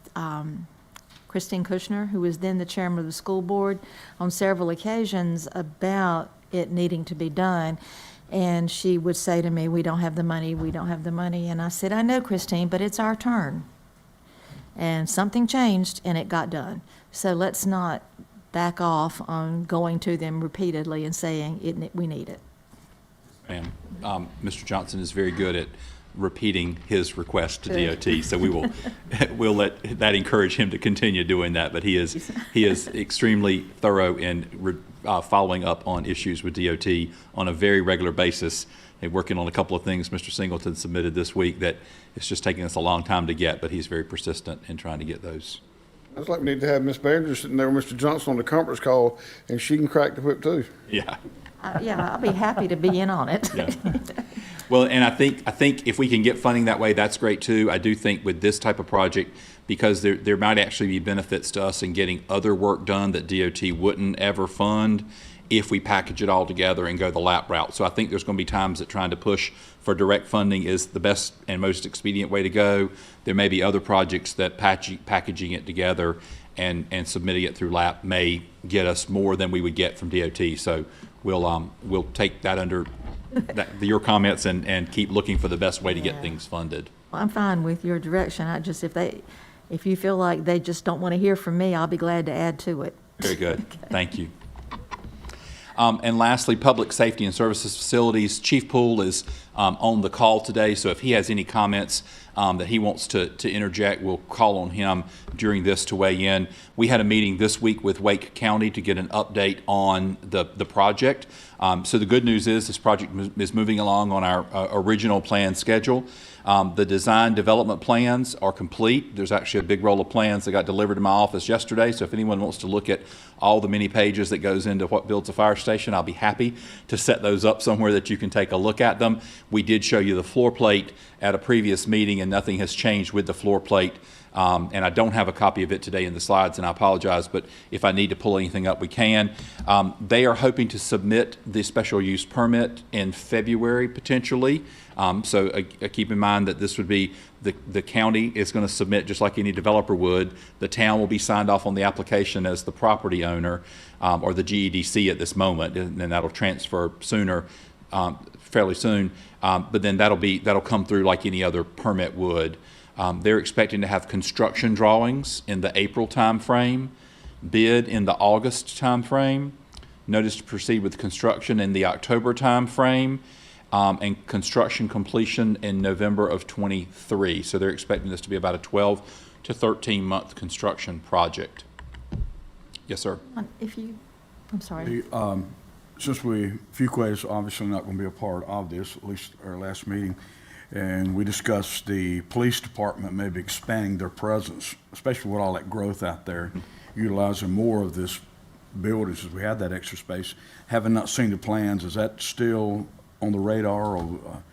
Christine Kushner, who was then the chairman of the school board, on several occasions about it needing to be done. And she would say to me, we don't have the money, we don't have the money. And I said, I know, Christine, but it's our turn. And something changed and it got done. So let's not back off on going to them repeatedly and saying we need it. And Mr. Johnson is very good at repeating his request to DOT, so we'll let that encourage him to continue doing that. But he is extremely thorough in following up on issues with DOT on a very regular basis. And working on a couple of things Mr. Singleton submitted this week that it's just taking us a long time to get, but he's very persistent in trying to get those. It's like we need to have Ms. Behringer sitting there with Mr. Johnson on the conference call, and she can crack the whip too. Yeah. Yeah, I'll be happy to be in on it. Yeah. Well, and I think if we can get funding that way, that's great too. I do think with this type of project, because there might actually be benefits to us in getting other work done that DOT wouldn't ever fund if we package it all together and go the LAP route. So I think there's going to be times that trying to push for direct funding is the best and most expedient way to go. There may be other projects that packaging it together and submitting it through LAP may get us more than we would get from DOT. So we'll take that under your comments and keep looking for the best way to get things funded. Well, I'm fine with your direction. If you feel like they just don't want to hear from me, I'll be glad to add to it. Very good. Okay. Thank you. And lastly, Public Safety and Services Facilities. Chief Poole is on the call today, so if he has any comments that he wants to interject, we'll call on him during this to weigh in. We had a meeting this week with Wake County to get an update on the project. So the good news is this project is moving along on our original plan schedule. The design development plans are complete. There's actually a big roll of plans that got delivered to my office yesterday, so if anyone wants to look at all the many pages that goes into what builds a fire station, I'll be happy to set those up somewhere that you can take a look at them. We did show you the floor plate at a previous meeting, and nothing has changed with the floor plate. And I don't have a copy of it today in the slides, and I apologize, but if I need to pull anything up, we can. They are hoping to submit the special use permit in February, potentially. So keep in mind that this would be, the county is going to submit just like any developer would. The town will be signed off on the application as the property owner, or the GEDC at this moment, and then that'll transfer sooner, fairly soon. But then that'll come through like any other permit would. They're expecting to have construction drawings in the April timeframe, bid in the August timeframe, notice to proceed with construction in the October timeframe, and construction completion in November of 23. So they're expecting this to be about a 12 to 13 month construction project. Yes, sir. I'm sorry. Since Fuquay obviously not going to be a part of this, at least our last meeting, and we discussed the police department maybe expanding their presence, especially with all that growth out there, utilizing more of this buildings as we have that extra space. Having not seen the plans, is that still on the radar? Or,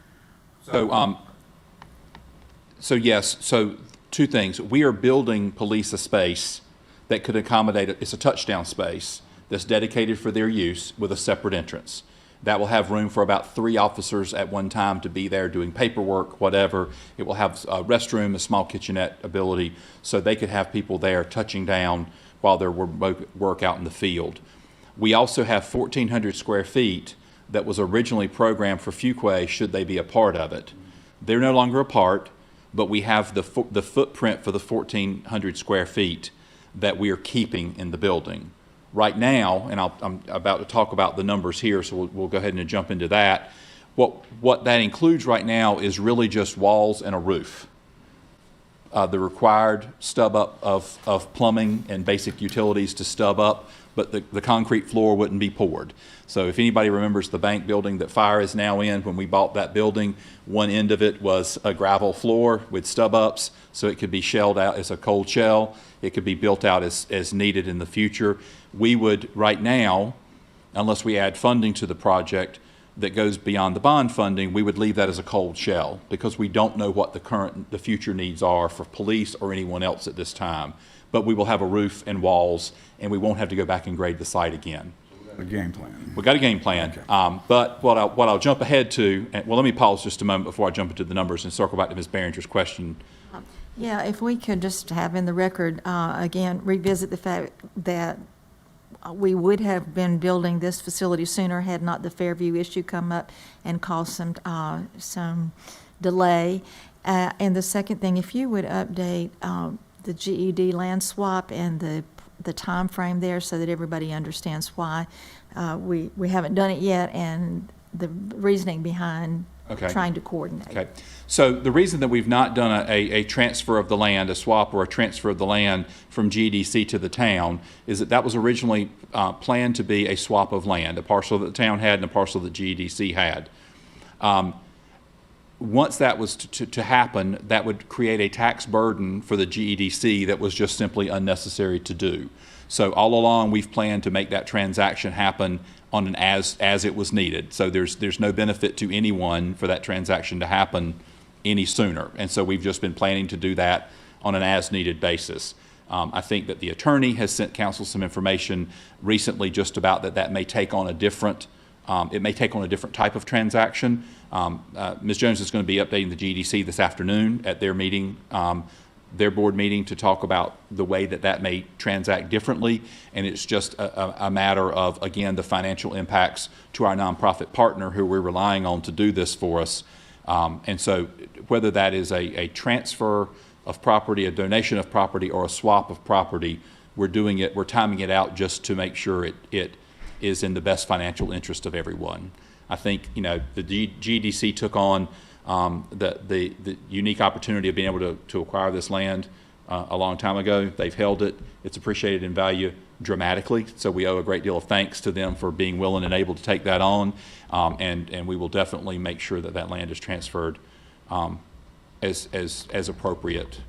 So yes, so two things. We are building police a space that could accommodate, it's a touchdown space that's dedicated for their use with a separate entrance. That will have room for about 3 officers at one time to be there doing paperwork, whatever. It will have a restroom, a small kitchenette ability, so they could have people there touching down while they're work out in the field. We also have 1,400 square feet that was originally programmed for Fuquay should they be a part of it. They're no longer a part, but we have the footprint for the 1,400 square feet that we are keeping in the building. Right now, and I'm about to talk about the numbers here, so we'll go ahead and jump into that. What that includes right now is really just walls and a roof. The required stub up of plumbing and basic utilities to stub up, but the concrete floor wouldn't be poured. So if anybody remembers the bank building that fire is now in, when we bought that building, one end of it was a gravel floor with stub ups, so it could be shelled out as a cold shell. It could be built out as needed in the future. We would, right now, unless we add funding to the project that goes beyond the bond funding, we would leave that as a cold shell because we don't know what the future needs are for police or anyone else at this time. But we will have a roof and walls, and we won't have to go back and grade the site again. a game plan? We've got a game plan. Okay. But what I'll jump ahead to, well, let me pause just a moment before I jump into the numbers and circle back to Ms. Behringer's question. Yeah, if we could just have in the record, again, revisit the fact that we would have been building this facility sooner had not the Fairview issue come up and caused some delay. And the second thing, if you would update the GED land swap and the time frame there so that everybody understands why we haven't done it yet and the reasoning behind trying to coordinate. Okay. So the reason that we've not done a transfer of the land, a swap or a transfer of the land from GDC to the town, is that was originally planned to be a swap of land, a parcel that the town had and a parcel that GDC had. Once that was to happen, that would create a tax burden for the GEDC that was just simply unnecessary to do. So all along, we've planned to make that transaction happen on an as it was needed. So there's no benefit to anyone for that transaction to happen any sooner. And so we've just been planning to do that on an as needed basis. I think that the attorney has sent council some information recently just about that may take on a different it may take on a different type of transaction. Ms. Jones is going to be updating the GDC this afternoon at their meeting, their board meeting, to talk about the way that may transact differently. And it's just a matter of, again, the financial impacts to our nonprofit partner who we're relying on to do this for us. And so whether that is a transfer of property, a donation of property, or a swap of property, we're timing it out just to make sure it is in the best financial interest of everyone. I think, the GDC took on the unique opportunity of being able to acquire this land a long time ago. They've held it. It's appreciated in value dramatically. So we owe a great deal of thanks to them for being willing and able to take that on. And we will definitely make sure that land is transferred as appropriate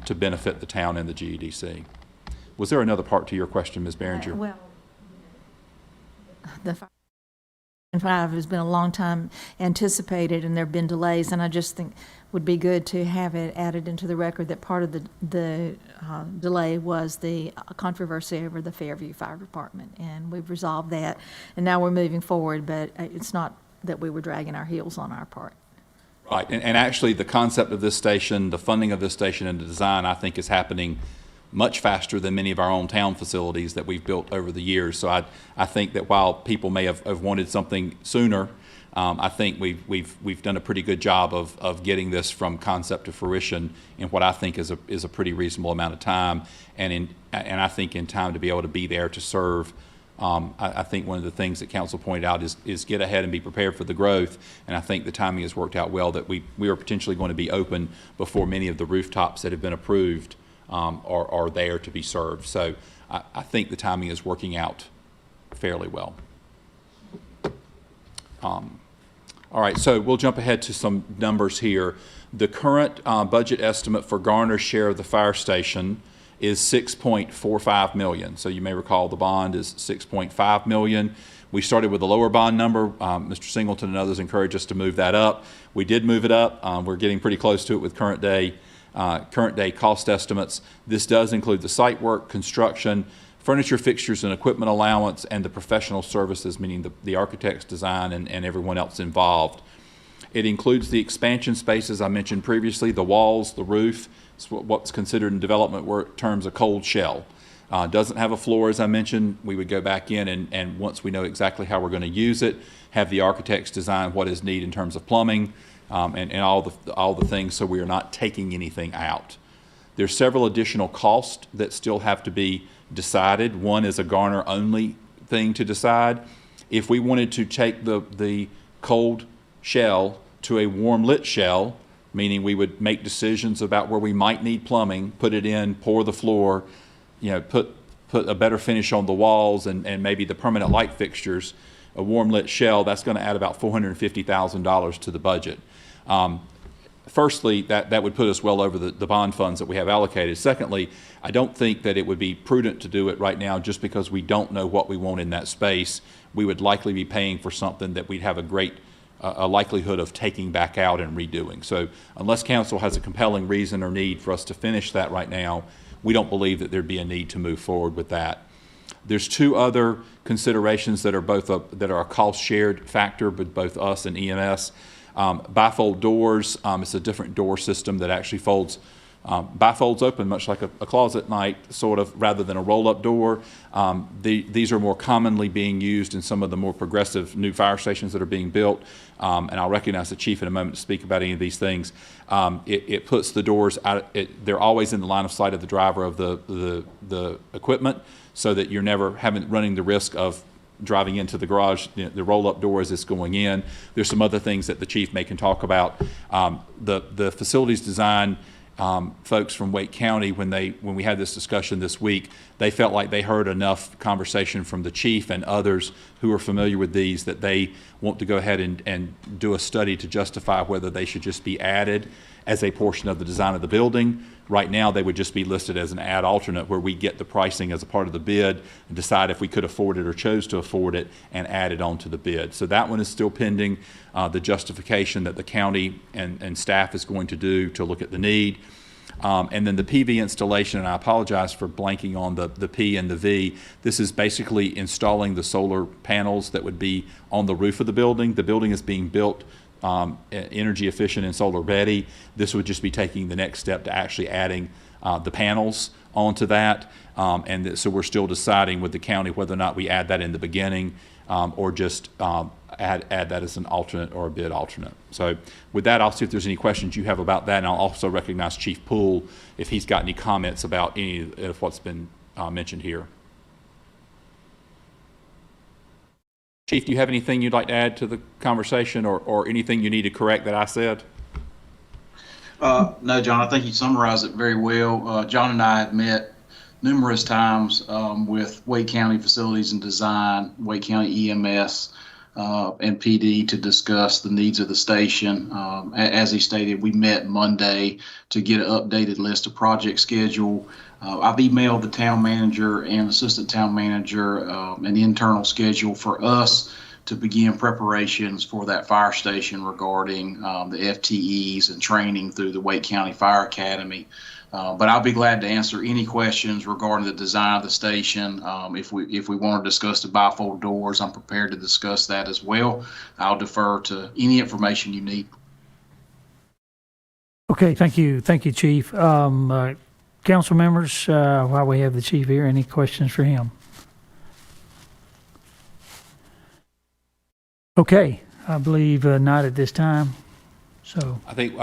to benefit the town and the GEDC. Was there another part to your question, Ms. Behringer? Well, the has been a long time anticipated, and there have been delays, and I just think would be good to have it added into the record that part of the delay was the controversy over the Fairview Fire Department, and we've resolved that, and now we're moving forward, but it's not that we were dragging our heels on our part. Right, and actually the concept of this station, the funding of this station and the design, I think is happening much faster than many of our own town facilities that we've built over the years. So I think that while people may have wanted something sooner, I think we've done a pretty good job of getting this from concept to fruition in what I think is a pretty reasonable amount of time, and I think in time to be able to be there to serve. I think one of the things that council pointed out is get ahead and be prepared for the growth, and I think the timing has worked out well that we are potentially going to be open before many of the rooftops that have been approved are there to be served. So I think the timing is working out fairly well. All right, so we'll jump ahead to some numbers here. The current budget estimate for Garner's share of the fire station is $6.45 million. So you may recall the bond is $6.5 million. We started with a lower bond number. Mr. Singleton and others encouraged us to move that up. We did move it up. We're getting pretty close to it with current day cost estimates. This does include the site work, construction, furniture, fixtures, and equipment allowance, and the professional services, meaning the architect's design and everyone else involved. It includes the expansion spaces I mentioned previously, the walls, the roof. It's what's considered in development work terms a cold shell. Doesn't have a floor, as I mentioned. We would go back in and once we know exactly how we're going to use it, have the architects design what is needed in terms of plumbing and all the things, so we are not taking anything out. There's several additional costs that still have to be decided. One is a Garner only thing to decide. If we wanted to take the cold shell to a warm lit shell, meaning we would make decisions about where we might need plumbing, put it in, pour the floor, put a better finish on the walls and maybe the permanent light fixtures, a warm lit shell, that's going to add about $450,000 to the budget. Firstly, that would put us well over the bond funds that we have allocated. Secondly, I don't think that it would be prudent to do it right now just because we don't know what we want in that space. We would likely be paying for something that we'd have a likelihood of taking back out and redoing. So unless council has a compelling reason or need for us to finish that right now, we don't believe that there'd be a need to move forward with that. There's two other considerations that are both that are a cost shared factor with both us and EMS. Bifold doors, it's a different door system that actually bifolds open much like a closet night, sort of, rather than a roll-up door. These are more commonly being used in some of the more progressive new fire stations that are being built, and I'll recognize the chief in a moment to speak about any of these things. It puts the doors out, they're always in the line of sight of the driver of the equipment, so that you're never running the risk of driving into the garage, the roll-up door as it's going in. There's some other things that the chief can talk about. The facilities design folks from Wake County, when we had this discussion this week, they felt like they heard enough conversation from the chief and others who are familiar with these that they want to go ahead and do a study to justify whether they should just be added as a portion of the design of the building. Right now, they would just be listed as an add alternate where we get the pricing as a part of the bid and decide if we could afford it or chose to afford it and add it onto the bid. So that one is still pending the justification that the county and staff is going to do to look at the need. And then the PV installation, and I apologize for blanking on the P and the V. This is basically installing the solar panels that would be on the roof of the building. The building is being built energy efficient and solar ready. This would just be taking the next step to actually adding the panels onto that. So we're still deciding with the county whether or not we add that in the beginning or just add that as an alternate or a bid alternate. So with that, I'll see if there's any questions you have about that, and I'll also recognize Chief Poole if he's got any comments about any of what's been mentioned here. Chief, do you have anything you'd like to add to the conversation or anything you need to correct that I said? No, John, I think you summarized it very well. John and I have met numerous times with Wake County Facilities and Design, Wake County EMS, and PD to discuss the needs of the station. As he stated, we met Monday to get an updated list of project schedule. I've emailed the town manager and assistant town manager an internal schedule for us to begin preparations for that fire station regarding the FTEs and training through the Wake County Fire Academy. But I'll be glad to answer any questions regarding the design of the station. If we want to discuss the bifold doors, I'm prepared to discuss that as well. I'll defer to any information you need. Okay, thank you, Chief. Council members, while we have the chief here, any questions for him? Okay, I believe not at this time. So I think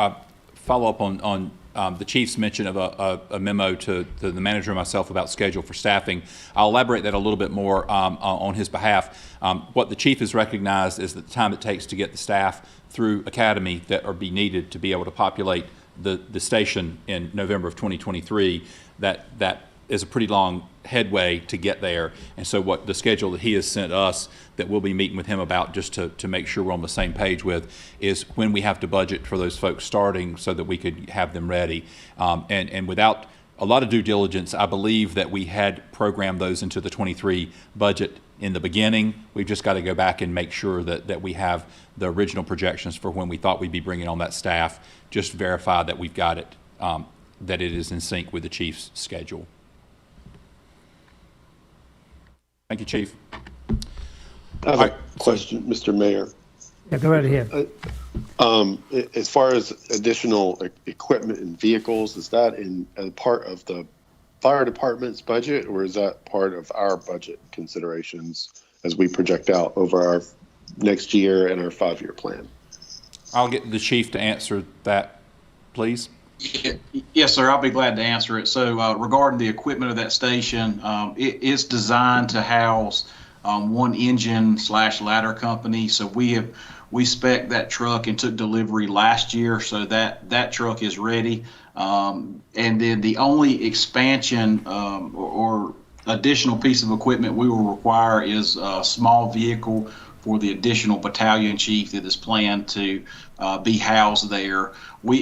follow up on the chief's mention of a memo to the manager and myself about schedule for staffing. I'll elaborate that a little bit more on his behalf. What the chief has recognized is that the time it takes to get the staff through academy that are be needed to be able to populate the station in November of 2023, that is a pretty long headway to get there. And so what the schedule that he has sent us that we'll be meeting with him about, just to make sure we're on the same page with, is when we have to budget for those folks starting so that we could have them ready. And without a lot of due diligence, I believe that we had programmed those into the 23 budget in the beginning. We've just got to go back and make sure that we have the original projections for when we thought we'd be bringing on that staff, just verify that we've got it, that it is in sync with the chief's schedule. Thank you, Chief. I have a question, Mr. Mayor. yeah, go right ahead. As far as additional equipment and vehicles, is that in part of the fire department's budget, or is that part of our budget considerations as we project out over our next year and our 5-year plan? I'll get the chief to answer that, please. Yes, sir. I'll be glad to answer it. So regarding the equipment of that station, it is designed to house one engine / ladder company. So we spec'd that truck and took delivery last year, so that truck is ready. And then the only expansion or additional piece of equipment we will require is a small vehicle for the additional battalion chief that is planned to be housed there.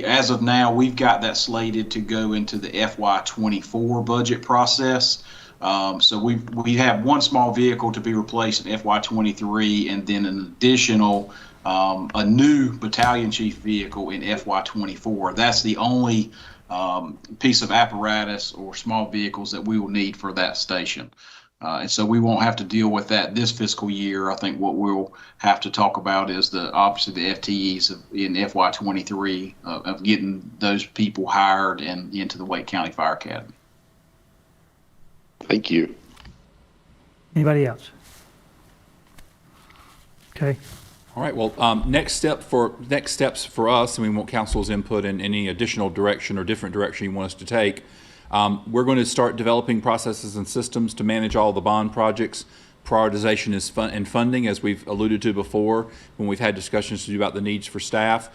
As of now, we've got that slated to go into the FY24 budget process. So we have one small vehicle to be replaced in FY23, and then an additional a new battalion chief vehicle in FY24. That's the only piece of apparatus or small vehicles that we will need for that station. And so we won't have to deal with that this fiscal year. I think what we'll have to talk about is obviously the FTEs in FY23 of getting those people hired and into the Wake County Fire Academy. Thank you. Anybody else? Okay. All right. Well, next steps for us, and we want council's input in any additional direction or different direction you want us to take. We're going to start developing processes and systems to manage all the bond projects. Prioritization is and funding, as we've alluded to before when we've had discussions to do about the needs for staff.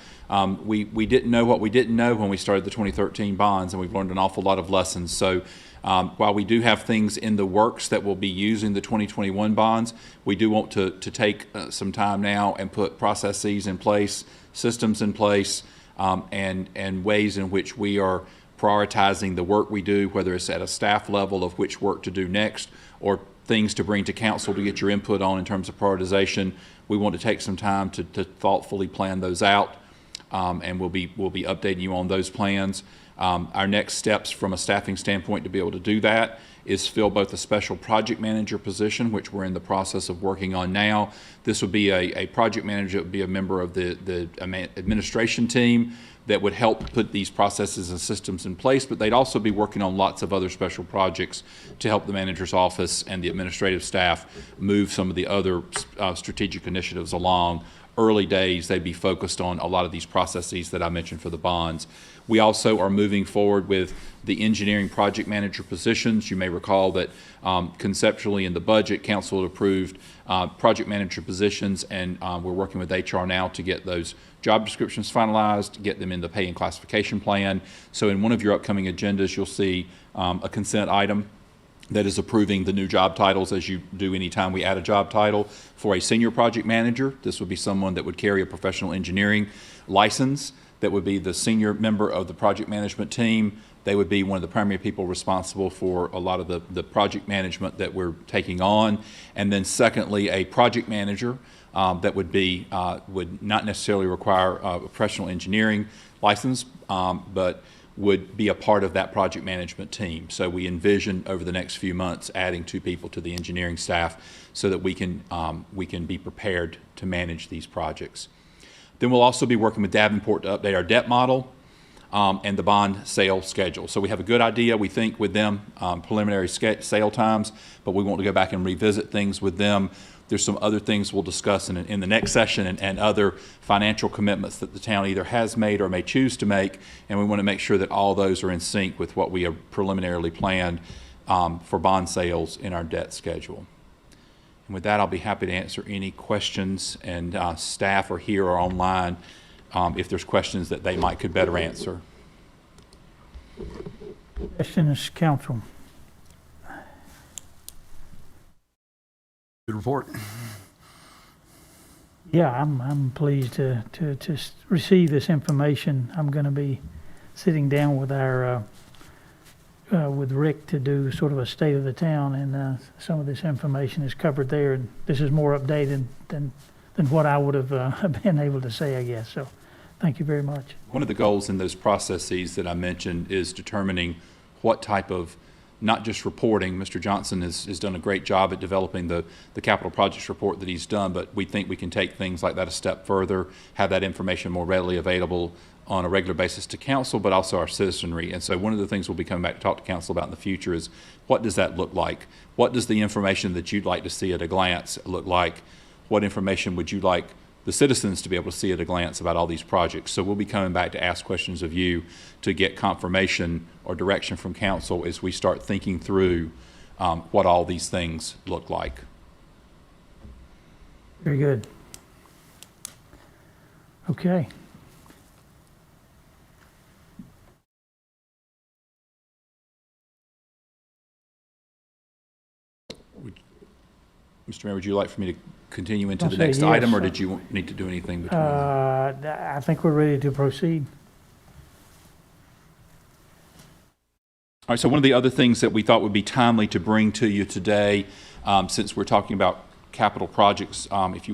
We didn't know what we didn't know when we started the 2013 bonds, and we've learned an awful lot of lessons. So while we do have things in the works that will be using the 2021 bonds, we do want to take some time now and put processes in place, systems in place, and ways in which we are prioritizing the work we do, whether it's at a staff level of which work to do next, or things to bring to council to get your input on in terms of prioritization. We want to take some time to thoughtfully plan those out, and we'll be updating you on those plans. Our next steps from a staffing standpoint to be able to do that is fill both a special project manager position, which we're in the process of working on now. This would be a project manager that would be a member of the administration team that would help put these processes and systems in place, but they'd also be working on lots of other special projects to help the manager's office and the administrative staff move some of the other strategic initiatives along. Early days, they'd be focused on a lot of these processes that I mentioned for the bonds. We also are moving forward with the engineering project manager positions. You may recall that conceptually in the budget, council had approved project manager positions, and we're working with HR now to get those job descriptions finalized, get them in the pay and classification plan. So in one of your upcoming agendas, you'll see a consent item that is approving the new job titles, as you do anytime we add a job title. For a senior project manager, this would be someone that would carry a professional engineering license, that would be the senior member of the project management team. They would be one of the primary people responsible for a lot of the project management that we're taking on. And then secondly, a project manager that would not necessarily require a professional engineering license, but would be a part of that project management team. So we envision over the next few months adding 2 people to the engineering staff so that we can be prepared to manage these projects. Then we'll also be working with Davenport to update our debt model and the bond sale schedule. So we have a good idea, we think, with them, preliminary sale times, but we want to go back and revisit things with them. There's some other things we'll discuss in the next session and other financial commitments that the town either has made or may choose to make, and we want to make sure that all those are in sync with what we have preliminarily planned for bond sales in our debt schedule. And with that, I'll be happy to answer any questions, and staff are here or online if there's questions that they could better answer. Questions, council? Good report. Yeah, I'm pleased to receive this information. I'm going to be sitting down with our with Rick to do sort of a state of the town, and some of this information is covered there, and this is more updated than what I would have been able to say, I guess. So, thank you very much. One of the goals in those processes that I mentioned is determining what type of, not just reporting. Mr. Johnson has done a great job at developing the capital projects report that he's done, but we think we can take things like that a step further, have that information more readily available on a regular basis to council, but also our citizenry. And so one of the things we'll be coming back to talk to council about in the future is, what does that look like? What does the information that you'd like to see at a glance look like? What information would you like the citizens to be able to see at a glance about all these projects? So we'll be coming back to ask questions of you to get confirmation or direction from council as we start thinking through what all these things look like. Very good. Okay. Mr. Mayor, would you like for me to continue into I'll the say next yes. item, or did you need to do anything between? I think we're ready to proceed. All right, so one of the other things that we thought would be timely to bring to you today, since we're talking about capital projects, if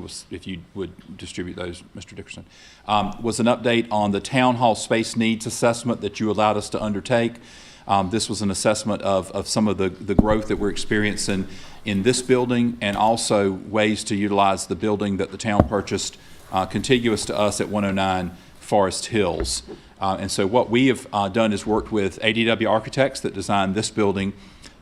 you would distribute those, Mr. Dickerson, was an update on the town hall space needs assessment that you allowed us to undertake. This was an assessment of some of the growth that we're experiencing in this building, and also ways to utilize the building that the town purchased contiguous to us at 109 Forest Hills. And so what we have done is worked with ADW architects that designed this building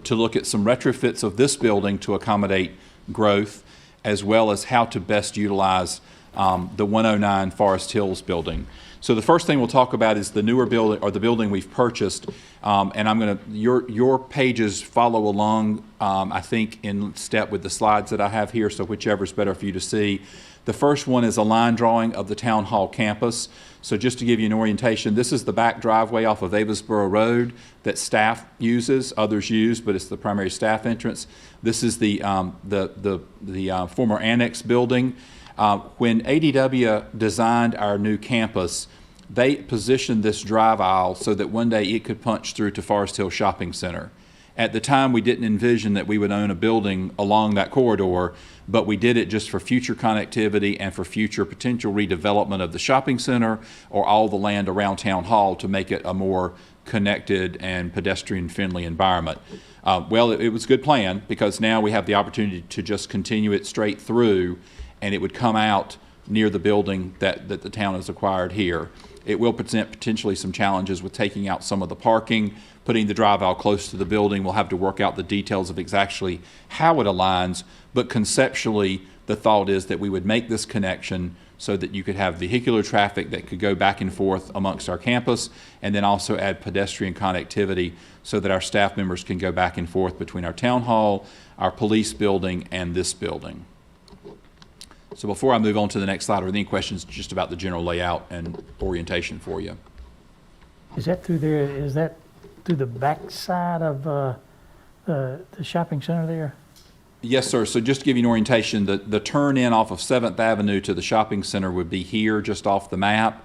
to look at some retrofits of this building to accommodate growth, as well as how to best utilize the 109 Forest Hills building. So the first thing we'll talk about is the newer building, or the building we've purchased, and I'm going to, your pages follow along, I think, in step with the slides that I have here, so whichever is better for you to see. The first one is a line drawing of the town hall campus. So just to give you an orientation, this is the back driveway off of Avisboro Road that staff uses, others use, but it's the primary staff entrance. This is the former annex building. When ADW designed our new campus, they positioned this drive aisle so that one day it could punch through to Forest Hill Shopping Center. At the time, we didn't envision that we would own a building along that corridor, but we did it just for future connectivity and for future potential redevelopment of the shopping center or all the land around Town Hall to make it a more connected and pedestrian-friendly environment. Well, it was a good plan, because now we have the opportunity to just continue it straight through, and it would come out near the building that the town has acquired here. It will present potentially some challenges with taking out some of the parking, putting the drive aisle close to the building. We'll have to work out the details of exactly how it aligns, but conceptually, the thought is that we would make this connection so that you could have vehicular traffic that could go back and forth amongst our campus, and then also add pedestrian connectivity so that our staff members can go back and forth between our town hall, our police building, and this building. So before I move on to the next slide, are there any questions just about the general layout and orientation for you? Is that through there? Is that through the back side of the shopping center there? Yes, sir. So just to give you an orientation, the turn in off of 7th Avenue to the shopping center would be here, just off the map.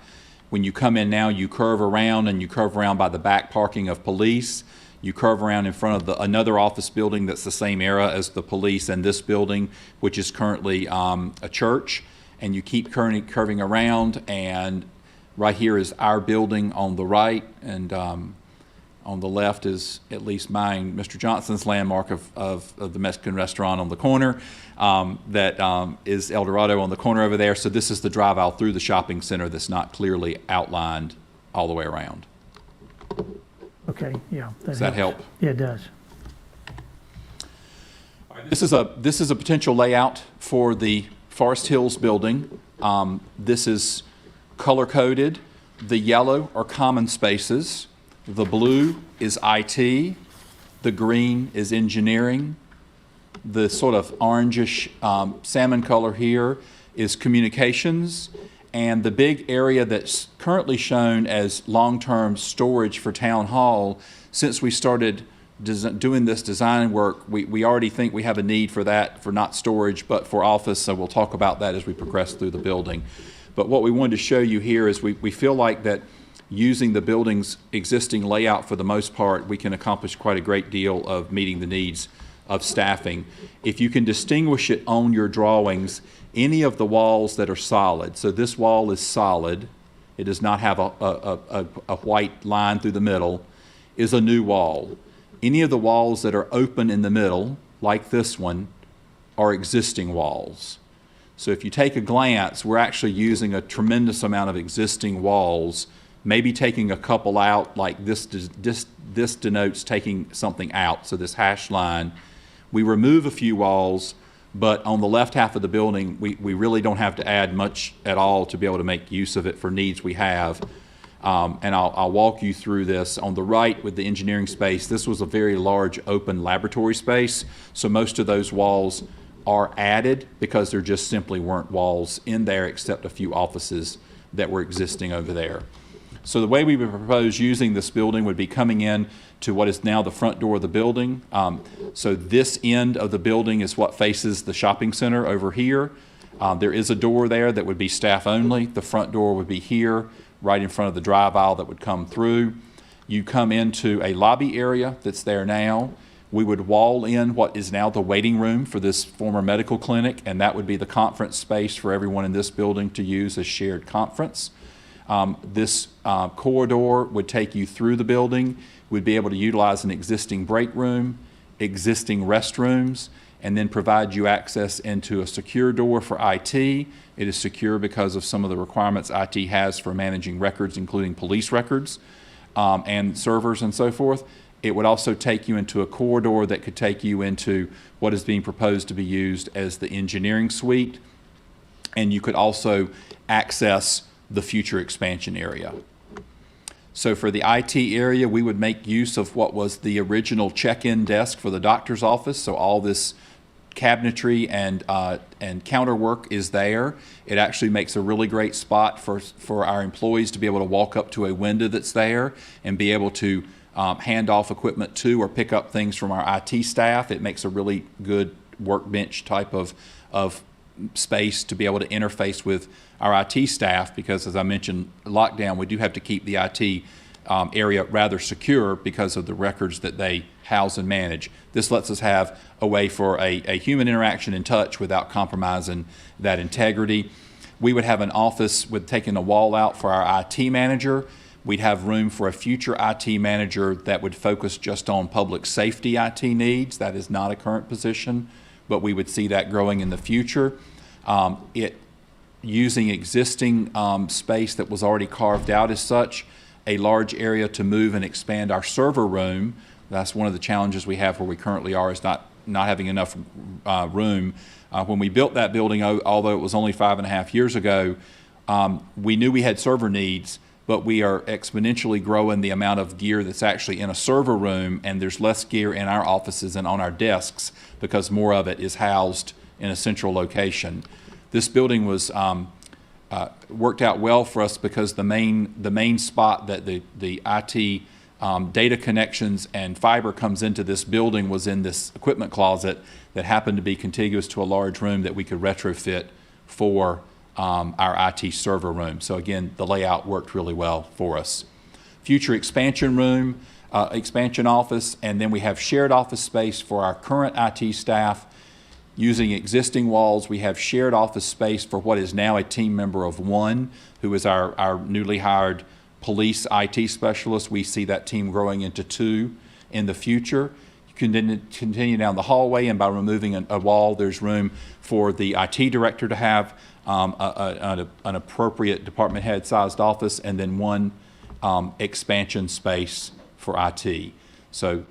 When you come in now, you curve around, and you curve around by the back parking of police. You curve around in front of another office building that's the same era as the police and this building, which is currently a church. And you keep curving around, and right here is our building on the right, and on the left is, at least mine, Mr. Johnson's landmark of the Mexican restaurant on the corner. That is El Dorado on the corner over there. So this is the drive aisle through the shopping center that's not clearly outlined all the way around. Okay, yeah. Does that help? Yeah, it does. This is a potential layout for the Forest Hills building. This is color coded. The yellow are common spaces. The blue is IT. The green is engineering. The sort of orangish salmon color here is communications. And the big area that's currently shown as long-term storage for Town Hall, since we started doing this design work, we already think we have a need for that, for not storage, but for office, so we'll talk about that as we progress through the building. But what we wanted to show you here is we feel like that using the building's existing layout for the most part, we can accomplish quite a great deal of meeting the needs of staffing. If you can distinguish it on your drawings, any of the walls that are solid, so this wall is solid, it does not have a white line through the middle, is a new wall. Any of the walls that are open in the middle, like this one, are existing walls. So if you take a glance, we're actually using a tremendous amount of existing walls, maybe taking a couple out, like this denotes taking something out, so this hash line. We remove a few walls, but on the left half of the building, we really don't have to add much at all to be able to make use of it for needs we have. And I'll walk you through this. On the right with the engineering space, this was a very large open laboratory space, so most of those walls are added because there just simply weren't walls in there except a few offices that were existing over there. So the way we would propose using this building would be coming in to what is now the front door of the building. So this end of the building is what faces the shopping center over here. There is a door there that would be staff only. The front door would be here, right in front of the drive aisle that would come through. You come into a lobby area that's there now. We would wall in what is now the waiting room for this former medical clinic, and that would be the conference space for everyone in this building to use as shared conference. This corridor would take you through the building. We'd be able to utilize an existing break room, existing restrooms, and then provide you access into a secure door for IT. It is secure because of some of the requirements IT has for managing records, including police records and servers and so forth. It would also take you into a corridor that could take you into what is being proposed to be used as the engineering suite. And you could also access the future expansion area. So for the IT area, we would make use of what was the original check-in desk for the doctor's office. So all this cabinetry and counter work is there. It actually makes a really great spot for our employees to be able to walk up to a window that's there and be able to hand off equipment to or pick up things from our IT staff. It makes a really good workbench type of space to be able to interface with our IT staff, because as I mentioned, lockdown, we do have to keep the IT area rather secure because of the records that they house and manage. This lets us have a way for a human interaction and touch without compromising that integrity. We would have an office with taking a wall out for our IT manager. We'd have room for a future IT manager that would focus just on public safety IT needs. That is not a current position, but we would see that growing in the future. Using existing space that was already carved out as such, a large area to move and expand our server room. That's one of the challenges we have where we currently are, is not having enough room. When we built that building, although it was only 5.5 years ago, we knew we had server needs, but we are exponentially growing the amount of gear that's actually in a server room, and there's less gear in our offices and on our desks because more of it is housed in a central location. This building was worked out well for us because the main spot that the IT data connections and fiber comes into this building was in this equipment closet that happened to be contiguous to a large room that we could retrofit for our IT server room. So again, the layout worked really well for us. Future expansion room, expansion office, and then we have shared office space for our current IT staff. Using existing walls, we have shared office space for what is now a team member of one, who is our newly hired police IT specialist. We see that team growing into two in the future. You can continue down the hallway, and by removing a wall, there's room for the IT director to have an appropriate department head sized office, and then one expansion space for IT. So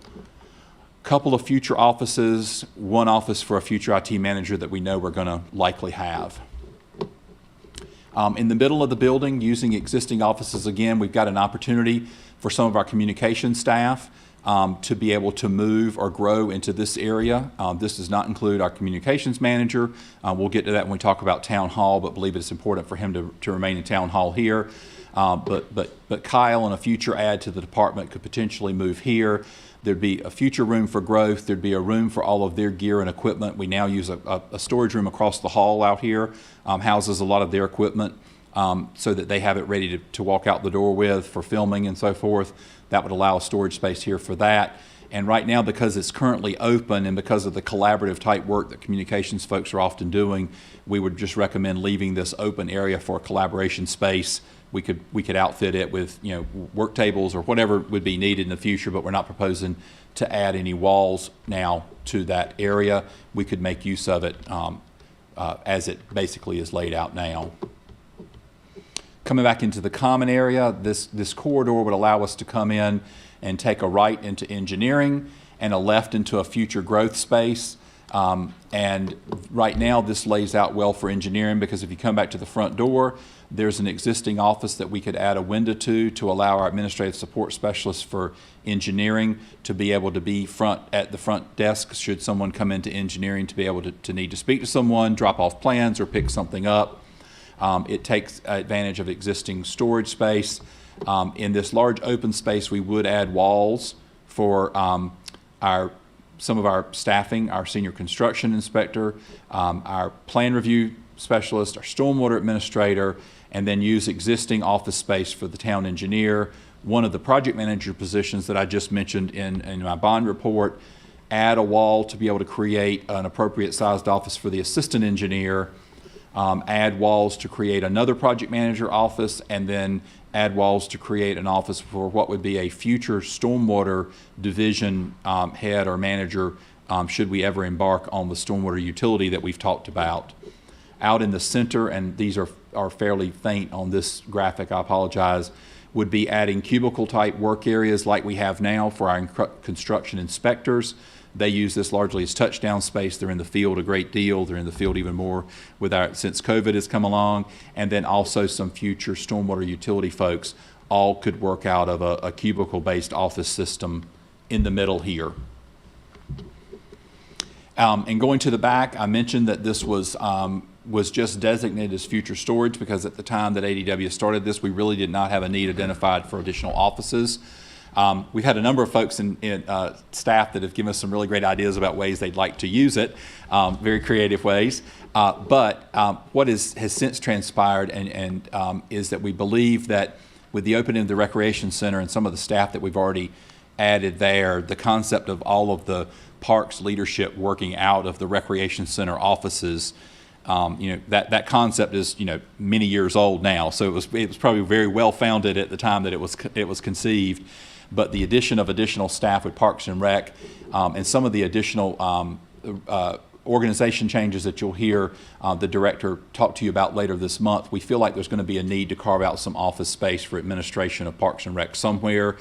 a couple of future offices, one office for a future IT manager that we know we're going to likely have. In the middle of the building, using existing offices again, we've got an opportunity for some of our communication staff to be able to move or grow into this area. This does not include our communications manager. We'll get to that when we talk about town hall, but believe it's important for him to remain in town hall here. But Kyle, in a future add to the department, could potentially move here. There'd be a future room for growth. There'd be a room for all of their gear and equipment. We now use a storage room across the hall out here, houses a lot of their equipment, so that they have it ready to walk out the door with for filming and so forth. That would allow a storage space here for that. And right now, because it's currently open and because of the collaborative type work that communications folks are often doing, we would just recommend leaving this open area for a collaboration space. We could outfit it with, you know, work tables or whatever would be needed in the future, but we're not proposing to add any walls now to that area. We could make use of it as it basically is laid out now. Coming back into the common area, this corridor would allow us to come in and take a right into engineering and a left into a future growth space. And right now this lays out well for engineering, because if you come back to the front door, there's an existing office that we could add a window to allow our administrative support specialists for engineering to be able to be at the front desk should someone come into engineering to be able to need to speak to someone, drop off plans, or pick something up. It takes advantage of existing storage space. In this large open space, we would add walls for some of our staffing, our senior construction inspector, our plan review specialist, our stormwater administrator, and then use existing office space for the town engineer. One of the project manager positions that I just mentioned in my bond report, add a wall to be able to create an appropriate sized office for the assistant engineer, add walls to create another project manager office, and then add walls to create an office for what would be a future stormwater division head or manager should we ever embark on the stormwater utility that we've talked about. Out in the center, and these are fairly faint on this graphic, I apologize, would be adding cubicle type work areas like we have now for our construction inspectors. They use this largely as touchdown space. They're in the field a great deal. They're in the field even more since COVID has come along. And then also some future stormwater utility folks all could work out of a cubicle-based office system in the middle here. And going to the back, I mentioned that this was just designated as future storage because at the time that ADW started this, we really did not have a need identified for additional offices. We've had a number of folks in staff that have given us some really great ideas about ways they'd like to use it, very creative ways. But what has since transpired and is that we believe that with the opening of the recreation center and some of the staff that we've already added there, the concept of all of the parks leadership working out of the recreation center offices, that concept is many years old now. So it was probably very well founded at the time that it was conceived. But the addition of additional staff with Parks and Rec and some of the additional organization changes that you'll hear the director talk to you about later this month, we feel like there's going to be a need to carve out some office space for administration of Parks and Rec somewhere.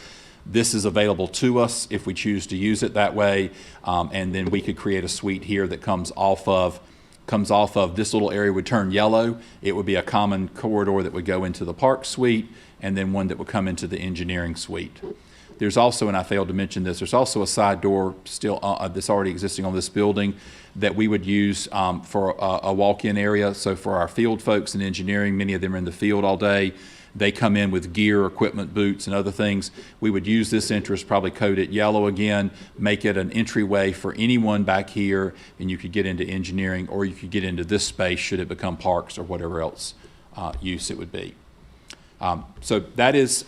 This is available to us if we choose to use it that way, and then we could create a suite here that comes off of this little area would turn yellow. It would be a common corridor that would go into the park suite, and then one that would come into the engineering suite. There's also, and I failed to mention this, there's also a side door still that's already existing on this building that we would use for a walk-in area. So for our field folks in engineering, many of them are in the field all day. They come in with gear, equipment, boots, and other things. We would use this entrance, probably coat it yellow again, make it an entryway for anyone back here, and you could get into engineering, or you could get into this space should it become parks or whatever else use it would be. So that is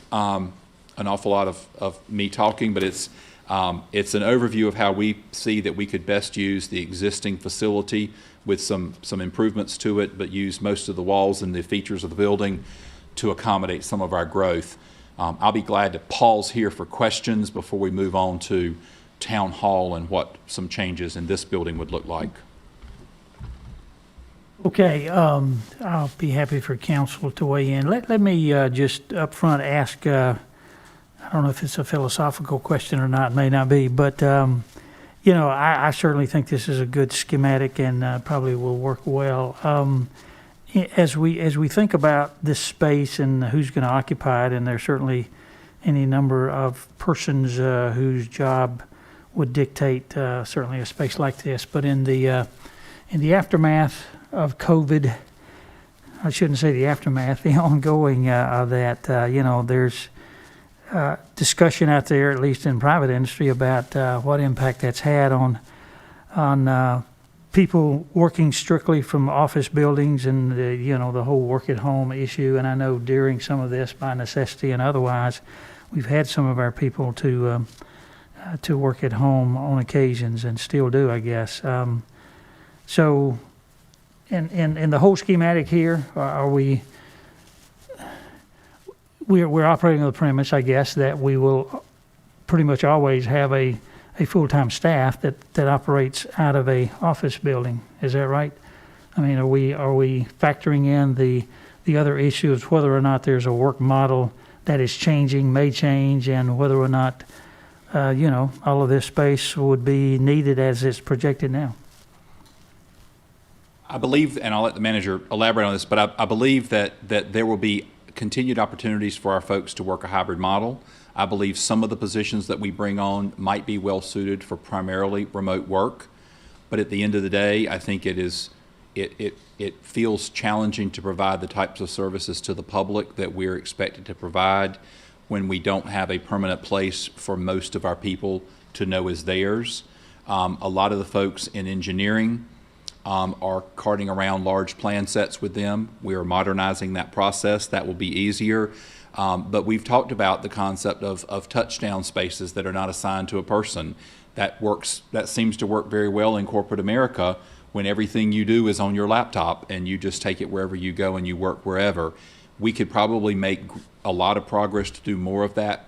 an awful lot of me talking, but it's an overview of how we see that we could best use the existing facility with some improvements to it, but use most of the walls and the features of the building to accommodate some of our growth. I'll be glad to pause here for questions before we move on to Town Hall and what some changes in this building would look like. Okay, I'll be happy for council to weigh in. Let me just up front ask, I don't know if it's a philosophical question or not, it may not be, but you know, I certainly think this is a good schematic and probably will work well. As we think about this space and who's going to occupy it, and there's certainly any number of persons whose job would dictate certainly a space like this, but in the aftermath of COVID, I shouldn't say the aftermath, the ongoing of that, you know, there's discussion out there, at least in private industry, about what impact that's had on people working strictly from office buildings and you know, the whole work at home issue. And I know during some of this, by necessity and otherwise, we've had some of our people to work at home on occasions, and still do, I guess. So in the whole schematic here, we're operating on the premise, I guess, that we will pretty much always have a full-time staff that operates out of a office building. Is that right? I mean, are we factoring in the other issues, whether or not there's a work model that is changing, may change, and whether or not you know, all of this space would be needed as it's projected now? I believe, and I'll let the manager elaborate on this, but I believe that there will be continued opportunities for our folks to work a hybrid model. I believe some of the positions that we bring on might be well suited for primarily remote work, but at the end of the day, I think it feels challenging to provide the types of services to the public that we're expected to provide when we don't have a permanent place for most of our people to know is theirs. A lot of the folks in engineering are carting around large plan sets with them. We are modernizing that process. That will be easier. But we've talked about the concept of touchdown spaces that are not assigned to a person. That seems to work very well in corporate America when everything you do is on your laptop and you just take it wherever you go and you work wherever. We could probably make a lot of progress to do more of that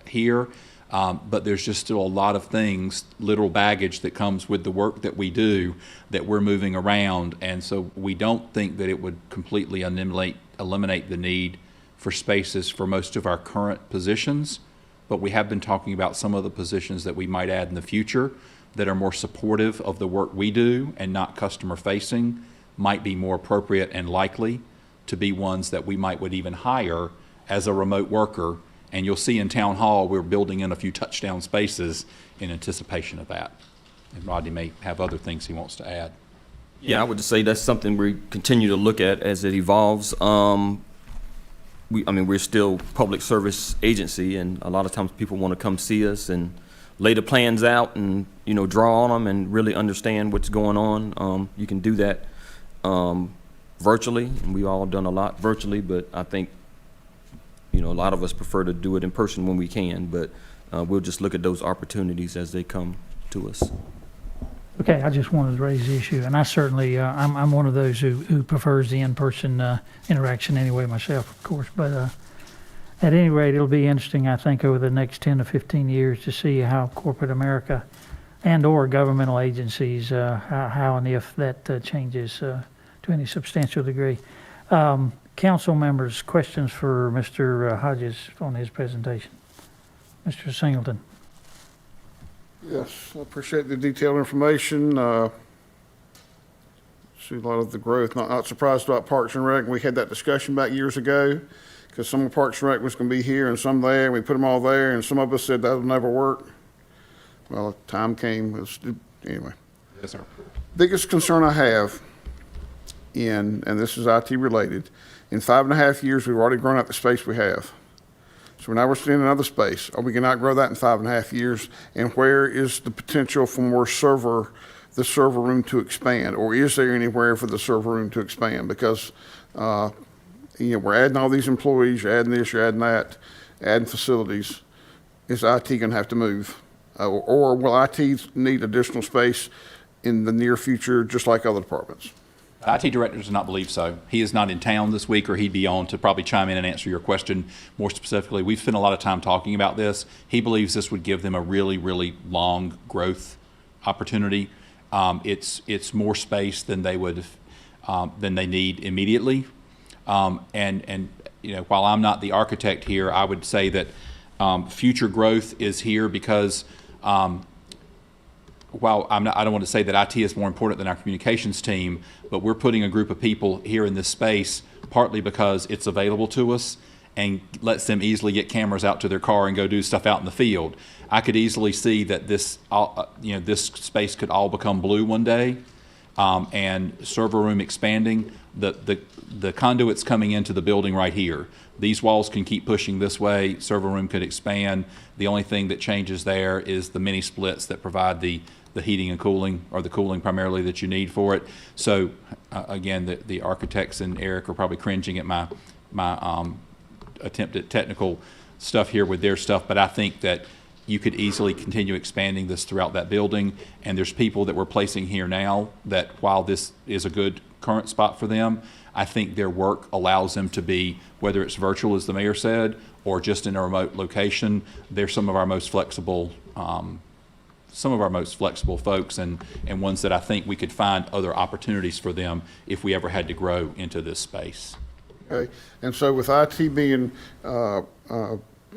here, but there's just still a lot of things, literal baggage that comes with the work that we do that we're moving around, and so we don't think that it would completely eliminate the need for spaces for most of our current positions, but we have been talking about some of the positions that we might add in the future that are more supportive of the work we do and not customer facing, might be more appropriate and likely to be ones that we would even hire as a remote worker. And you'll see in Town Hall, we're building in a few touchdown spaces in anticipation of that. And Rodney may have other things he wants to add. Yeah, I would just say that's something we continue to look at as it evolves. We're still public service agency, and a lot of times people want to come see us and lay the plans out and, you know, draw on them and really understand what's going on. You can do that virtually, and we've all done a lot virtually, but I think, you know, a lot of us prefer to do it in person when we can, but we'll just look at those opportunities as they come to us. Okay, I just wanted to raise the issue, and I certainly, I'm one of those who prefers the in-person interaction anyway myself, of course, but at any rate, it'll be interesting, I think, over the next 10 to 15 years to see how corporate America and or governmental agencies, how and if that changes to any substantial degree. Council members, questions for Mr. Hodges on his presentation? Mr. Singleton. Yes, I appreciate the detailed information. See a lot of the growth. Not surprised about Parks and Rec. We had that discussion back years ago because some of Parks and Rec was going to be here and some there. And we put them all there, and some of us said that'll never work. Well, time came. Anyway. Yes, sir. Biggest concern I have and this is IT related, in 5.5 years, we've already grown out the space we have. So now we're seeing another space. Are we going to outgrow that in 5.5 years? And where is the potential for more the server room to expand? Or is there anywhere for the server room to expand? Because, we're adding all these employees, you're adding this, you're adding that. adding facilities, is IT going to have to move? Or will IT need additional space in the near future, just like other departments? IT director does not believe so. He is not in town this week, or he'd be on to probably chime in and answer your question more specifically. We've spent a lot of time talking about this. He believes this would give them a really, really long growth opportunity. It's more space than they need immediately. And you know, while I'm not the architect here, I would say that future growth is here because while I don't want to say that IT is more important than our communications team, but we're putting a group of people here in this space partly because it's available to us and lets them easily get cameras out to their car and go do stuff out in the field. I could easily see that this space could all become blue one day, and server room expanding. The conduit's coming into the building right here. These walls can keep pushing this way. Server room could expand. The only thing that changes there is the mini splits that provide the heating and cooling, or the cooling primarily, that you need for it. So again, the architects and Eric are probably cringing at my attempt at technical stuff here with their stuff, but I think that you could easily continue expanding this throughout that building. And there's people that we're placing here now that, while this is a good current spot for them, I think their work allows them to be, whether it's virtual, as the mayor said, or just in a remote location, they're some of our most flexible folks, and ones that I think we could find other opportunities for them if we ever had to grow into this space. Okay, and so with IT being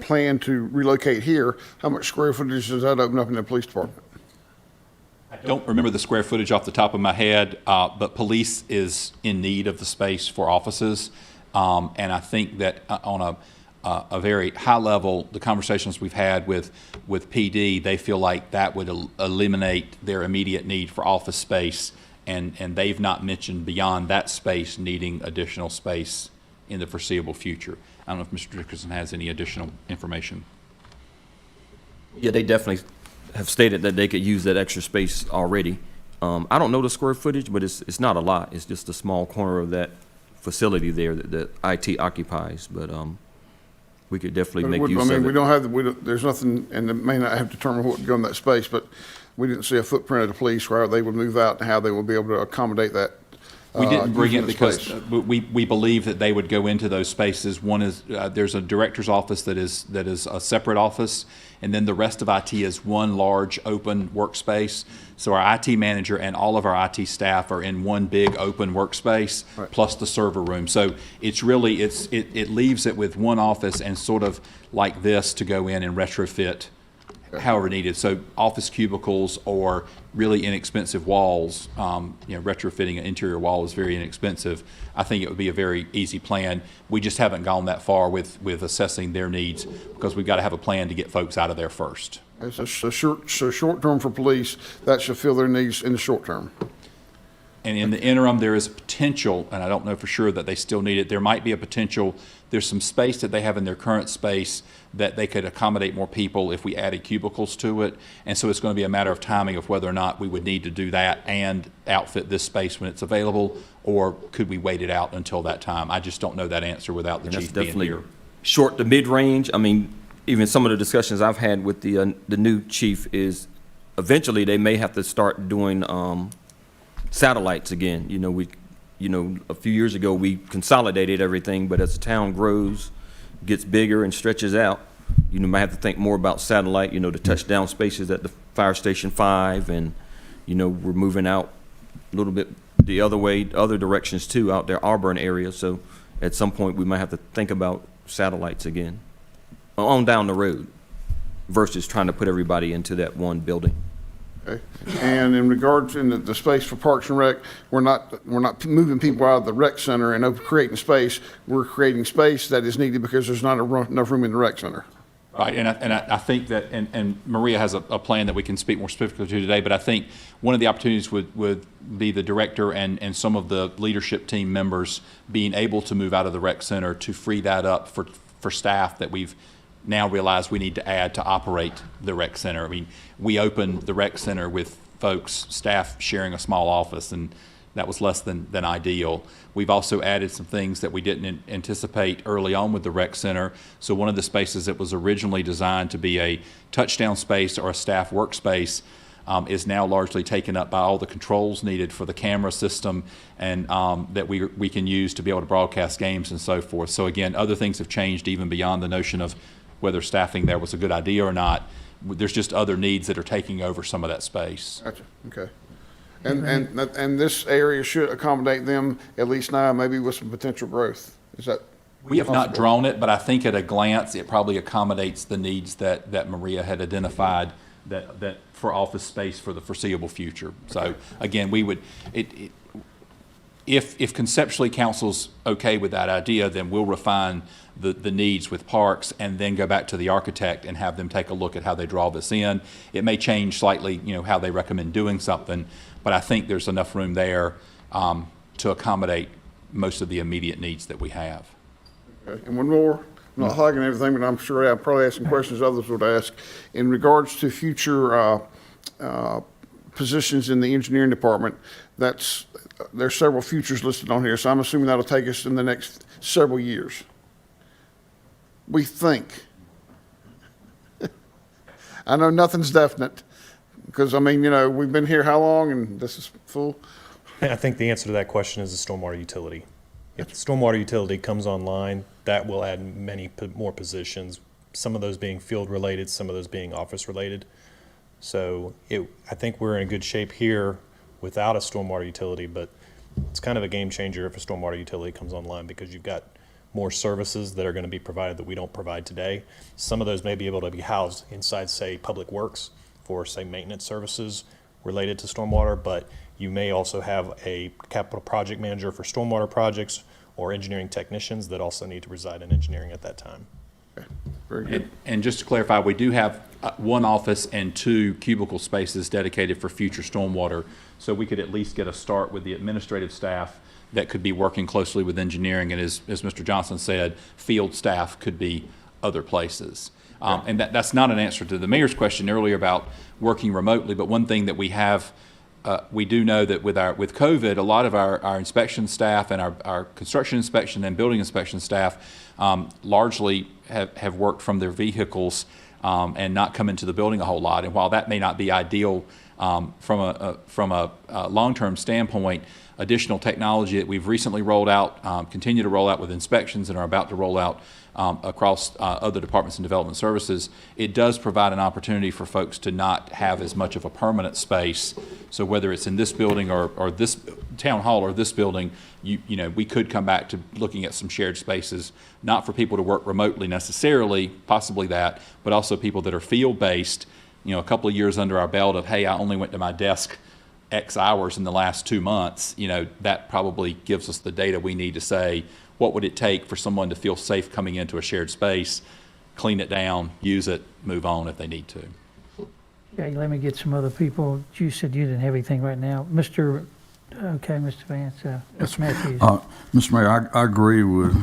planned to relocate here, how much square footage does that open up in the police department? I don't remember the square footage off the top of my head, but police is in need of the space for offices. And I think that on a very high level, the conversations we've had with PD, they feel like that would eliminate their immediate need for office space. And they've not mentioned beyond that space needing additional space in the foreseeable future. I don't know if Mr. Dickerson has any additional information. Yeah, they definitely have stated that they could use that extra space already. I don't know the square footage, but it's not a lot. It's just a small corner of that facility there that IT occupies. But we could definitely make use of it. We don't have, there's nothing, and they may not have determined what would go in that space, but we didn't see a footprint of the police where they would move out and how they would be able to accommodate that. We didn't bring it because we believe that they would go into those spaces. One is there's a director's office that is a separate office, and then the rest of IT is one large open workspace. So our IT manager and all of our IT staff are in one big open workspace, right, plus the server room. So it's really it leaves it with one office and sort of like this to go in and retrofit however needed. So office cubicles or really inexpensive walls, retrofitting an interior wall is very inexpensive. I think it would be a very easy plan. We just haven't gone that far with assessing their needs because we've got to have a plan to get folks out of there first. So short term for police, that should fill their needs in the short term. And in the interim, there is a potential, and I don't know for sure that they still need it, there might be a potential, there's some space that they have in their current space that they could accommodate more people if we added cubicles to it. And so it's going to be a matter of timing of whether or not we would need to do that and outfit this space when it's available, or could we wait it out until that time? I just don't know that answer without the chief being here. Short to mid-range. I mean, even some of the discussions I've had with the new chief is eventually they may have to start doing satellites again. A few years ago we consolidated everything, but as the town grows, gets bigger and stretches out, might have to think more about satellite, the touchdown spaces at the Fire Station 5, and, we're moving out a little bit the other way, other directions too, out there, Auburn area. So at some point we might have to think about satellites again on down the road versus trying to put everybody into that one building. Okay. And in regards to the space for Parks and Rec, we're not moving people out of the rec center and creating space. We're creating space that is needed because there's not enough room in the rec center. Right, and I think that, and Maria has a plan that we can speak more specifically to today, but I think one of the opportunities would be the director and some of the leadership team members being able to move out of the rec center to free that up for staff that we've now realize we need to add to operate the rec center. I mean, we opened the rec center with staff sharing a small office, and that was less than ideal. We've also added some things that we didn't anticipate early on with the rec center. So one of the spaces that was originally designed to be a touchdown space or a staff workspace is now largely taken up by all the controls needed for the camera system and that we can use to be able to broadcast games and so forth. So again, other things have changed even beyond the notion of whether staffing there was a good idea or not. There's just other needs that are taking over some of that space. Gotcha, okay. And this area should accommodate them at least now, maybe with some potential growth. Is that? We have not drawn it, but I think at a glance, it probably accommodates the needs that Maria had identified that for office space for the foreseeable future. So again, we would, if conceptually council's okay with that idea, then we'll refine the needs with parks and then go back to the architect and have them take a look at how they draw this in. It may change slightly, how they recommend doing something, but I think there's enough room there to accommodate most of the immediate needs that we have. Okay. And one more, I'm not hogging everything, but I'm sure I'll probably ask some questions others would ask. In regards to future positions in the engineering department, there's several futures listed on here, so I'm assuming that'll take us in the next several years. We think. I know nothing's definite, because, we've been here how long, and this is full? I think the answer to that question is the stormwater utility. If the stormwater utility comes online, that will add many more positions, some of those being field-related, some of those being office-related. So I think we're in good shape here without a stormwater utility, but it's kind of a game changer if a stormwater utility comes online, because you've got more services that are going to be provided that we don't provide today. Some of those may be able to be housed inside, say, Public Works for, say, maintenance services related to stormwater, but you may also have a capital project manager for stormwater projects or engineering technicians that also need to reside in engineering at that time. Okay. Very good. And just to clarify, we do have one office and 2 cubicle spaces dedicated for future stormwater, so we could at least get a start with the administrative staff that could be working closely with engineering, and as Mr. Johnson said, field staff could be other places. And that's not an answer to the mayor's question earlier about working remotely, but one thing that we have, we do know that with COVID, a lot of our inspection staff and our construction inspection and building inspection staff largely have worked from their vehicles and not come into the building a whole lot. And while that may not be ideal from a long-term standpoint, additional technology that we've recently rolled out, continue to roll out with inspections, and are about to roll out across other departments and development services, it does provide an opportunity for folks to not have as much of a permanent space. So whether it's in this building or this town hall or this building, we could come back to looking at some shared spaces, not for people to work remotely necessarily, possibly that, but also people that are field-based, a couple of years under our belt of, hey, I only went to my desk X hours in the last 2 months, that probably gives us the data we need to say, what would it take for someone to feel safe coming into a shared space, clean it down, use it, move on if they need to. Okay, let me get some other people. You said you didn't have anything right now. Mr. Vance, Mr. Matthews. Mr. Mayor, I agree with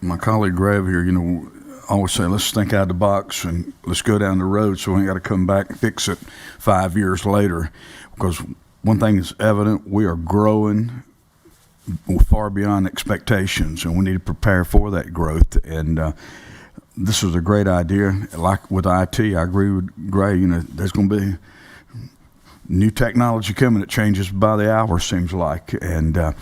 my colleague Grav here. I always say, let's think out of the box and let's go down the road so we ain't got to come back and fix it 5 years later. Because one thing is evident, we are growing far beyond expectations, and we need to prepare for that growth. And this is a great idea. Like with IT, I agree with Gray. There's going to be new technology coming that changes by the hour, seems like. And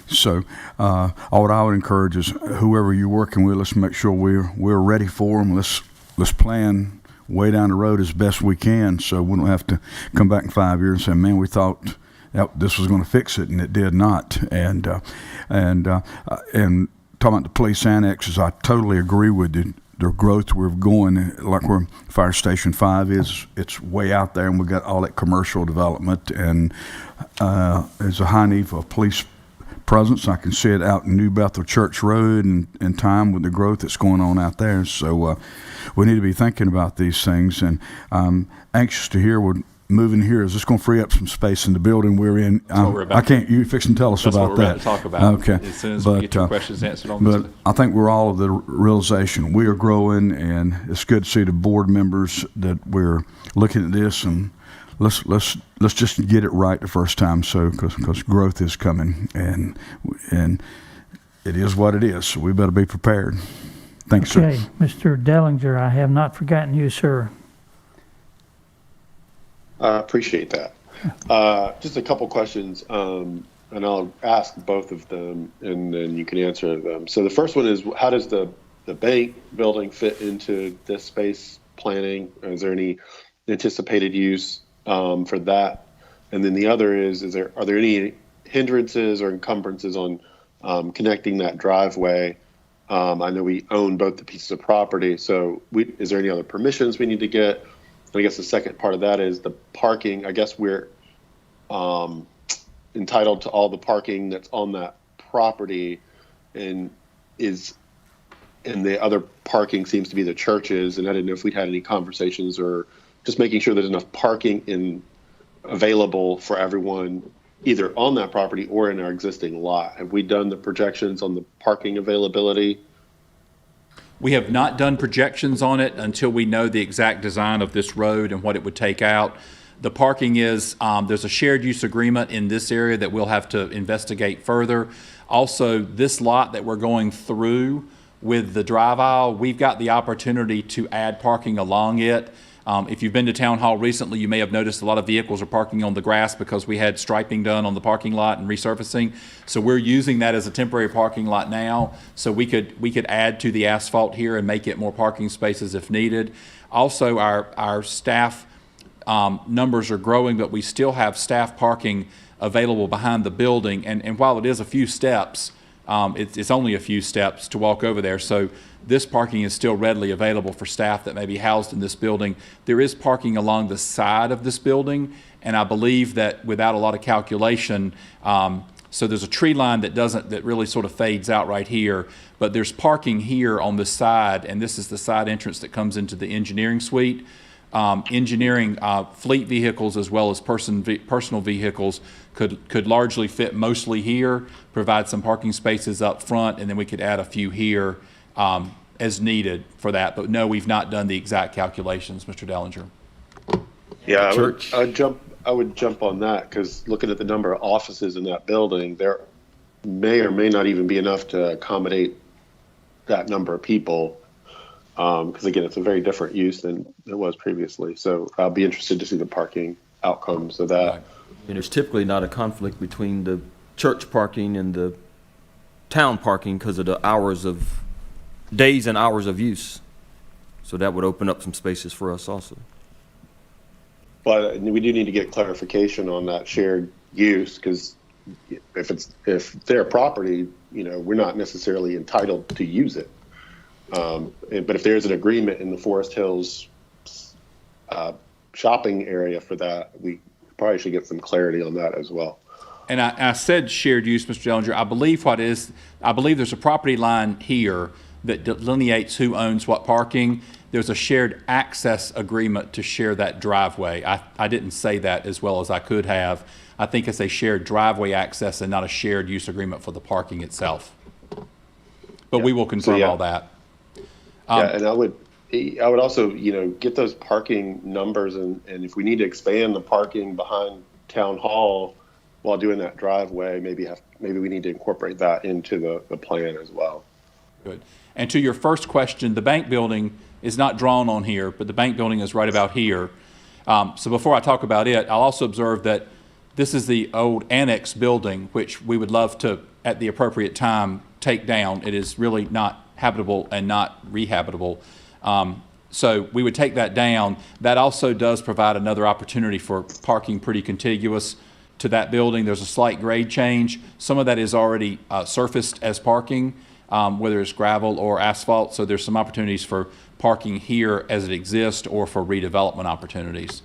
so what I would encourage is whoever you're working with, let's make sure we're ready for them. Let's plan way down the road as best we can, so we don't have to come back in 5 years and say, man, we thought this was going to fix it, and it did not. And talking about the police annexes, I totally agree with you. The growth we're going, like where Fire Station 5 is, it's way out there, and we've got all that commercial development, and there's a high need for police presence. I can see it out in New Bethel Church Road in time with the growth that's going on out there. So we need to be thinking about these things, and I'm anxious to hear what moving here. Is this going to free up some space in the building we're in? I can't. You fix and tell us about that. That's what we're about to talk about. Okay. As soon as we get your questions answered on this. But I think we're all of the realization we are growing, and it's good to see the board members that we're looking at this and let's just get it right the first time, so because growth is coming, and it is what it is. So we better be prepared. Thanks, sir. Okay, Mr. Dellinger, I have not forgotten you, sir. I appreciate that. Just a couple questions, and I'll ask both of them, and then you can answer them. So the first one is, how does the bank building fit into this space planning? Is there any anticipated use for that? And then the other is are there any hindrances or encumbrances on connecting that driveway? I know we own both the pieces of property, so is there any other permissions we need to get? I guess the second part of that is the parking. I guess we're entitled to all the parking that's on that property, and the other parking seems to be the churches. And I didn't know if we'd had any conversations or just making sure there's enough parking available for everyone, either on that property or in our existing lot. Have we done the projections on the parking availability? We have not done projections on it until we know the exact design of this road and what it would take out. The parking is, there's a shared use agreement in this area that we'll have to investigate further. Also, this lot that we're going through with the drive aisle, we've got the opportunity to add parking along it. If you've been to Town Hall recently, you may have noticed a lot of vehicles are parking on the grass because we had striping done on the parking lot and resurfacing. So we're using that as a temporary parking lot now. So we could add to the asphalt here and make it more parking spaces if needed. Also, our staff numbers are growing, but we still have staff parking available behind the building. And while it is a few steps, it's only a few steps to walk over there. So this parking is still readily available for staff that may be housed in this building. There is parking along the side of this building, and I believe that without a lot of calculation, so there's a tree line that really sort of fades out right here, but there's parking here on the side, and this is the side entrance that comes into the engineering suite. Engineering fleet vehicles as well as personal vehicles could largely fit mostly here, provide some parking spaces up front, and then we could add a few here as needed for that. But no, we've not done the exact calculations, Mr. Dellinger. Yeah, I would jump on that, because looking at the number of offices in that building, there may or may not even be enough to accommodate that number of people. Because again, it's a very different use than it was previously. So I'll be interested to see the parking outcomes of that. And there's typically not a conflict between the church parking and the town parking because of the days and hours of use. So that would open up some spaces for us also. But we do need to get clarification on that shared use, because if their property, we're not necessarily entitled to use it. But if there's an agreement in the Forest Hills shopping area for that, we probably should get some clarity on that as well. And I said shared use, Mr. Dellinger. I believe there's a property line here that delineates who owns what parking. There's a shared access agreement to share that driveway. I didn't say that as well as I could have. I think it's a shared driveway access and not a shared use agreement for the parking itself. But we will confirm all that. And I would also, get those parking numbers, and if we need to expand the parking behind Town Hall while doing that driveway, maybe we need to incorporate that into the plan as well. Good. And to your first question, the bank building is not drawn on here, but the bank building is right about here. So before I talk about it, I'll also observe that this is the old annex building, which we would love to, at the appropriate time, take down. It is really not habitable and not rehabitable. So we would take that down. That also does provide another opportunity for parking pretty contiguous to that building. There's a slight grade change. Some of that is already surfaced as parking, whether it's gravel or asphalt. So there's some opportunities for parking here as it exists or for redevelopment opportunities.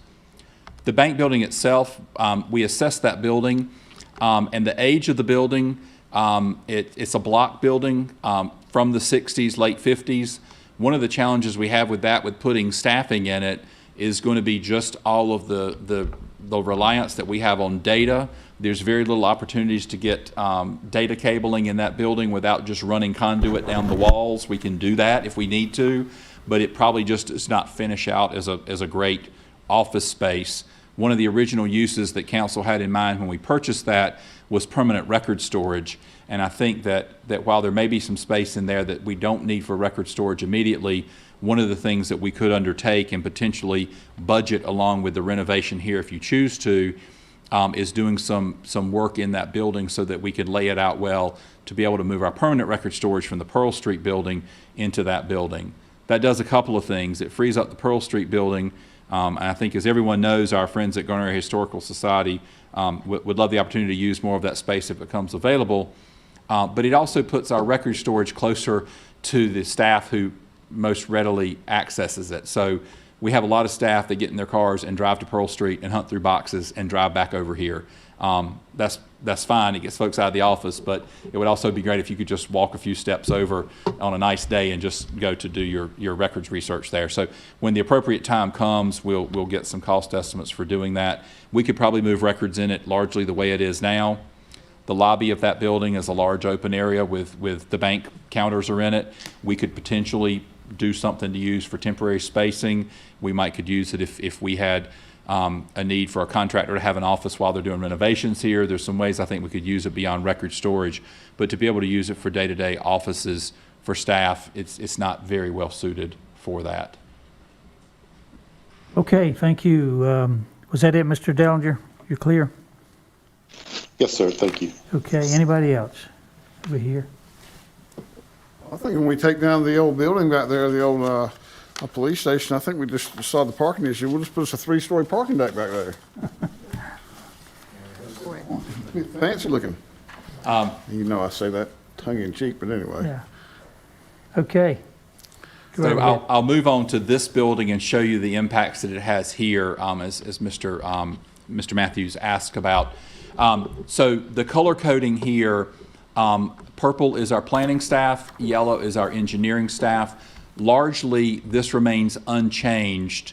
The bank building itself, we assessed that building and the age of the building. It's a block building from the 60s, late 50s. One of the challenges we have with that, with putting staffing in it, is going to be just all of the reliance that we have on data. There's very little opportunities to get data cabling in that building without just running conduit down the walls. We can do that if we need to, but it probably just does not finish out as a great office space one of the original uses that council had in mind when we purchased that was permanent record storage. And I think that while there may be some space in there that we don't need for record storage immediately, one of the things that we could undertake and potentially budget along with the renovation here, if you choose to, is doing some work in that building so that we could lay it out well to be able to move our permanent record storage from the Pearl Street building into that building. That does a couple of things. It frees up the Pearl Street building. And I think, as everyone knows, our friends at Garner Historical Society would love the opportunity to use more of that space if it becomes available. But it also puts our record storage closer to the staff who most readily accesses it. So we have a lot of staff that get in their cars and drive to Pearl Street and hunt through boxes and drive back over here. That's fine. It gets folks out of the office, but it would also be great if you could just walk a few steps over on a nice day and just go to do your records research there. So when the appropriate time comes, we'll get some cost estimates for doing that. We could probably move records in it largely the way it is now. The lobby of that building is a large open area with the bank counters are in it. We could potentially do something to use for temporary spacing. We could use it if we had a need for a contractor to have an office while they're doing renovations here. There's some ways I think we could use it beyond record storage, but to be able to use it for day-to-day offices for staff, it's not very well suited for that. Okay, thank you. Was that it, Mr. Dellinger? You're clear? Yes, sir. Thank you. Okay, anybody else over here? I think when we take down the old building back there, the old police station, I think we just solved the parking issue. We'll just put us a 3-story parking deck back there. Fancy looking. You know I say that tongue in cheek, but anyway. Yeah. Okay. Go So ahead. I'll move on to this building and show you the impacts that it has here, as Mr. Matthews asked about. So the color coding here, purple is our planning staff, yellow is our engineering staff. Largely, this remains unchanged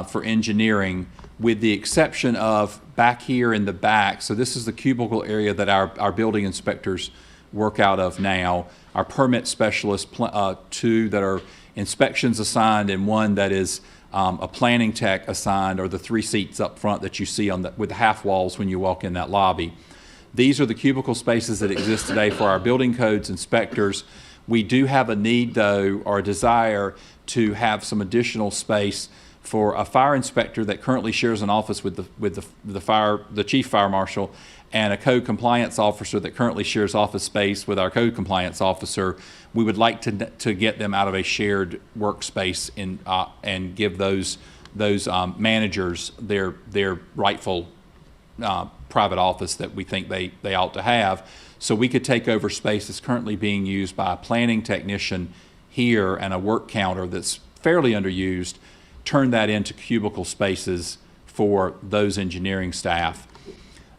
for engineering, with the exception of back here in the back. So this is the cubicle area that our building inspectors work out of now. Our permit specialists, 2 that are inspections assigned and 1 that is a planning tech assigned, are the 3 seats up front that you see with the half walls when you walk in that lobby. These are the cubicle spaces that exist today for our building codes inspectors. We do have a need, though, or a desire to have some additional space for a fire inspector that currently shares an office with the chief fire marshal, and a code compliance officer that currently shares office space with our code compliance officer. We would like to get them out of a shared workspace and give those managers their rightful private office that we think they ought to have. So we could take over space that's currently being used by a planning technician here and a work counter that's fairly underused, turn that into cubicle spaces for those engineering staff.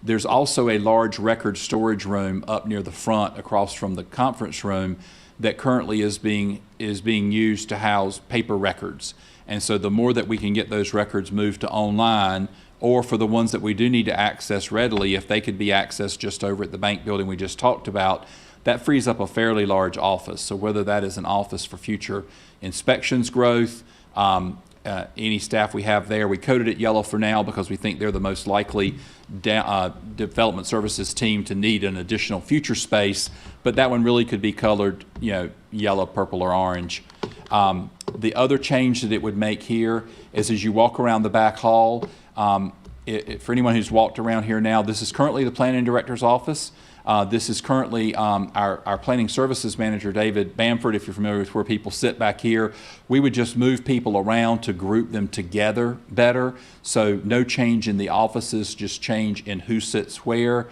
There's also a large record storage room up near the front across from the conference room that currently is being used to house paper records. And so the more that we can get those records moved to online, or for the ones that we do need to access readily, if they could be accessed just over at the bank building we just talked about, that frees up a fairly large office. So whether that is an office for future inspections growth, any staff we have there, we coded it yellow for now because we think they're the most likely development services team to need an additional future space, but that one really could be colored, yellow, purple, or orange. The other change that it would make here is as you walk around the back hall, for anyone who's walked around here now, this is currently the planning director's office. This is currently our planning services manager, David Bamford, if you're familiar with where people sit back here. We would just move people around to group them together better. So no change in the offices, just change in who sits where.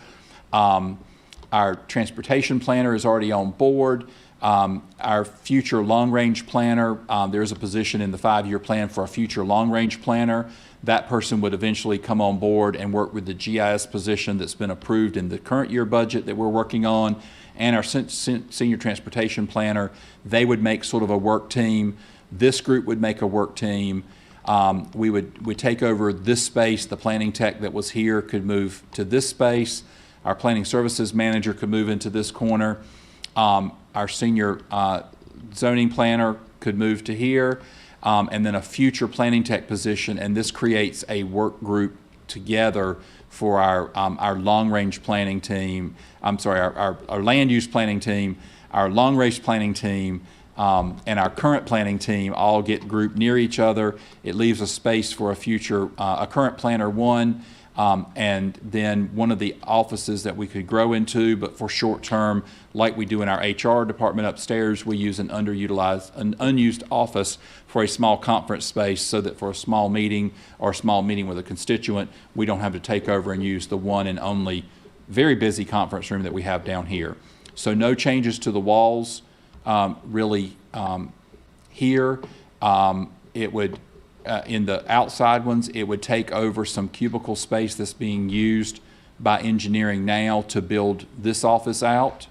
Our transportation planner is already on board. Our future long-range planner, there is a position in the 5-year plan for a future long-range planner. That person would eventually come on board and work with the GIS position that's been approved in the current year budget that we're working on, and our senior transportation planner. They would make sort of a work team. This group would make a work team. We'd take over this space. The planning tech that was here could move to this space. Our planning services manager could move into this corner. Our senior zoning planner could move to here, and then a future planning tech position, and this creates a work group together for our long-range planning team, our land use planning team, our long-range planning team, and our current planning team all get grouped near each other. It leaves a space for a current planner one, and then one of the offices that we could grow into, but for short term, like we do in our HR department upstairs, we use an unused office for a small conference space so that for a small meeting or a small meeting with a constituent, we don't have to take over and use the one and only very busy conference room that we have down here. So no changes to the walls really here. It would in the outside ones, it would take over some cubicle space that's being used by engineering now to build this office out.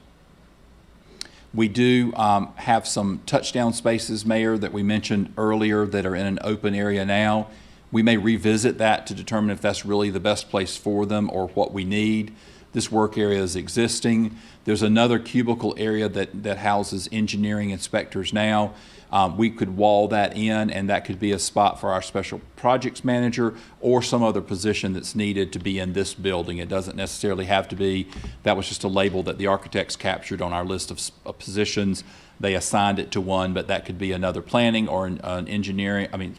We do have some touchdown spaces, Mayor, that we mentioned earlier that are in an open area now. We may revisit that to determine if that's really the best place for them or what we need. This work area is existing. There's another cubicle area that houses engineering inspectors now. We could wall that in, and that could be a spot for our special projects manager or some other position that's needed to be in this building. It doesn't necessarily have to be. That was just a label that the architects captured on our list of positions. They assigned it to one, but that could be another planning or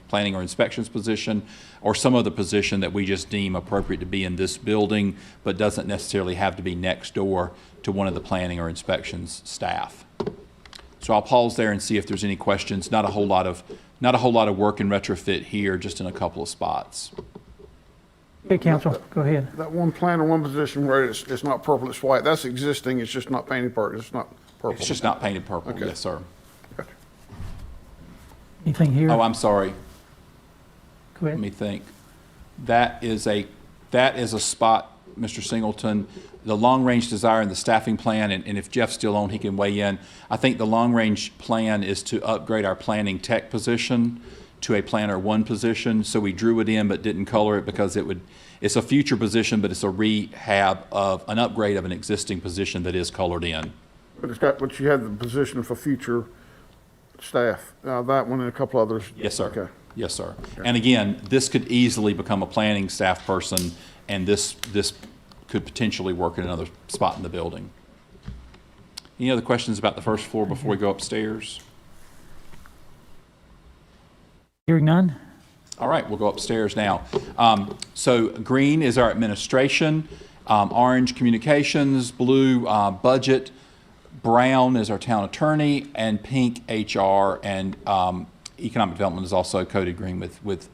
planning or inspections position, or some other position that we just deem appropriate to be in this building, but doesn't necessarily have to be next door to one of the planning or inspections staff. So I'll pause there and see if there's any questions. Not a whole lot of work in retrofit here, just in a couple of spots. Okay, Council, go ahead. That one plan or one position where it's not purple, it's white, that's existing, it's just not painted purple, it's not purple. It's just not painted purple. Okay. Yes, sir. Gotcha. Anything here? Oh, I'm sorry. Go Let ahead. me think. That is a spot, Mr. Singleton. The long-range desire and the staffing plan, and if Jeff's still on, he can weigh in. I think the long-range plan is to upgrade our planning tech position to a planner one position. So we drew it in but didn't color it because it's a future position, but it's a rehab of an upgrade of an existing position that is colored in. But you had the position for future staff, that one and a couple others. Yes, sir. Okay. Yes, sir. And again, this could easily become a planning staff person, and this could potentially work in another spot in the building. Any other questions about the first floor before we go upstairs? Hearing none? All right, we'll go upstairs now. So green is our administration, orange communications, blue budget, brown is our town attorney, and pink HR, and economic development is also coded green with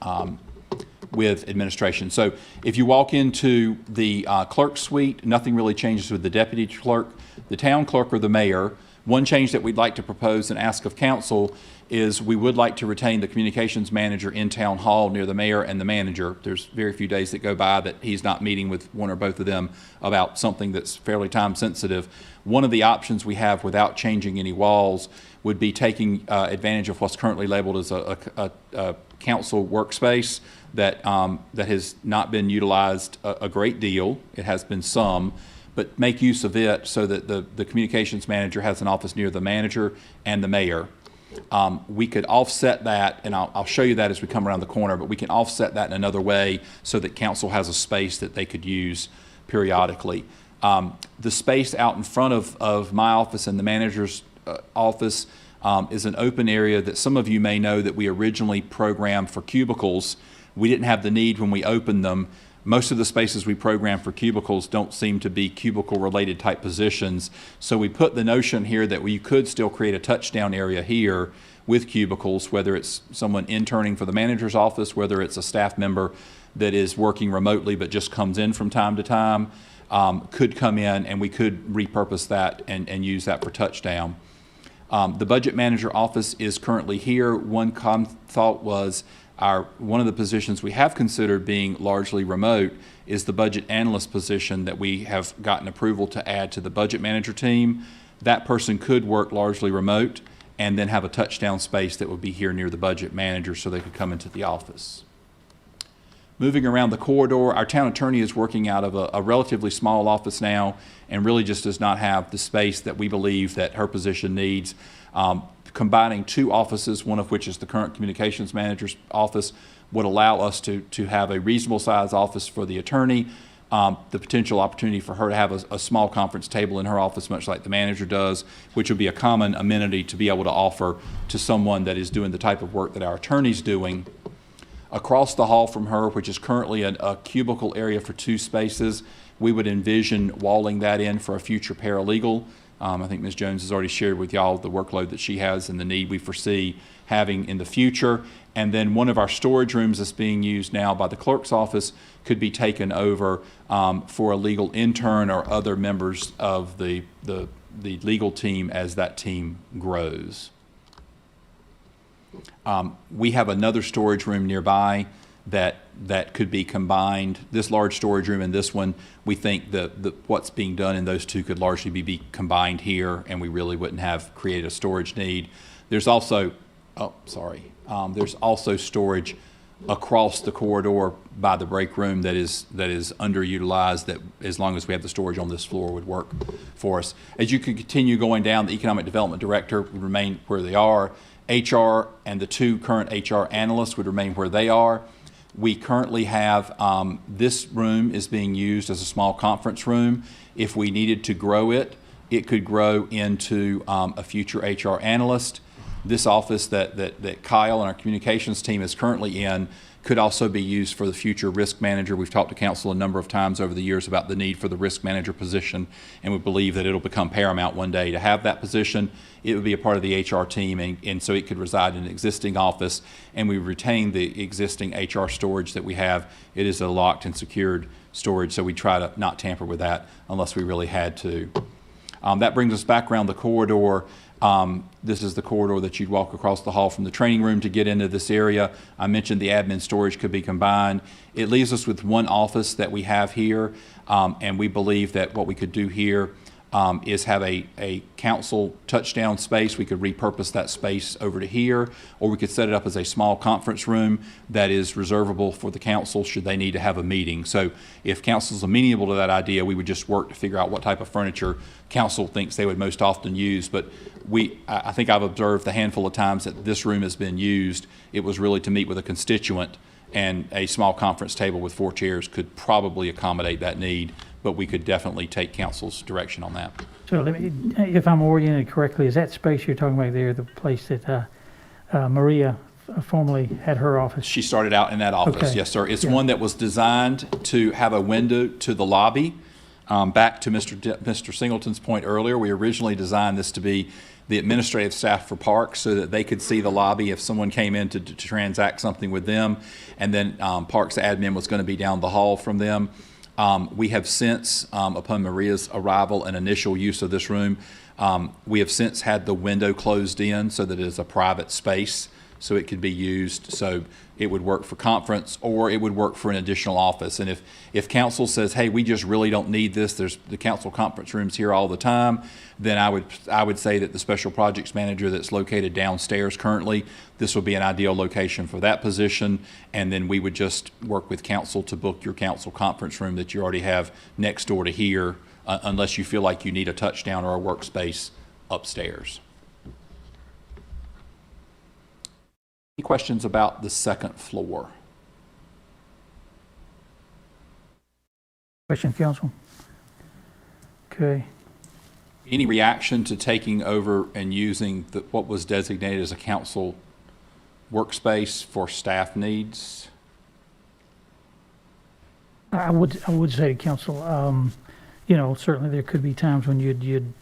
administration. So if you walk into the clerk suite, nothing really changes with the deputy clerk, the town clerk, or the mayor. One change that we'd like to propose and ask of council is we would like to retain the communications manager in town hall near the mayor and the manager. There's very few days that go by that he's not meeting with one or both of them about something that's fairly time sensitive. One of the options we have without changing any walls would be taking advantage of what's currently labeled as a council workspace that has not been utilized a great deal. It has been some, but make use of it so that the communications manager has an office near the manager and the mayor. We could offset that, and I'll show you that as we come around the corner, but we can offset that in another way so that council has a space that they could use periodically. The space out in front of my office and the manager's office is an open area that some of you may know that we originally programmed for cubicles. We didn't have the need when we opened them. Most of the spaces we program for cubicles don't seem to be cubicle-related type positions. So we put the notion here that we could still create a touchdown area here with cubicles, whether it's someone interning for the manager's office, whether it's a staff member that is working remotely but just comes in from time to time, could come in, and we could repurpose that and use that for touchdown. The budget manager office is currently here. One thought was one of the positions we have considered being largely remote is the budget analyst position that we have gotten approval to add to the budget manager team. That person could work largely remote and then have a touchdown space that would be here near the budget manager so they could come into the office. Moving around the corridor, our town attorney is working out of a relatively small office now and really just does not have the space that we believe that her position needs. combining two offices, one of which is the current communications manager's office, would allow us to have a reasonable size office for the attorney, the potential opportunity for her to have a small conference table in her office, much like the manager does, which would be a common amenity to be able to offer to someone that is doing the type of work that our attorney's doing. Across the hall from her, which is currently a cubicle area for 2 spaces, we would envision walling that in for a future paralegal. I think Ms. Jones has already shared with y'all the workload that she has and the need we foresee having in the future. And then one of our storage rooms that's being used now by the clerk's office could be taken over for a legal intern or other members of the legal team as that team grows. We have another storage room nearby that could be combined. This large storage room and this one, we think that what's being done in those two could largely be combined here, and we really wouldn't have created a storage need. There's also, there's also storage across the corridor by the break room that is underutilized, that as long as we have the storage on this floor would work for us. As you can continue going down, the economic development director would remain where they are. HR and the 2 current HR analysts would remain where they are. We currently have, this room is being used as a small conference room. If we needed to grow it, it could grow into a future HR analyst. This office that Kyle and our communications team is currently in could also be used for the future risk manager. We've talked to council a number of times over the years about the need for the risk manager position, and we believe that it'll become paramount one day to have that position. It would be a part of the HR team, and so it could reside in an existing office, and we retain the existing HR storage that we have. It is a locked and secured storage, so we try to not tamper with that unless we really had to. That brings us back around the corridor. This is the corridor that you'd walk across the hall from the training room to get into this area. I mentioned the admin storage could be combined. It leaves us with one office that we have here, and we believe that what we could do here is have a council touchdown space. We could repurpose that space over to here, or we could set it up as a small conference room that is reservable for the council should they need to have a meeting. So if council's amenable to that idea, we would just work to figure out what type of furniture council thinks they would most often use. But I think I've observed the handful of times that this room has been used, it was really to meet with a constituent, and a small conference table with 4 chairs could probably accommodate that need, but we could definitely take council's direction on that. So if I'm oriented correctly, is that space you're talking about there the place that Maria formerly had her office? She started out in that office, Okay. yes, sir. It's one that was designed to have a window to the lobby. Back to Mr. Singleton's point earlier, we originally designed this to be the administrative staff for Parks so that they could see the lobby if someone came in to transact something with them, and then Parks admin was going to be down the hall from them. We have since, upon Maria's arrival and initial use of this room, we have since had the window closed in so that it is a private space, so it could be used. So it would work for conference, or it would work for an additional office. And if council says, hey, we just really don't need this, there's the council conference rooms here all the time, then I would say that the special projects manager that's located downstairs currently, this would be an ideal location for that position. And then we would just work with council to book your council conference room that you already have next door to here, unless you feel like you need a touchdown or a workspace upstairs. Any questions about the second floor? Question, council? Okay. Any reaction to taking over and using what was designated as a council workspace for staff needs? I would say to council, certainly there could be times when you'd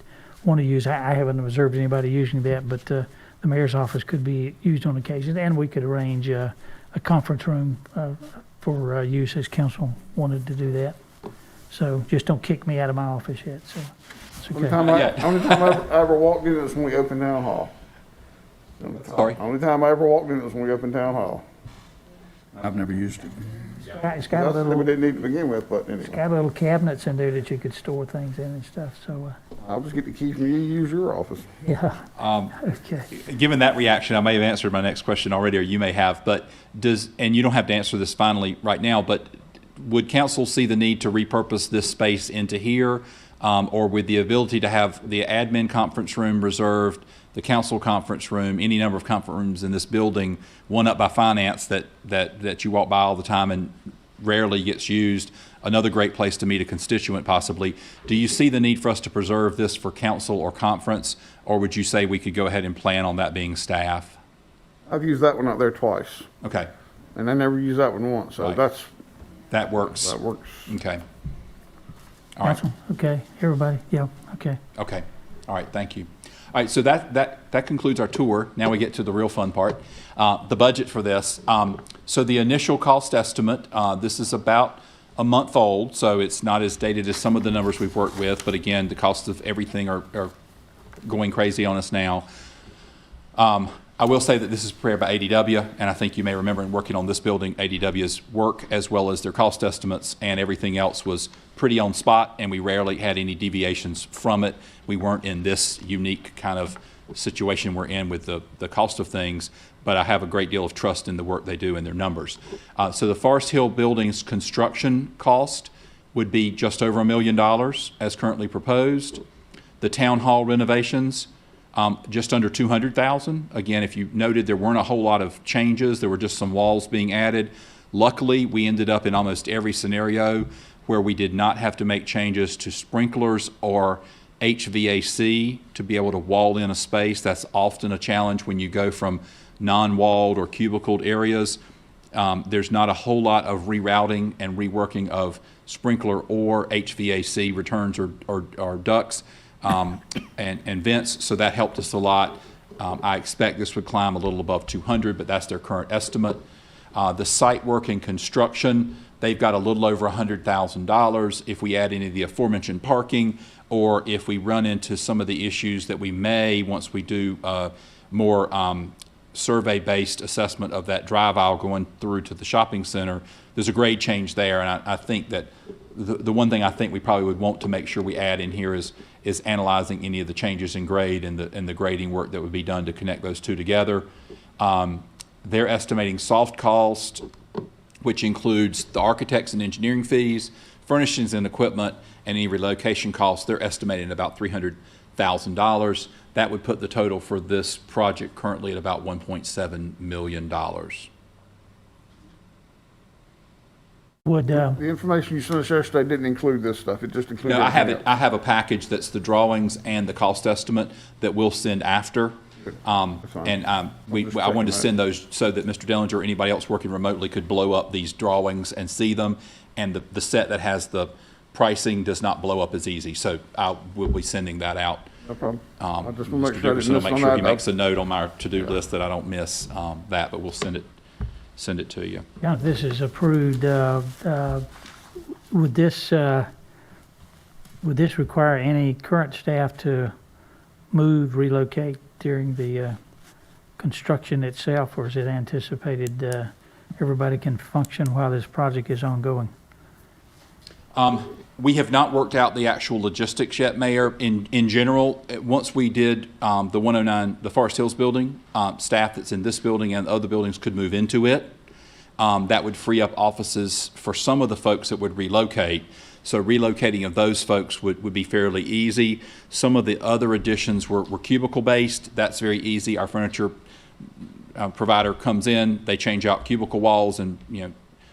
want to use, I haven't observed anybody using that, but the mayor's office could be used on occasion, and we could arrange a conference room for use as council wanted to do that. So just don't kick me out of my office yet, so it's okay. Only time I ever walked in is when we opened town hall. Sorry? Only time I ever walked in is when we opened town hall. I've never used it. It's got a We little, didn't need to begin with, but it's anyway. got little cabinets in there that you could store things in and stuff, so, I'll just get the key from you, use your office. yeah. Okay. Given that reaction, I may have answered my next question already, or you may have, but and you don't have to answer this finally right now, but would council see the need to repurpose this space into here, or with the ability to have the admin conference room reserved the council conference room, any number of conference rooms in this building, one up by finance that you walk by all the time and rarely gets used, another great place to meet a constituent possibly. Do you see the need for us to preserve this for council or conference, or would you say we could go ahead and plan on that being staff? I've used that one out there twice, Okay, and I never used that one once, so Right. That works. that works. Okay. All right. Council, okay, everybody, yeah, okay. Okay. All right. Thank you. All right. So that concludes our tour. Now we get to the real fun part, the budget for this. So the initial cost estimate, this is about a month old, so it's not as dated as some of the numbers we've worked with. But again, the costs of everything are going crazy on us now. I will say that this is prepared by ADW, and I think you may remember in working on this building, ADW's work as well as their cost estimates and everything else was pretty on spot, and we rarely had any deviations from it. We weren't in this unique kind of situation we're in with the cost of things, but I have a great deal of trust in the work they do and their numbers. So the Forest Hill building's construction cost would be just over $1 million as currently proposed. The town hall renovations, just under 200,000. Again, if you noted, there weren't a whole lot of changes. There were just some walls being added. Luckily, we ended up in almost every scenario where we did not have to make changes to sprinklers or HVAC to be able to wall in a space. That's often a challenge when you go from non-walled or cubicled areas. There's not a whole lot of rerouting and reworking of sprinkler or HVAC returns or ducts. And vents, so that helped us a lot. I expect this would climb a little above 200, but that's their current estimate. The site work and construction, they've got a little over $100,000. If we add any of the aforementioned parking, or if we run into some of the issues that we may, once we do more survey-based assessment of that drive aisle going through to the shopping center, there's a grade change there, and I think that the one thing I think we probably would want to make sure we add in here is analyzing any of the changes in grade and the grading work that would be done to connect those two together. They're estimating soft cost, which includes the architects and engineering fees, furnishings and equipment, and any relocation costs. They're estimating about $300,000. That would put the total for this project currently at about $1.7 million. Would, The information you sent us yesterday didn't include this stuff, it just included. No, I have everything it. I have a package that's the drawings and the cost estimate that we'll send after. fine. I wanted to send those so that Mr. Dellinger or anybody else working remotely could blow up these drawings and see them. And the set that has the pricing does not blow up as easy. So we'll be sending that out. No problem. I just want to Mr. make sure I didn't Dickerson will miss make on sure he that. makes a note on my to-do list that I don't miss that, but we'll send it to you. yeah, if this is approved, would this require any current staff to move, relocate during the construction itself, or is it anticipated everybody can function while this project is ongoing? We have not worked out the actual logistics yet, Mayor. In general, once we did the 109, the Forest Hills building, staff that's in this building and other buildings could move into it. That would free up offices for some of the folks that would relocate. So relocating of those folks would be fairly easy. Some of the other additions were cubicle-based. That's very easy. Our furniture provider comes in, they change out cubicle walls, and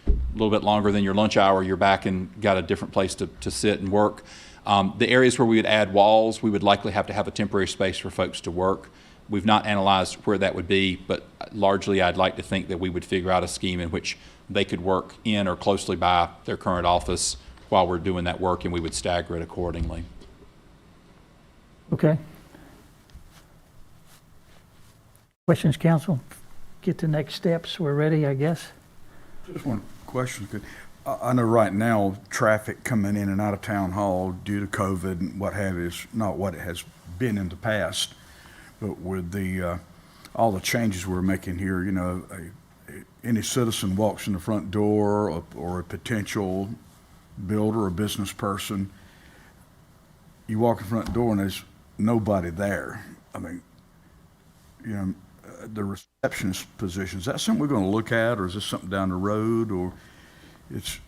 a little bit longer than your lunch hour, you're back and got a different place to sit and work. The areas where we would add walls, we would likely have to have a temporary space for folks to work. We've not analyzed where that would be, but largely I'd like to think that we would figure out a scheme in which they could work in or closely by their current office while we're doing that work, and we would stagger it accordingly. Okay. Questions, council? Get to next steps. We're ready, I guess. Just one question. I know right now, traffic coming in and out of town hall due to COVID and what have you is not what it has been in the past. But with all the changes we're making here, any citizen walks in the front door or a potential builder or business person, you walk in the front door and there's nobody there. I mean, the receptionist position, is that something we're going to look at, or is this something down the road, or it's?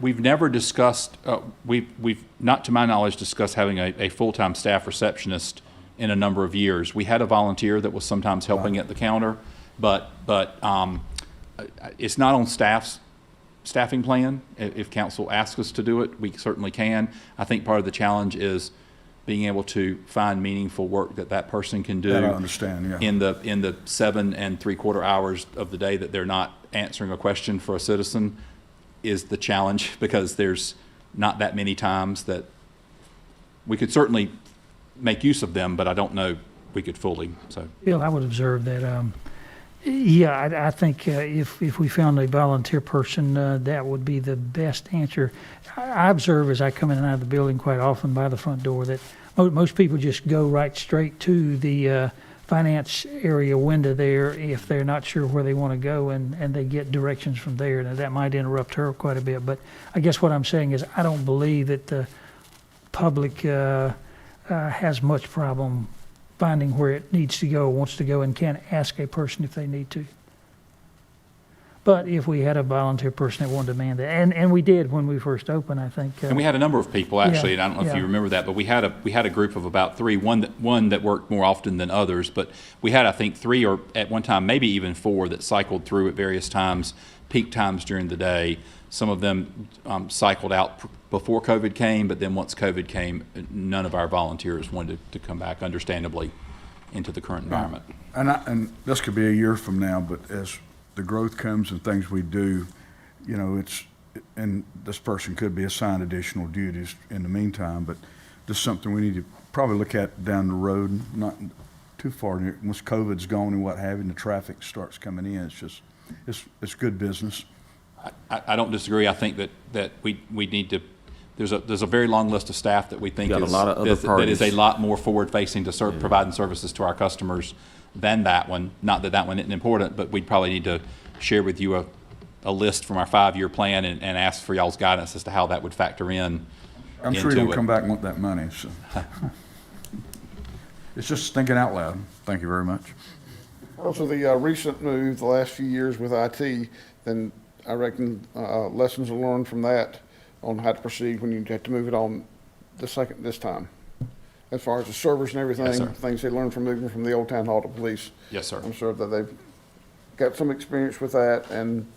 We've never discussed, we've not to my knowledge discussed having a full-time staff receptionist in a number of years. We had a volunteer that was sometimes helping at the counter, but it's not on staffing plan. If council asks us to do it, we certainly can. I think part of the challenge is being able to find meaningful work that person can do. That I understand, yeah. In the 7 3/4 hours of the day that they're not answering a question for a citizen is the challenge, because there's not that many times that we could certainly make use of them, but I don't know we could fully, so. Bill, I would observe that, I think if we found a volunteer person, that would be the best answer. I observe as I come in and out of the building quite often by the front door that most people just go right straight to the finance area window there if they're not sure where they want to go, and they get directions from there. Now, that might interrupt her quite a bit, but I guess what I'm saying is I don't believe that the public has much problem finding where it needs to go, wants to go, and can ask a person if they need to. But if we had a volunteer person that wanted to demand that, and we did when we first opened, I think. And we had a number of people, actually, yeah, and I don't know if yeah. you remember that, but we had a group of about 3, one that worked more often than others, but we had, I think, 3 or at one time, maybe even 4 that cycled through at various times, peak times during the day. Some of them cycled out before COVID came, but then once COVID came, none of our volunteers wanted to come back, understandably, into the current environment. And this could be a year from now, but as the growth comes and things we do, you know, and this person could be assigned additional duties in the meantime, but this is something we need to probably look at down the road, not too far. Once COVID's gone and what have you, and the traffic starts coming in, it's good business. I don't disagree. I think that we need to. There's a very long list of staff that we think Got a lot of other that is a parties. lot more forward-facing to providing services to our customers than that one. Not that one isn't important, but we'd probably need to share with you a list from our 5-year plan and ask for y'all's guidance as to how that would factor in. I'm sure you'll come back and want that money. So. It's just thinking out loud. Thank you very much. Also, the recent move the last few years with IT, then I reckon lessons are learned from that on how to proceed when you have to move it on this time. As far as the servers and everything, Yes, sir. things they learned from moving from the old town hall to police. Yes, sir. I'm sure that they've got some experience with that, and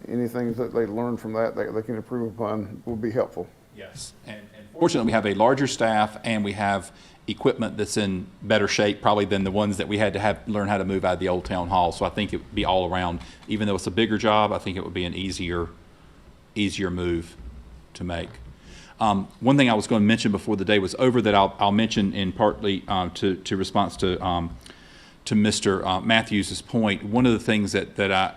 anything that they learn from that they can improve upon will be helpful. Yes, and fortunately, we have a larger staff and we have equipment that's in better shape probably than the ones that we had to learn how to move out of the old town hall. So I think it would be all around, even though it's a bigger job, I think it would be an easier move to make. One thing I was going to mention before the day was over that I'll mention in partly to response to Mr. Matthews' point. One of the things that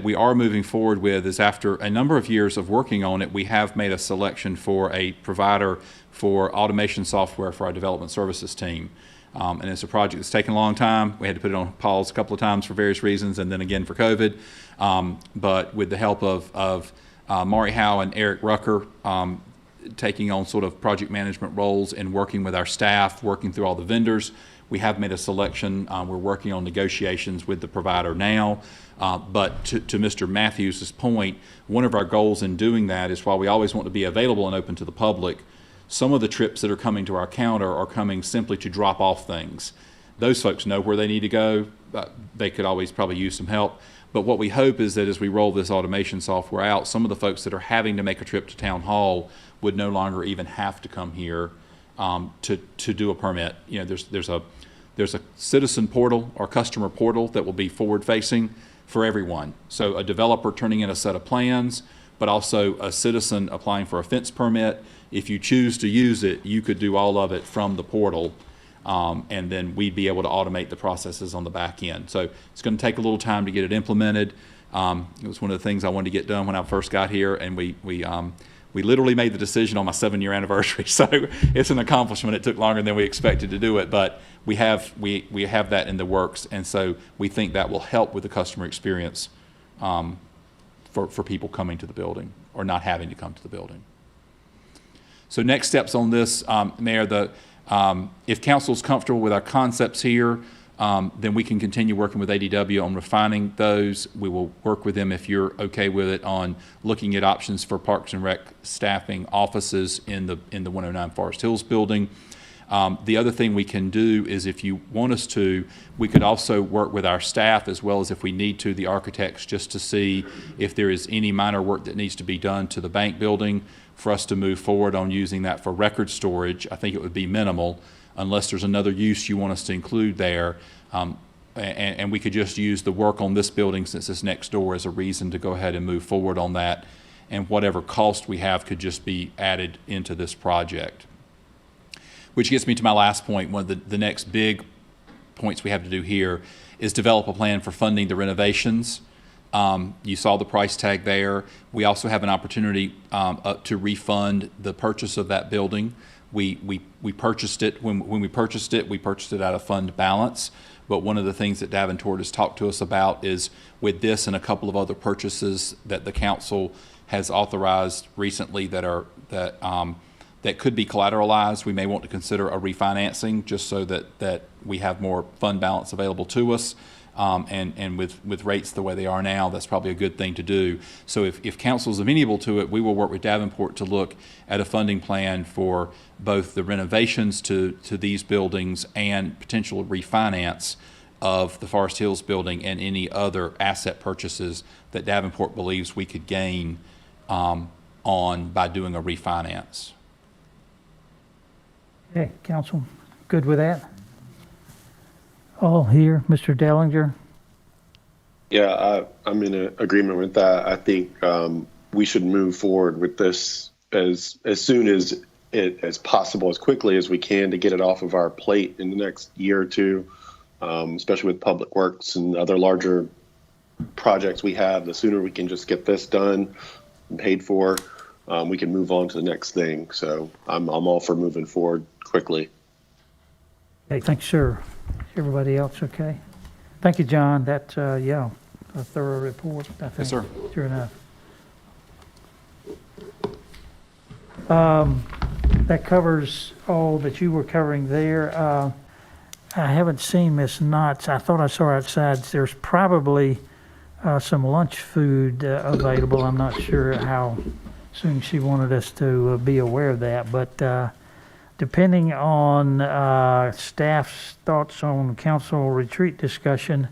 we are moving forward with is, after a number of years of working on it, we have made a selection for a provider for automation software for our development services team. And it's a project that's taken a long time. We had to put it on pause a couple of times for various reasons, and then again for COVID. But with the help of Maury Howe and Eric Rucker, taking on sort of project management roles and working with our staff, working through all the vendors, we have made a selection. We're working on negotiations with the provider now. But to Mr. Matthews' point, one of our goals in doing that is, while we always want to be available and open to the public, some of the trips that are coming to our counter are coming simply to drop off things. Those folks know where they need to go. They could always probably use some help. But what we hope is that as we roll this automation software out, some of the folks that are having to make a trip to town hall would no longer even have to come here to do a permit. You know, there's a citizen portal or customer portal that will be forward-facing for everyone. So a developer turning in a set of plans, but also a citizen applying for a fence permit. If you choose to use it, you could do all of it from the portal, and then we'd be able to automate the processes on the back end. So it's going to take a little time to get it implemented. It was one of the things I wanted to get done when I first got here, and we literally made the decision on my 7-year anniversary. So it's an accomplishment. It took longer than we expected to do it, but we have that in the works, and so we think that will help with the customer experience for people coming to the building or not having to come to the building. So next steps on this, Mayor, if council's comfortable with our concepts here, then we can continue working with ADW on refining those. We will work with them, if you're okay with it, on looking at options for Parks and Rec staffing offices in the 109 Forest Hills building. The other thing we can do is, if you want us to, we could also work with our staff, as well as, if we need to, the architects, just to see if there is any minor work that needs to be done to the bank building for us to move forward on using that for record storage. I think it would be minimal, unless there's another use you want us to include there. And we could just use the work on this building, since it's next door, as a reason to go ahead and move forward on that. And whatever cost we have could just be added into this project. Which gets me to my last point. One of the next big points we have to do here is develop a plan for funding the renovations. You saw the price tag there. We also have an opportunity to refund the purchase of that building. We purchased it, when we purchased it out of fund balance. But one of the things that Davenport has talked to us about is, with this and a couple of other purchases that the council has authorized recently that could be collateralized, we may want to consider a refinancing, just so that we have more fund balance available to us. And with rates the way they are now, that's probably a good thing to do. So if council is amenable to it, we will work with Davenport to look at a funding plan for both the renovations to these buildings and potential refinance of the Forest Hills building and any other asset purchases that Davenport believes we could gain on by doing a refinance. Okay, council, good with that? All here, Mr. Dellinger? Yeah, I'm in agreement with that. I think we should move forward with this as soon as possible, as quickly as we can, to get it off of our plate in the next year or two, especially with Public Works and other larger projects we have. The sooner we can just get this done and paid for, we can move on to the next thing. So I'm all for moving forward quickly. Okay, thanks, sir. Everybody else okay? Thank you, John. That, yeah, a thorough report, I think. Yes, sir. Sure enough. That covers all that you were covering there. I haven't seen Miss Knotts. I thought I saw her outside. There's probably some lunch food available. I'm not sure how soon she wanted us to be aware of that, but depending on staff's thoughts on council retreat discussion,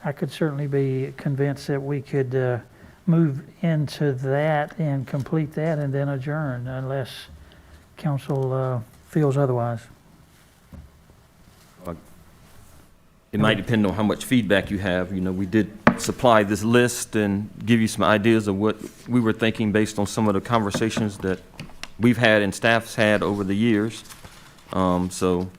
I could certainly be convinced that we could move into that and complete that and then adjourn, unless council feels otherwise. It might depend on how much feedback you have. You know, we did supply this list and give you some ideas of what we were thinking based on some of the conversations that we've had and staff's had over the years. So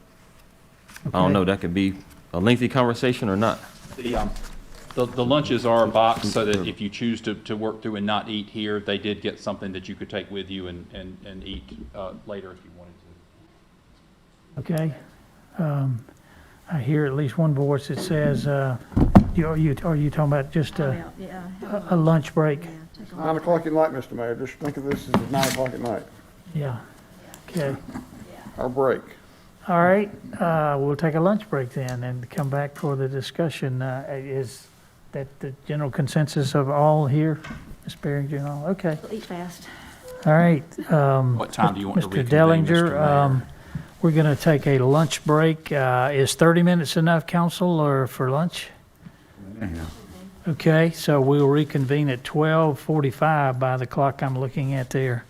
I don't know, that could be a lengthy conversation or not. The lunches are boxed so that if you choose to work through and not eat here, they did get something that you could take with you and eat later if you wanted to. Okay. I hear at least one voice that says, are you talking about just a lunch break? It's 9 o'clock at night, Mr. Mayor. Just think of this as 9 o'clock at night. Yeah. Okay. Our break. All right. We'll take a lunch break then and come back for the discussion. Is that the general consensus of all here, Ms. Barringer and all? Okay. We'll eat fast. All right. What time do you want to Mr. reconvene, Dellinger, Mr. Mayor? we're going to take a lunch break. Is 30 minutes enough, council, or for lunch? Yeah. Okay, so we'll reconvene at 12:45 by the clock I'm looking at there.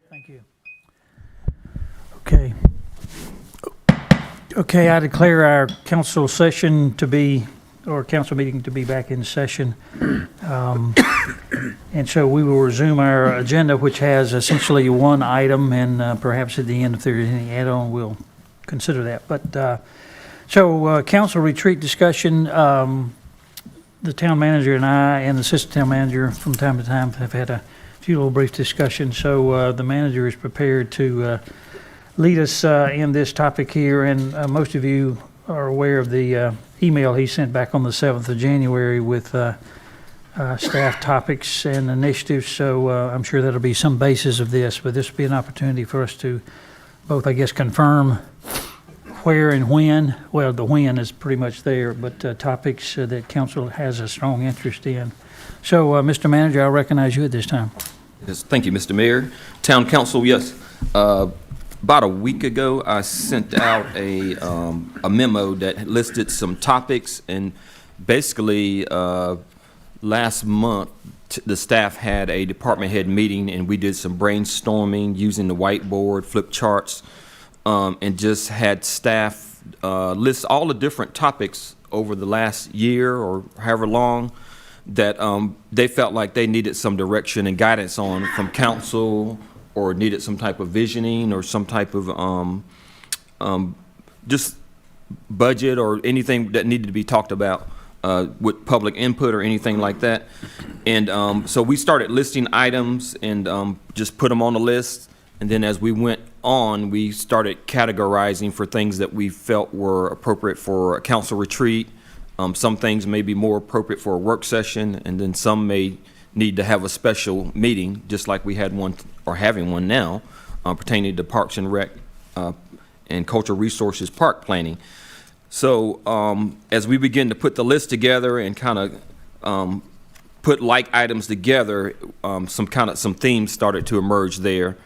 Thank you. Okay. Okay, I declare our council session to be, or council meeting to be back in session. And so we will resume our agenda, which has essentially one item, and perhaps at the end, if there is any add-on, we'll consider that. But, council retreat discussion, the town manager and I and the assistant town manager from time to time have had a few little brief discussions. So the manager is prepared to lead us in this topic here, and most of you are aware of the email he sent back on the 7th of January with staff topics and initiatives, so I'm sure that'll be some basis of this, but this will be an opportunity for us to both, I guess, confirm where and when. Well, the when is pretty much there, but topics that council has a strong interest in. So, Mr. Manager, I'll recognize you at this time. Yes, thank you, Mr. Mayor. Town Council, yes. About a week ago, I sent out a memo that listed some topics, and basically last month the staff had a department head meeting, and we did some brainstorming using the whiteboard, flip charts, and just had staff list all the different topics over the last year or however long that they felt like they needed some direction and guidance on from council, or needed some type of visioning or some type of just budget or anything that needed to be talked about with public input or anything like that. And so we started listing items and just put them on the list. And then as we went on, we started categorizing for things that we felt were appropriate for a council retreat. Some things may be more appropriate for a work session, and then some may need to have a special meeting, just like we had one or having one now, pertaining to Parks and Rec and Cultural Resources Park Planning. So as we begin to put the list together and kind of put like items together, some themes started to emerge there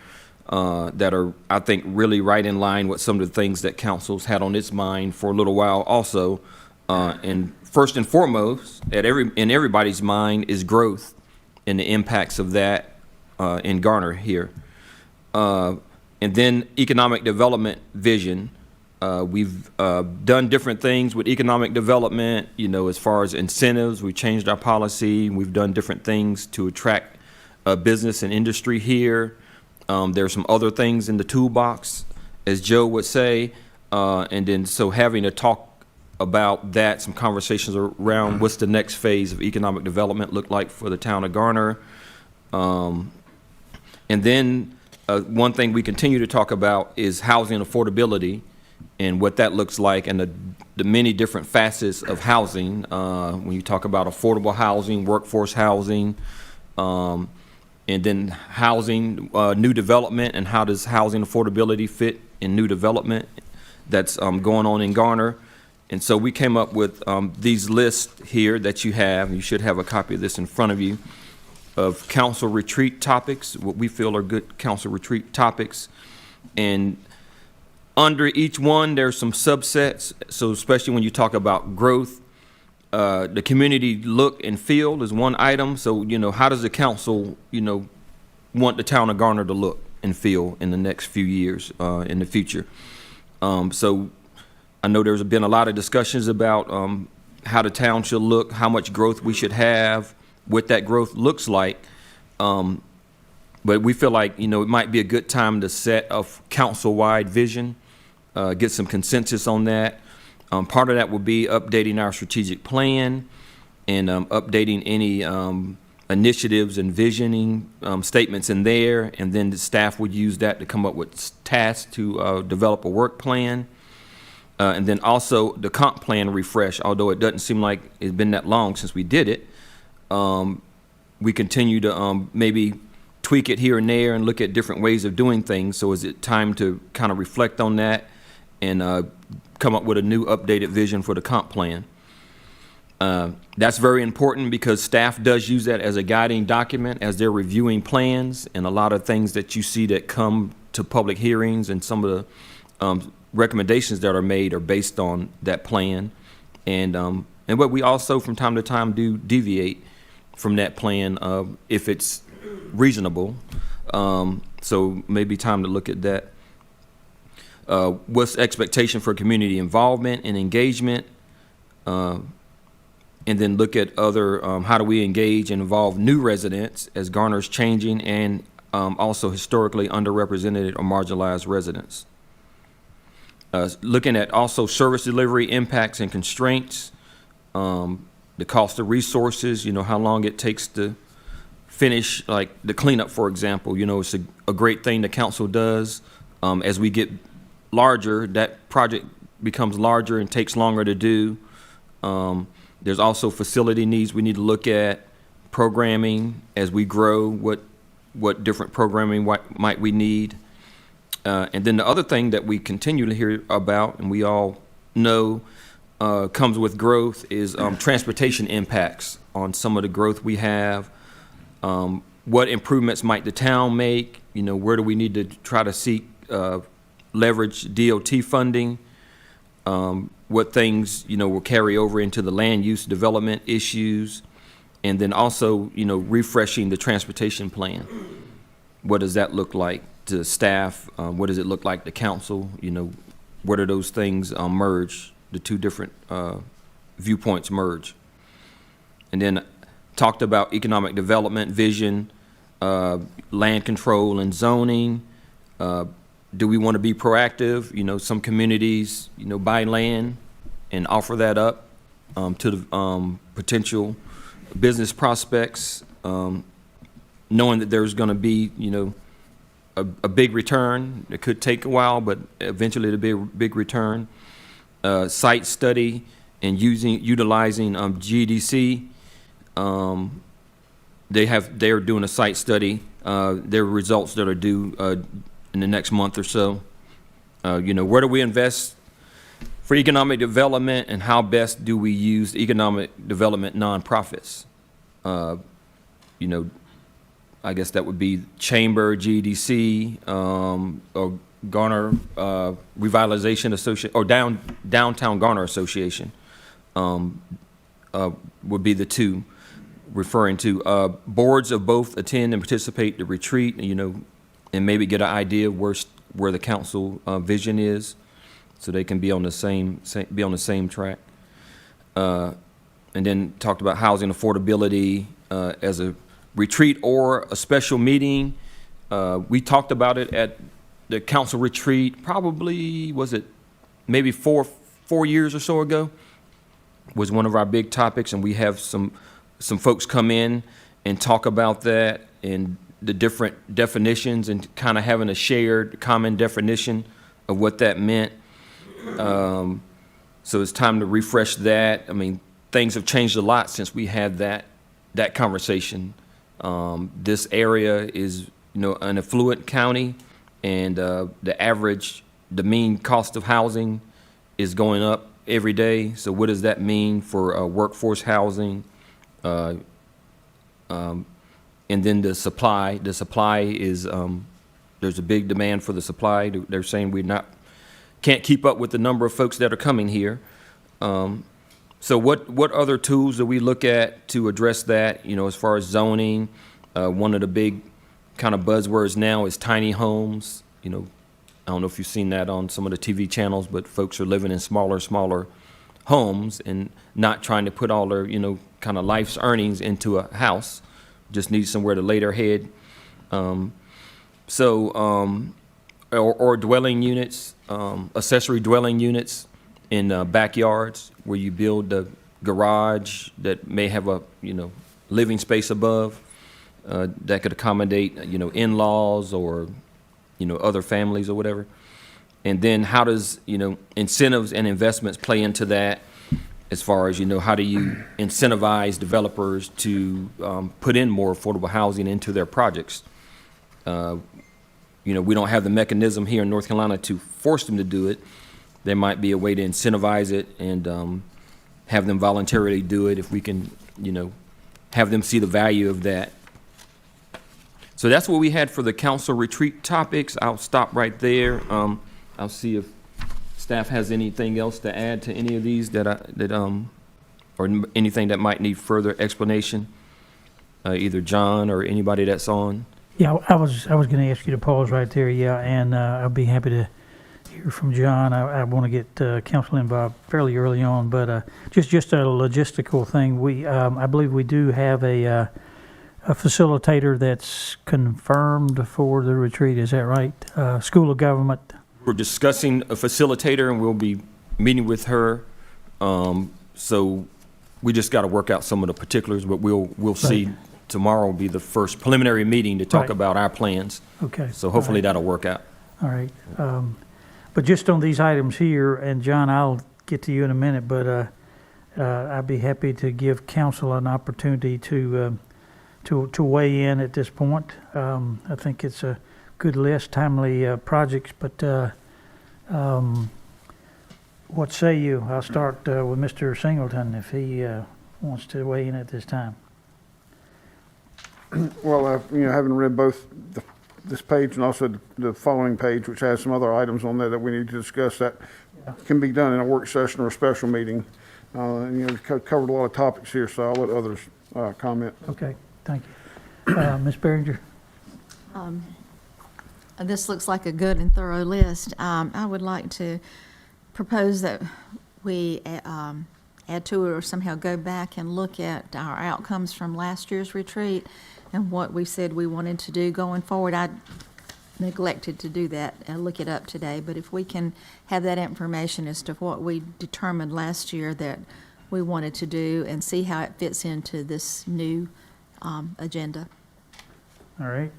that are, I think, really right in line with some of the things that council's had on its mind for a little while also. And first and foremost, in everybody's mind is growth and the impacts of that in Garner here. And then economic development vision. We've done different things with economic development, as far as incentives. We changed our policy. We've done different things to attract business and industry here. There's some other things in the toolbox, as Joe would say. And then so having to talk about that, some conversations around what's the next phase of economic development look like for the town of Garner. And then one thing we continue to talk about is housing affordability and what that looks like, and the many different facets of housing. When you talk about affordable housing, workforce housing, and then housing, new development, and how does housing affordability fit in new development that's going on in Garner. And so we came up with these lists here that you have. You should have a copy of this in front of you, of council retreat topics, what we feel are good council retreat topics. And under each one, there's some subsets. So especially when you talk about growth, the community look and feel is one item. So, how does the council, want the town of Garner to look and feel in the next few years in the future? So I know there's been a lot of discussions about how the town should look, how much growth we should have, what that growth looks like. But we feel like, it might be a good time to set a council-wide vision, get some consensus on that. Part of that will be updating our strategic plan and updating any initiatives and visioning statements in there. And then the staff would use that to come up with tasks to develop a work plan. And then also the comp plan refresh, although it doesn't seem like it's been that long since we did it. We continue to maybe tweak it here and there and look at different ways of doing things. So is it time to kind of reflect on that and come up with a new updated vision for the comp plan? That's very important because staff does use that as a guiding document as they're reviewing plans, and a lot of things that you see that come to public hearings and some of the recommendations that are made are based on that plan. And what we also from time to time do deviate from that plan if it's reasonable. So maybe time to look at that. What's the expectation for community involvement and engagement? And then look at other, how do we engage and involve new residents as Garner's changing, and also historically underrepresented or marginalized residents. Looking at also service delivery impacts and constraints, the cost of resources, how long it takes to finish, like the cleanup, for example. It's a great thing the council does. As we get larger, that project becomes larger and takes longer to do. There's also facility needs we need to look at, programming as we grow, what different programming might we need. And then the other thing that we continue to hear about, and we all know comes with growth, is transportation impacts on some of the growth we have. What improvements might the town make? Where do we need to try to seek leverage DOT funding? What things, will carry over into the land use development issues, and then also, refreshing the transportation plan. What does that look like to staff? What does it look like to council? Where do those things merge? The two different viewpoints merge. And then talked about economic development, vision, land control and zoning. Do we want to be proactive? Some communities, buy land and offer that up to the potential business prospects, knowing that there's going to be, a big return. It could take a while, but eventually it'll be a big return. Site study and utilizing GDC. They're doing a site study. Their results that are due in the next month or so. Where do we invest for economic development, and how best do we use economic development nonprofits? I guess that would be Chamber, GDC, or Garner Revitalization Association, or Downtown Garner Association would be the two, referring to boards of both attend and participate the retreat, and maybe get an idea of where the council vision is, so they can be on the same track. And then talked about housing affordability as a retreat or a special meeting. We talked about it at the council retreat, probably, was it maybe four years or so ago, was one of our big topics, and we have some folks come in and talk about that and the different definitions, and kind of having a shared common definition of what that meant. So it's time to refresh that. I mean, things have changed a lot since we had that conversation. This area is, an affluent county, and the mean cost of housing is going up every day. So what does that mean for workforce housing? And then the supply is, there's a big demand for the supply. They're saying can't keep up with the number of folks that are coming here. So what other tools do we look at to address that? As far as zoning, one of the big kind of buzzwords now is tiny homes. I don't know if you've seen that on some of the TV channels, but folks are living in smaller homes and not trying to put all their, kind of life's earnings into a house. Just need somewhere to lay their head. Or dwelling units, accessory dwelling units in backyards where you build a garage that may have a, living space above that could accommodate, in-laws or, other families or whatever. And then how does, incentives and investments play into that, as far as, how do you incentivize developers to put in more affordable housing into their projects? We don't have the mechanism here in North Carolina to force them to do it. There might be a way to incentivize it and have them voluntarily do it if we can, have them see the value of that. So that's what we had for the council retreat topics. I'll stop right there. I'll see if staff has anything else to add to any of these or anything that might need further explanation. Either John or anybody that's on. Yeah, I was going to ask you to pause right there, yeah, and I'll be happy to hear from John. I want to get council involved fairly early on, but just a logistical thing. I believe we do have a facilitator that's confirmed for the retreat. Is that right? School of Government. We're discussing a facilitator, and we'll be meeting with her. So we just got to work out some of the particulars, but we'll see. Right. Tomorrow will be the first preliminary meeting to talk Right. about our plans. Okay. So hopefully All right. that'll work out. All right. But just on these items here, and John, I'll get to you in a minute, but I'd be happy to give council an opportunity to weigh in at this point. I think it's a good list, timely projects, but what say you? I'll start with Mr. Singleton if he wants to weigh in at this time. Well, having read both this page and also the following page, which has some other items on there that we need to discuss, that can be done in a work session or a special meeting. We've covered a lot of topics here, so I'll let others comment. Okay, thank you. Ms. Behringer? This looks like a good and thorough list. I would like to propose that we add to it or somehow go back and look at our outcomes from last year's retreat and what we said we wanted to do going forward. I neglected to do that and look it up today, but if we can have that information as to what we determined last year that we wanted to do and see how it fits into this new agenda. All right.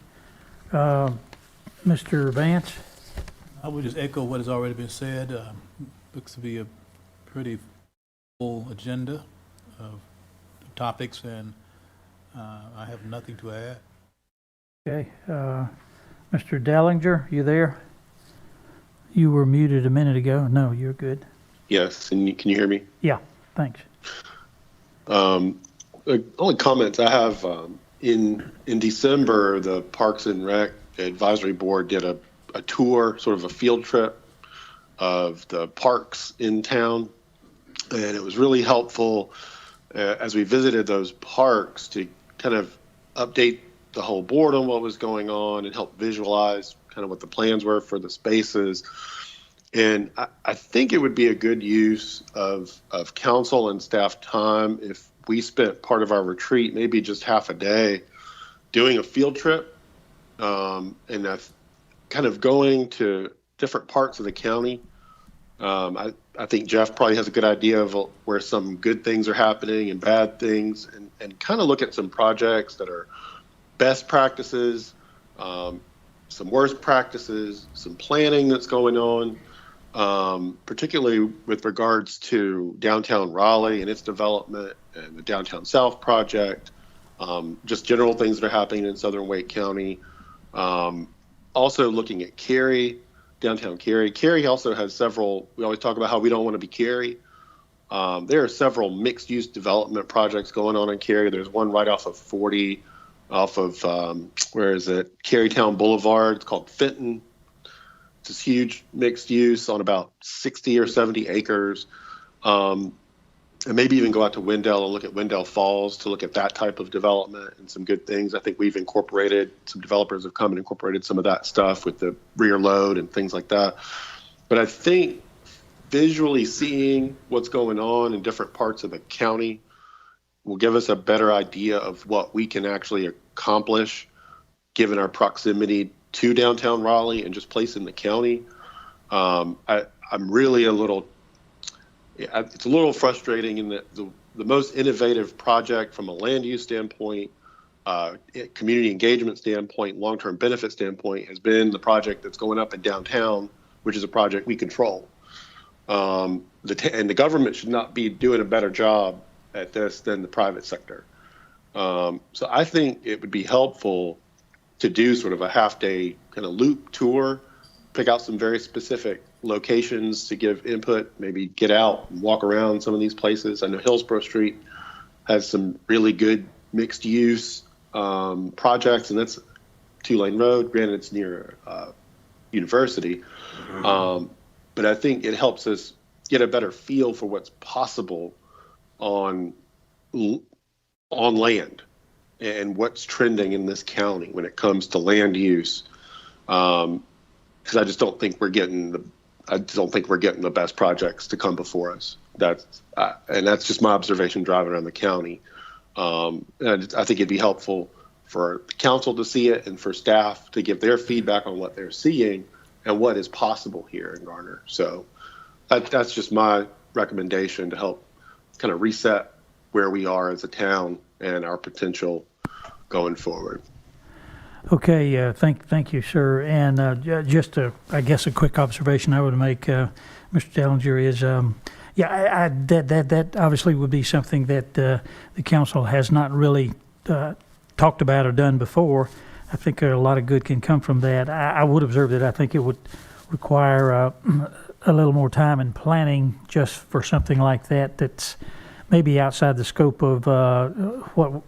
Mr. Vance? I would just echo what has already been said. Looks to be a pretty full agenda of topics, and I have nothing to add. Okay. Mr. Dellinger, you there? You were muted a minute ago. No, you're good. Yes, and can you hear me? Yeah, thanks. The only comments I have, in December, the Parks and Rec Advisory Board did a tour, sort of a field trip of the parks in town, and it was really helpful as we visited those parks to kind of update the whole board on what was going on and help visualize kind of what the plans were for the spaces. And I think it would be a good use of council and staff time if we spent part of our retreat, maybe just half a day, doing a field trip and kind of going to different parts of the county. I think Jeff probably has a good idea of where some good things are happening and bad things, and kind of look at some projects that are best practices, some worst practices, some planning that's going on, particularly with regards to downtown Raleigh and its development and the Downtown South project, just general things that are happening in Southern Wake County. Also looking at Cary, downtown Cary. Cary also has several, we always talk about how we don't want to be Cary. There are several mixed-use development projects going on in Cary. There's one right off of 40, off of, where is it? Carytown Boulevard. It's called Fenton. It's this huge mixed use on about 60 or 70 acres. And maybe even go out to Wendell and look at Wendell Falls to look at that type of development and some good things. I think we've incorporated, some developers have come and incorporated some of that stuff with the rear load and things like that. But I think visually seeing what's going on in different parts of the county will give us a better idea of what we can actually accomplish given our proximity to downtown Raleigh and just place in the county. I'm really it's a little frustrating in that the most innovative project from a land use standpoint, community engagement standpoint, long-term benefit standpoint has been the project that's going up in downtown, which is a project we control. And the government should not be doing a better job at this than the private sector. So I think it would be helpful to do sort of a half-day kind of loop tour, pick out some very specific locations to give input, maybe get out and walk around some of these places. I know Hillsborough Street has some really good mixed use projects, and that's 2-lane road. Granted, it's near university, but I think it helps us get a better feel for what's possible on land and what's trending in this county when it comes to land use. Because I just don't think we're getting the best projects to come before us. And that's just my observation driving around the county. And I think it'd be helpful for the council to see it and for staff to give their feedback on what they're seeing and what is possible here in Garner. So that's just my recommendation to help kind of reset where we are as a town and our potential going forward. Okay, thank you, sir. And just I guess a quick observation I would make, Mr. Dellinger, is that obviously would be something that the council has not really talked about or done before. I think a lot of good can come from that. I would observe that I think it would require a little more time and planning just for something like that. That's maybe outside the scope of what.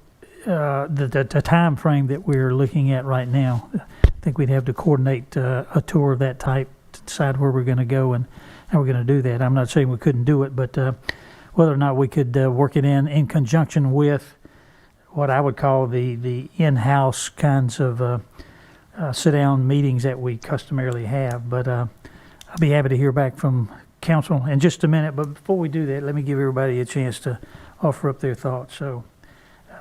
The time frame that we're looking at right now. I think we'd have to coordinate a tour of that type to decide where we're going to go and how we're going to do that. I'm not saying we couldn't do it, but whether or not we could work it in conjunction with what I would call the in-house kinds of sit-down meetings that we customarily have. But I'll be happy to hear back from council in just a minute. But before we do that, let me give everybody a chance to offer up their thoughts. So.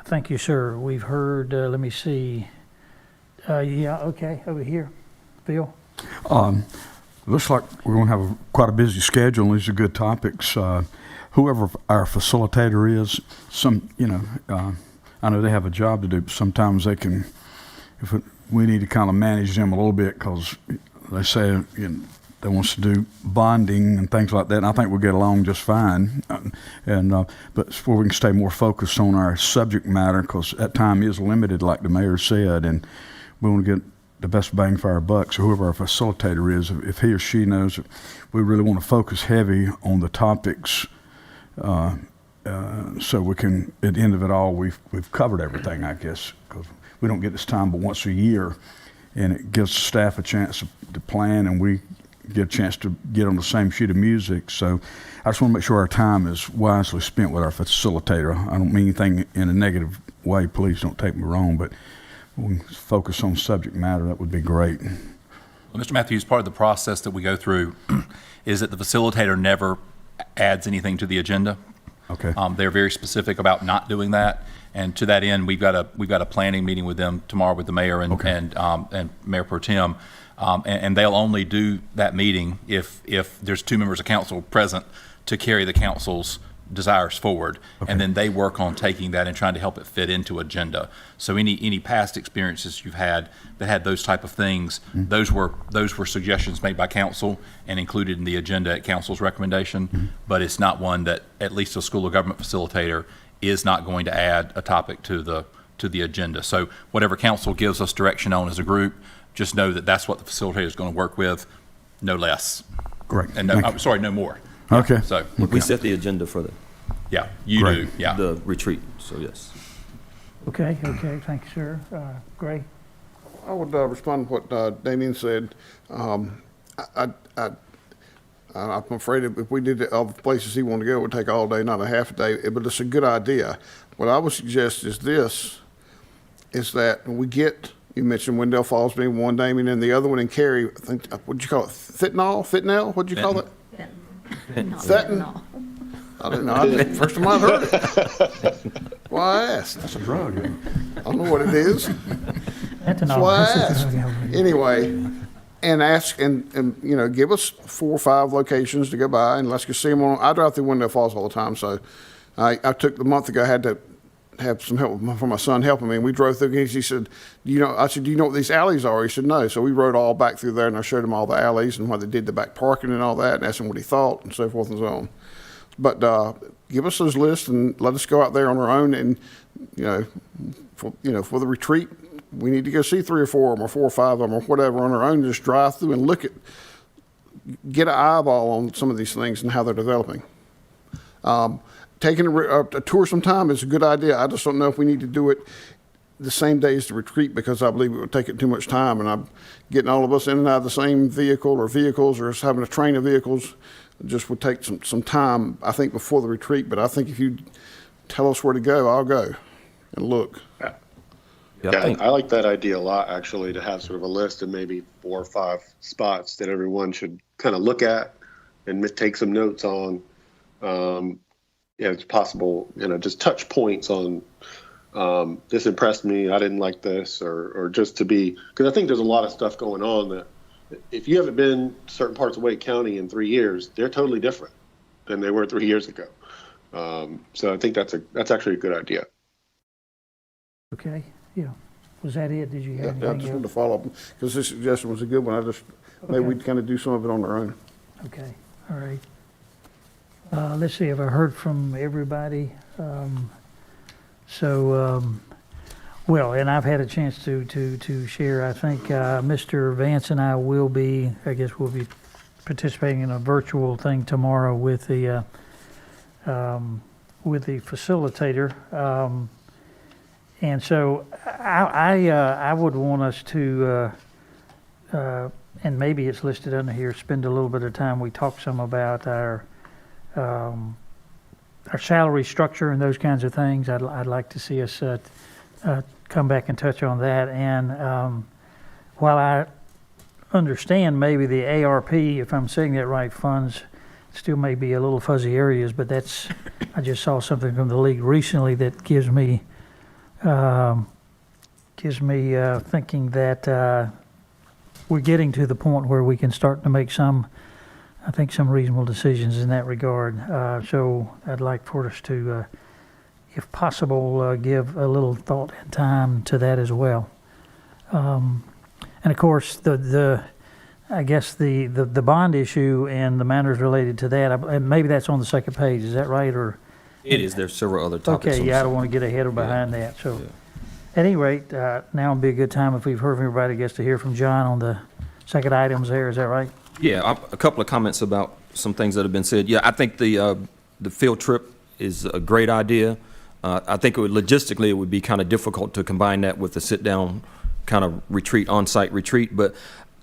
Thank you, sir. We've heard, let me see. Okay, over here. Phil? Looks like we're going to have quite a busy schedule, and these are good topics. Whoever our facilitator is, I know they have a job to do, but sometimes they can, we need to kind of manage them a little bit because they say, they want us to do bonding and things like that, and I think we'll get along just fine. But before we can stay more focused on our subject matter, because that time is limited, like the mayor said, and we want to get the best bang for our buck. So whoever our facilitator is, if he or she knows, we really want to focus heavy on the topics, so we can, at the end of it all, we've covered everything, I guess, because we don't get this time but once a year, and it gives staff a chance to plan, and we get a chance to get on the same sheet of music. So I just want to make sure our time is wisely spent with our facilitator. I don't mean anything in a negative way. Please don't take me wrong, but when we focus on subject matter, that would be great. Well, Mr. Matthews, part of the process that we go through is that the facilitator never adds anything to the agenda. Okay. They're very specific about not doing that. And to that end, we've got a planning meeting with them tomorrow with the mayor and Mayor Pro Tem. And they'll only do that meeting if there's two members of council present to carry the council's desires forward. Okay. And then they work on taking that and trying to help it fit into agenda. So any past experiences you've had that had those type of things, those were suggestions made by council and included in the agenda at council's recommendation. But it's not one that at least a school of government facilitator is not going to add a topic to the agenda. So whatever council gives us direction on as a group, just know that that's what the facilitator is going to work with, no less. Great. And no more. Okay. So we set the agenda for you do. Yeah. the retreat. So yes. Okay, thank you, sir. Gray? I would respond to what Damien said. I'm afraid if we did all the places he wanted to go, it would take all day, not a half a day, but it's a good idea. What I would suggest is that when we get, you mentioned Wendell Falls being one, Damien, and the other one in Cary, I think, what'd you call it? Fentanyl? What'd you call it? Fentanyl. I didn't know. First time I've heard it. Well, I asked. That's a drug. I don't know what it is. Fentanyl. Well, I asked. Anyway, and ask and give us 4 or 5 locations to go by, and let's go see them on. I drive through Wendell Falls all the time, so I took the month ago. I had to have some help for my son helping me, and we drove through. He said, I said, do you know what these alleys are? He said, no. So we rode all back through there, and I showed him all the alleys and why they did the back parking and all that, and asked him what he thought and so forth and so on. But give us those lists and let us go out there on our own, and for the retreat, we need to go see 3 or 4 of them, or 4 or 5 of them, or whatever on our own. Just drive through and get an eyeball on some of these things and how they're developing. Taking a tour sometime is a good idea. I just don't know if we need to do it the same day as the retreat, because I believe it would take it too much time, and I'm getting all of us in and out of the same vehicle or vehicles, or having a train of vehicles just would take some time, I think, before the retreat. But I think if you tell us where to go, I'll go and look. Yeah, Yeah, I like that idea a lot, actually, to have sort of a list of maybe 4 or 5 spots that everyone should kind of look at and take some notes on. Yeah, it's possible, just touch points on this impressed me, I didn't like this, or just to be, because I think there's a lot of stuff going on that if you haven't been to certain parts of Wake County in 3 years, they're totally different than they were 3 years ago. So I think that's actually a good idea. Okay, yeah. Was that it? Did you have Yeah, I anything just else? wanted to follow up, because this suggestion was a good one. Maybe Okay. we'd kind of do some of it on our own. Okay, all right. Let's see, have I heard from everybody? Well, and I've had a chance to share, I think Mr. Vance and I will be, we'll be participating in a virtual thing tomorrow with the facilitator. And so I would want us to, and maybe it's listed under here, spend a little bit of time. We talked some about our salary structure and those kinds of things. I'd like to see us come back and touch on that. And while I understand maybe the ARP, if I'm saying that right, funds still may be a little fuzzy areas, but I just saw something from the league recently that gives me thinking that we're getting to the point where we can start to make some reasonable decisions in that regard. So I'd like for us to, if possible, give a little thought and time to that as well. And of course, the bond issue and the matters related to that, and maybe that's on the second page. Is that right? Or It is. There's several other topics. okay, yeah, I don't want to get ahead or behind that. So, at any rate, now would be a good time if we've heard from everybody, to hear from John on the second items there. Is that right? Yeah, a couple of comments about some things that have been said. Yeah, I think the field trip is a great idea. I think logistically it would be kind of difficult to combine that with the sit-down kind of retreat, on-site retreat. But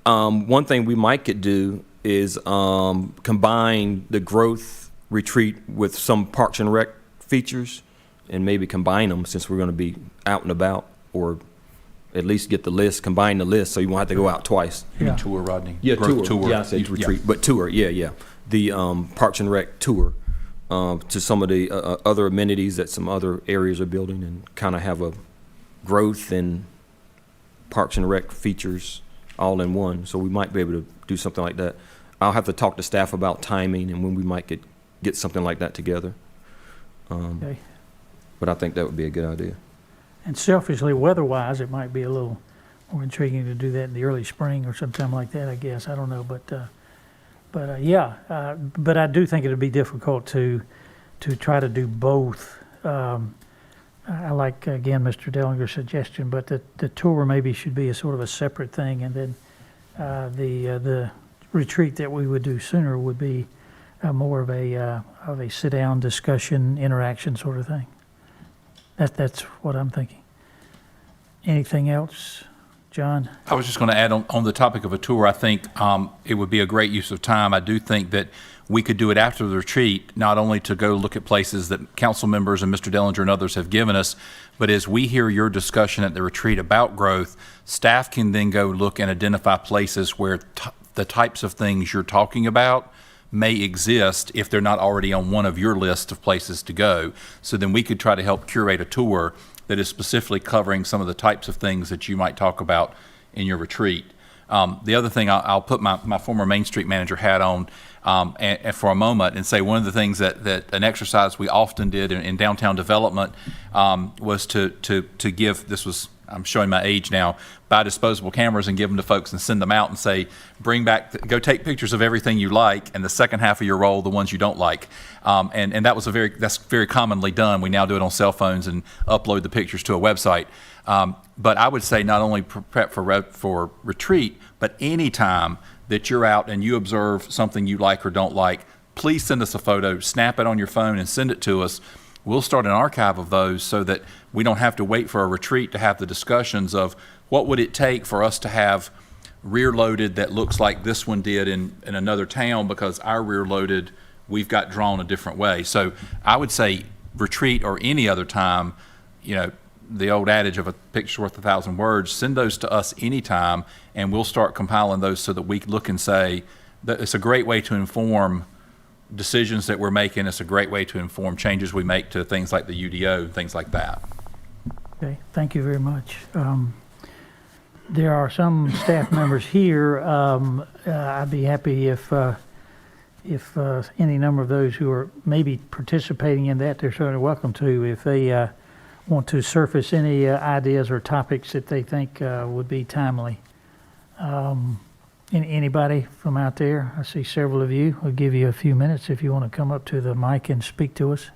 one thing we might could do is combine the growth retreat with some Parks and Rec features, and maybe combine them, since we're going to be out and about, or at least get the list, combine the list, so you won't have to go out twice. You mean tour, Rodney? Yeah, Growth tour. Yeah, I said retreat, but tour. Yeah. The Parks and Rec tour to some of the other amenities that some other areas are building, and kind of have a growth and Parks and Rec features all in one. So we might be able to do something like that. I'll have to talk to staff about timing and when we might get something like that together. Okay. But I think that would be a good idea. And selfishly, weather-wise, it might be a little more intriguing to do that in the early spring or sometime like that, I guess. I don't know, but I do think it'd be difficult to try to do both. I like, again, Mr. Dellinger's suggestion, but the tour maybe should be a sort of a separate thing, and then the retreat that we would do sooner would be more of a sit-down discussion, interaction sort of thing. That's what I'm thinking. Anything else, John? I was just going to add on the topic of a tour. I think it would be a great use of time. I do think that we could do it after the retreat, not only to go look at places that council members and Mr. Dellinger and others have given us, but as we hear your discussion at the retreat about growth, staff can then go look and identify places where the types of things you're talking about may exist if they're not already on one of your list of places to go. So then we could try to help curate a tour that is specifically covering some of the types of things that you might talk about in your retreat. The other thing, I'll put my former Main Street manager hat on and for a moment and say one of the things that an exercise we often did in downtown development was to give, this was, I'm showing my age now, buy disposable cameras and give them to folks and send them out and say, go take pictures of everything you like, and the second half of your roll, the ones you don't like. And that's very commonly done. We now do it on cell phones and upload the pictures to a website. But I would say not only prep for retreat, but any time that you're out and you observe something you like or don't like, please send us a photo, snap it on your phone and send it to us. We'll start an archive of those so that we don't have to wait for a retreat to have the discussions of what would it take for us to have rear loaded that looks like this one did in another town, because our rear loaded we've got drawn a different way. So I would say retreat or any other time, the old adage of a picture's worth 1,000 words, send those to us anytime, and we'll start compiling those so that we look and say that it's a great way to inform decisions that we're making. It's a great way to inform changes we make to things like the UDO, things like that. Okay, thank you very much. There are some staff members here. I'd be happy if any number of those who are maybe participating in that, they're certainly welcome to, if they want to surface any ideas or topics that they think would be timely. Anybody from out there? I see several of you. I'll give you a few minutes if you want to come up to the mic and speak to us.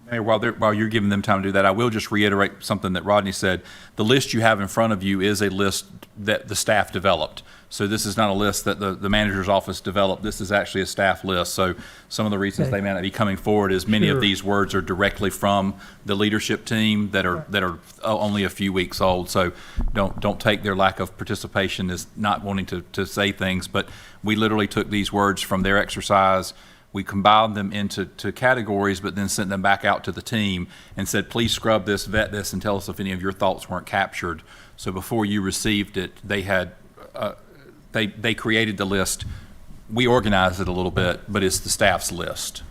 Mayor, while you're giving them time to do that, I will just reiterate something that Rodney said. The list you have in front of you is a list that the staff developed. So this is not a list that the manager's office developed. This is actually a staff list. So some of the reasons they may not be coming forward is many of these words are directly from the leadership team that are only a few weeks old. So don't take their lack of participation as not wanting to say things. But we literally took these words from their exercise. We compiled them into categories, but then sent them back out to the team and said, please scrub this, vet this, and tell us if any of your thoughts weren't captured. So before you received it, they had they created the list. We organized it a little bit, but it's the staff's list.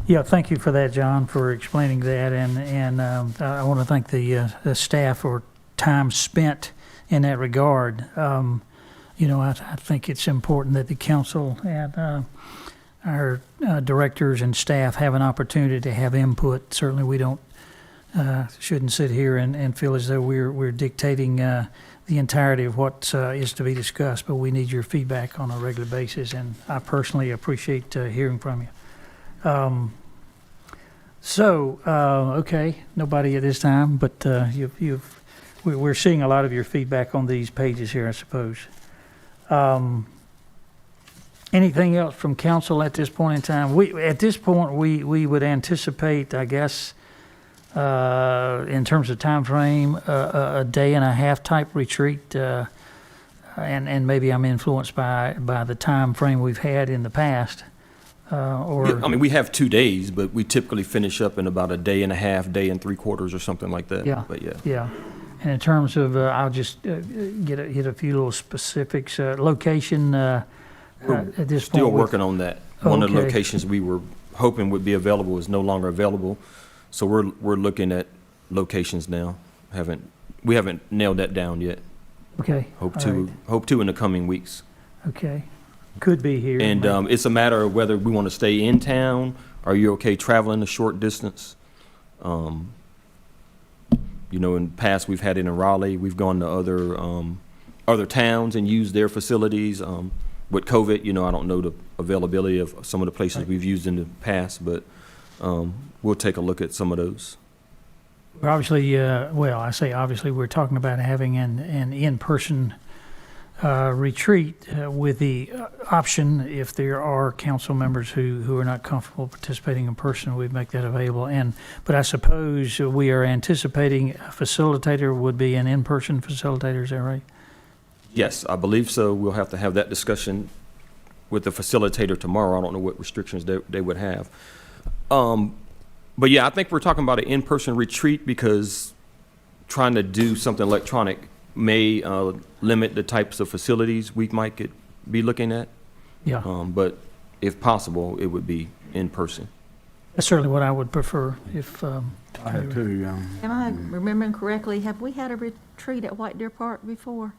Yeah, thank you for that, John, for explaining that, and I want to thank the staff for time spent in that regard. I think it's important that the council and our directors and staff have an opportunity to have input. Certainly, we shouldn't sit here and feel as though we're dictating the entirety of what is to be discussed, but we need your feedback on a regular basis, and I personally appreciate hearing from you. Okay, nobody at this time, but we're seeing a lot of your feedback on these pages here, I suppose. Anything else from council at this point in time? At this point, we would anticipate, I guess, in terms of time frame, a day and a half type retreat, and maybe I'm influenced by the time frame we've had in the past. We have 2 days, but we typically finish up in about a day and a half, day and 3/4 or something like that. Yeah. But yeah. Yeah. And in terms of, I'll just hit a few little specifics. Location. At this Still point, working on that. One of the locations we were hoping would be available is no longer available, so we're looking at locations now. We haven't nailed that down yet. Okay. Hope to in the coming weeks. Okay. Could be here. And it's a matter of whether we want to stay in town. Are you okay traveling a short distance? In the past we've had it in Raleigh. We've gone to other towns and used their facilities. With COVID, I don't know the availability of some of the places we've used in the past, but we'll take a look at some of those. Obviously, I say obviously, we're talking about having an in-person retreat with the option, if there are council members who are not comfortable participating in person, we'd make that available. But I suppose we are anticipating a facilitator would be an in-person facilitator, is that right? Yes, I believe so. We'll have to have that discussion with the facilitator tomorrow. I don't know what restrictions they would have. But yeah, I think we're talking about an in-person retreat because trying to do something electronic may limit the types of facilities we might be looking at. Yeah. But if possible, it would be in person. That's certainly what I would prefer if. I had too, yeah. Am I remembering correctly? Have we had a retreat at White Deer Park before?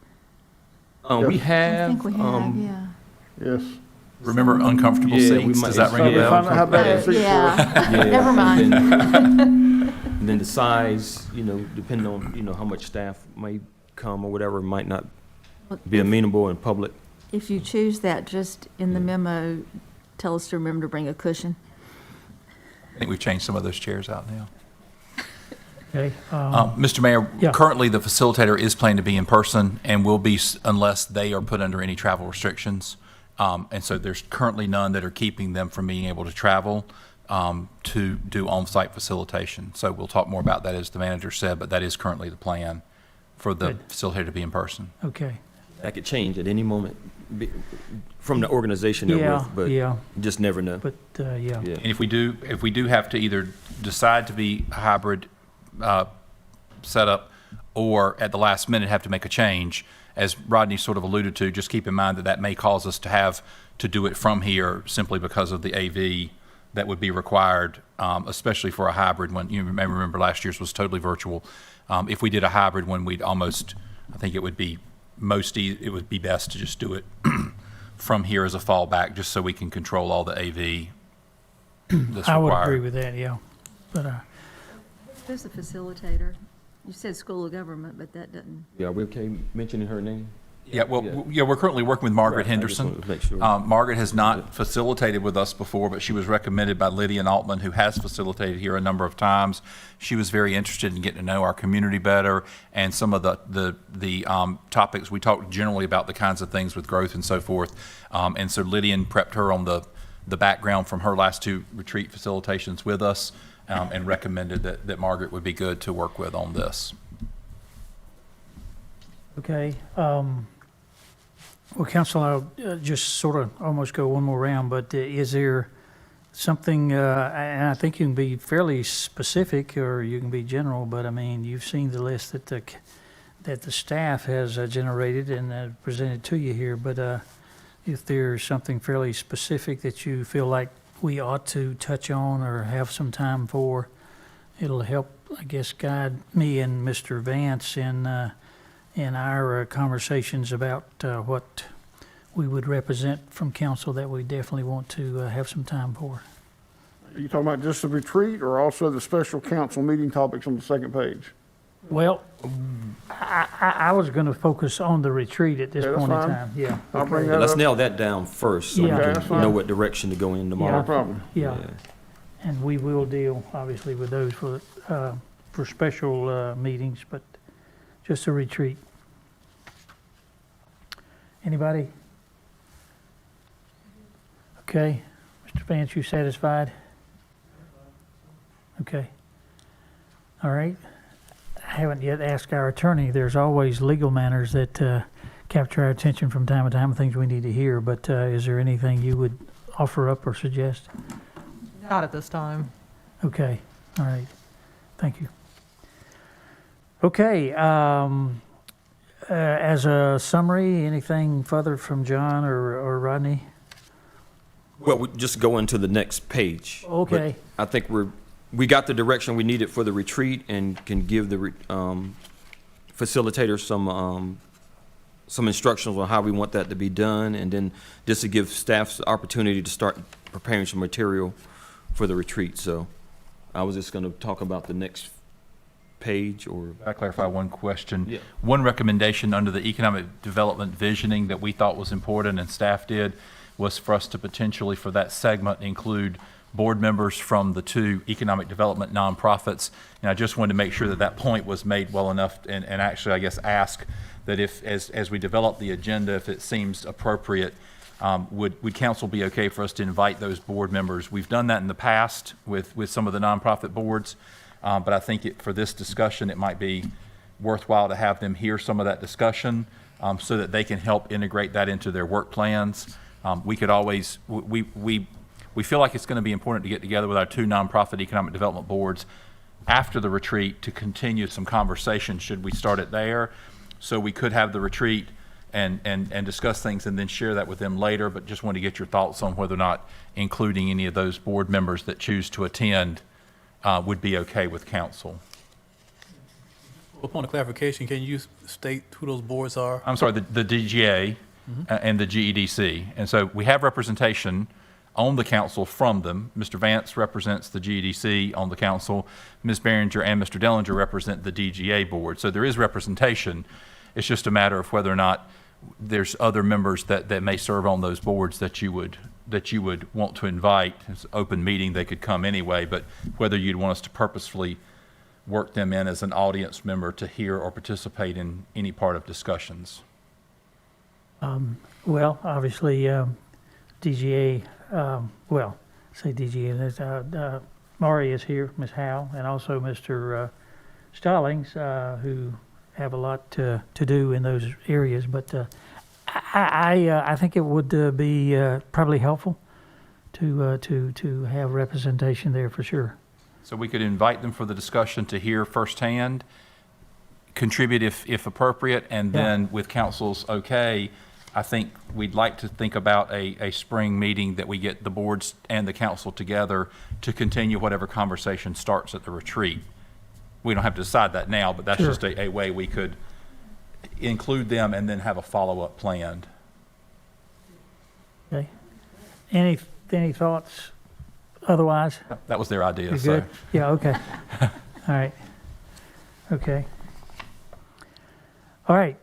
We have. I think we have, yeah. Yes. Remember uncomfortable seats? Does that ring a bell? Find out how bad the seats were. Yeah, never mind. And then the size, depending on, how much staff may come or whatever, might not be amenable in public. If you choose that, just in the memo, tell us to remember to bring a cushion. I think we've changed some of those chairs out now. Okay. Mr. Mayor, currently the facilitator is planning to be in person and will be unless they are put under any travel restrictions. And so there's currently none that are keeping them from being able to travel to do on-site facilitation. So we'll talk more about that as the manager said, but that is currently the plan for the facilitator to be in person. Okay. That could change at any moment from the organization they're with, but you just never know. But And if we do have to either decide to be hybrid, setup, or at the last minute have to make a change. As Rodney sort of alluded to, just keep in mind that that may cause us to have to do it from here simply because of the AV that would be required, especially for a hybrid one. You may remember last year's was totally virtual. If we did a hybrid one, we'd almost, I think it would be it would be best to just do it from here as a fallback, just so we can control all the AV that's required. I would agree with that, yeah. But, Who's the facilitator? You said School of Government, but that doesn't. Yeah, are we okay mentioning her name? Yeah, well, yeah, we're currently working with Margaret Right, I just Henderson. wanted to make sure. Margaret has not facilitated with us before, but she was recommended by Lydia Altman, who has facilitated here a number of times. She was very interested in getting to know our community better, and some of the topics we talked generally about the kinds of things with growth and so forth. And so Lydian prepped her on the background from her last two retreat facilitations with us, and recommended that Margaret would be good to work with on this. okay. Well, Council, I'll just sort of almost go one more round, but is there something, and I think you can be fairly specific or you can be general, but I mean, you've seen the list that the staff has generated and presented to you here, but if there's something fairly specific that you feel like we ought to touch on or have some time for, it'll help, I guess, guide me and Mr. Vance in our conversations about what we would represent from council that we definitely want to have some time for. Are you talking about just the retreat or also the special council meeting topics on the second page? Well, I was going to focus on the retreat at this Okay, that's point in fine. time, yeah. I'll bring Okay. that Let's up. nail that down first, so Yeah. we Okay, that's can fine. know what direction to go in tomorrow. No problem. Yeah, and we will deal, obviously, with those for special meetings, but just a retreat. Anybody? Okay. Mr. Vance, you satisfied? Okay. All right. I haven't yet asked our attorney. There's always legal matters that capture our attention from time to time, things we need to hear, but is there anything you would offer up or suggest? Not at this time. Okay. All right. Thank you. Okay. As a summary, anything further from John or Rodney? Well, we just go into the next page. Okay. But I think we got the direction we needed for the retreat and can give the facilitator some instructions on how we want that to be done, and then just to give staff the opportunity to start preparing some material for the retreat. So I was just going to talk about the next page, or I clarify one question. Yeah. One recommendation under the economic development visioning that we thought was important and staff did was for us to potentially, for that segment, include board members from the two economic development nonprofits. And I just wanted to make sure that that point was made well enough, and actually, I guess, ask that if, as we develop the agenda, if it seems appropriate, would council be okay for us to invite those board members? We've done that in the past with some of the nonprofit boards, but I think for this discussion, it might be worthwhile to have them hear some of that discussion so that they can help integrate that into their work plans. We could always, we feel like it's going to be important to get together with our two nonprofit economic development boards after the retreat to continue some conversation, should we start it there. So we could have the retreat and discuss things and then share that with them later, but just want to get your thoughts on whether or not including any of those board members that choose to attend would be okay with council. Upon a clarification, can you state who those boards are? I'm sorry, the DGA and the GEDC. And so we have representation on the council from them. Mr. Vance represents the GEDC on the council. Ms. Behringer and Mr. Dellinger represent the DGA board. So there is representation. It's just a matter of whether or not there's other members that may serve on those boards that you would want to invite. It's an open meeting, they could come anyway, but whether you'd want us to purposefully work them in as an audience member to hear or participate in any part of discussions. Well, obviously, DGA, say DGA, Maury is here, Ms. Howe, and also Mr. Stallings, who have a lot to do in those areas. But I think it would be probably helpful to have representation there for sure. So we could invite them for the discussion to hear firsthand, contribute if appropriate, and Yeah. then with council's okay, I think we'd like to think about a spring meeting that we get the boards and the council together to continue whatever conversation starts at the retreat. We don't have to decide that now, but that's Sure. just a way we could include them and then have a follow-up planned. Okay. Any thoughts otherwise? That was their idea, You so. good? Yeah, okay. All right. Okay. All right.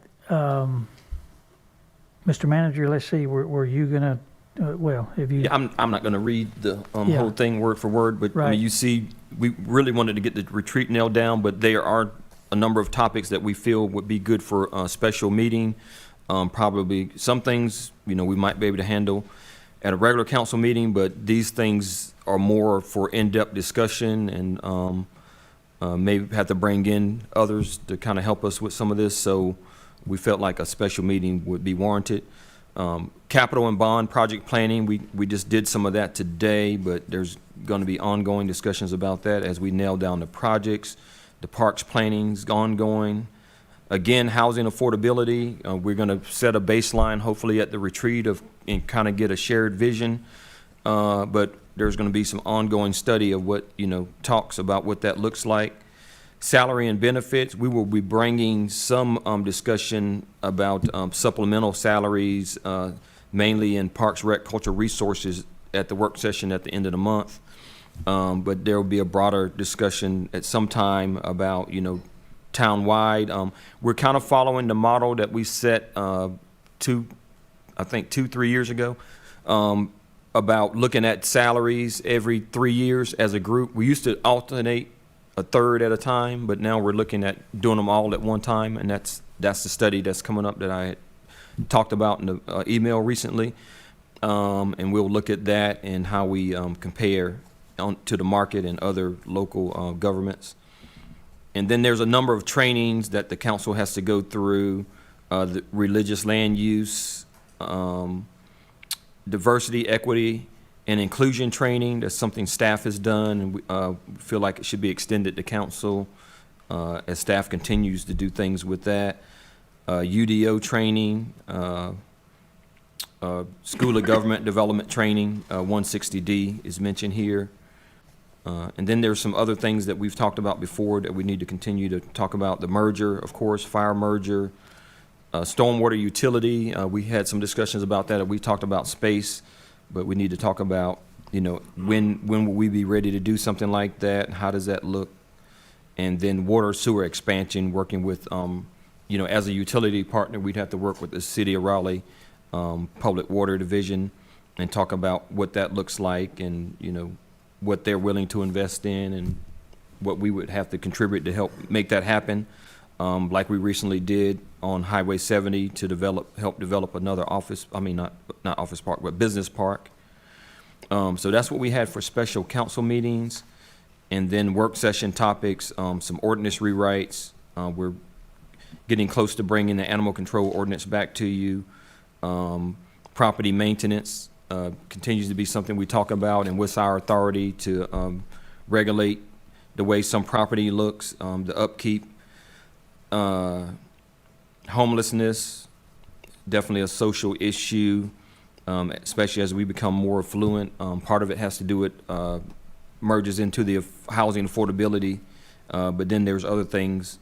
Mr. Manager, let's see, were you gonna, well, if you, Yeah, I'm not going to read the Yeah. whole thing word for word, but I Right. mean, you see, we really wanted to get the retreat nailed down, but there are a number of topics that we feel would be good for a special meeting. Probably some things, we might be able to handle at a regular council meeting, but these things are more for in-depth discussion, and maybe have to bring in others to kind of help us with some of this. So we felt like a special meeting would be warranted. Capital and bond project planning, we just did some of that today, but there's going to be ongoing discussions about that as we nail down the projects. The parks planning's ongoing. Again, housing affordability, we're going to set a baseline hopefully at the retreat and kind of get a shared vision. But there's going to be some ongoing study of what, talks about what that looks like. Salary and benefits, we will be bringing some discussion about supplemental salaries, mainly in Parks, Rec, Cultural Resources at the work session at the end of the month. But there will be a broader discussion at some time about, town-wide. We're kind of following the model that we set 2-3 years ago, about looking at salaries every 3 years as a group. We used to alternate a third at a time, but now we're looking at doing them all at one time, and that's the study that's coming up that I had talked about in the email recently. And we'll look at that and how we compare to the market and other local governments. And then there's a number of trainings that the council has to go through, the religious land use, diversity, equity, and inclusion training. That's something staff has done, and we feel like it should be extended to council as staff continues to do things with that. UDO training, School of Government Development Training, 160D is mentioned here. And then there's some other things that we've talked about before that we need to continue to talk about. The merger, of course, fire merger, stormwater utility. We had some discussions about that. We talked about space, but we need to talk about, when will we be ready to do something like that? How does that look? And then water sewer expansion, working with, as a utility partner, we'd have to work with the City of Raleigh Public Water Division and talk about what that looks like, and, what they're willing to invest in and what we would have to contribute to help make that happen. Like we recently did on Highway 70 to help develop another not office park, but business park. So that's what we had for special council meetings. And then work session topics, some ordinance rewrites. We're getting close to bringing the animal control ordinance back to you. Property maintenance continues to be something we talk about, and what's our authority to regulate the way some property looks, the upkeep. Homelessness, definitely a social issue, especially as we become more affluent. Part of it has to do with merges into the housing affordability, but then there's other things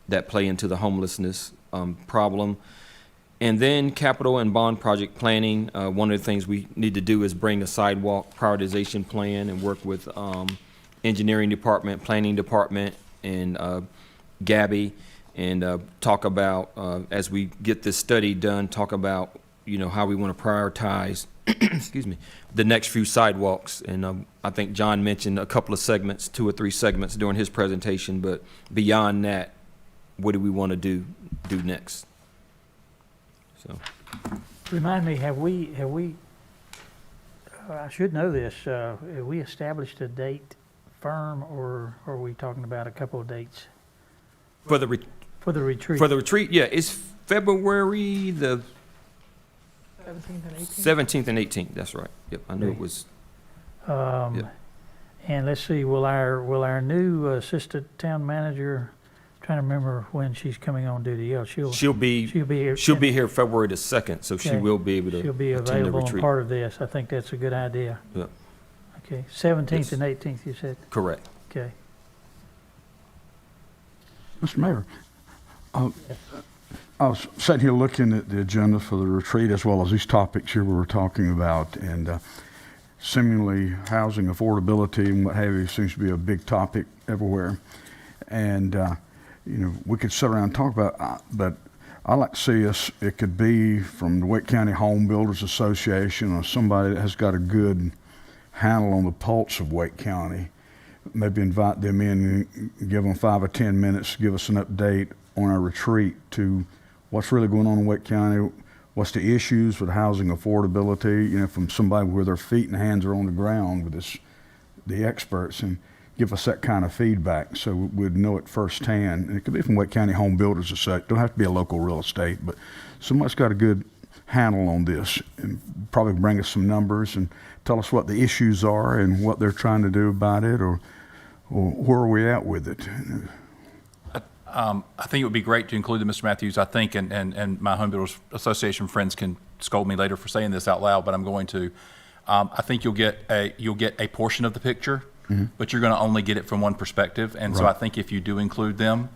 that play into the homelessness problem. And then capital and bond project planning. One of the things we need to do is bring a sidewalk prioritization plan and work with engineering department, planning department, and Gabby, and talk about, as we get this study done, talk about, how we want to prioritize, excuse me, the next few sidewalks. And I think John mentioned a couple of segments, 2 or 3 segments during his presentation, but beyond that, what do we want to do next? So, remind me, have we, I should know this, have we established a date firm, or are we talking about a couple of dates? for the retreat? For the retreat, yeah, it's February the 17th and 18th. That's right. Yep, I knew it was. And let's see, will our new assistant town manager, trying to remember when she's coming on duty. Yeah, She'll be here. here February the 2nd, so she Okay. will be able to She'll be attend the available and retreat. part of this. I think that's a good idea. Yeah, Okay, 17th Yes. and 18th, you said? correct. Okay. Mr. Mayor, I was sitting here looking at the agenda for the retreat as well as these topics here we were talking about, and seemingly housing affordability and what have you seems to be a big topic everywhere. And, we could sit around and talk about, but I like to see us, it could be from the Wake County Home Builders Association or somebody that has got a good handle on the pulse of Wake County. Maybe invite them in and give them 5 or 10 minutes to give us an update on our retreat to what's really going on in Wake County, what's the issues with housing affordability, from somebody where their feet and hands are on the ground with the experts, and give us that kind of feedback so we'd know it firsthand. And it could be from Wake County Home Builders or such. Don't have to be a local real estate, but somebody's got a good handle on this and probably bring us some numbers and tell us what the issues are and what they're trying to do about it, or where are we at with it. I think it would be great to include them, Mr. Matthews. I think, and my Home Builders Association friends can scold me later for saying this out loud, but I'm going to. I think you'll get a portion of the picture, but you're going to only get it from one perspective. And so I think if you do include them,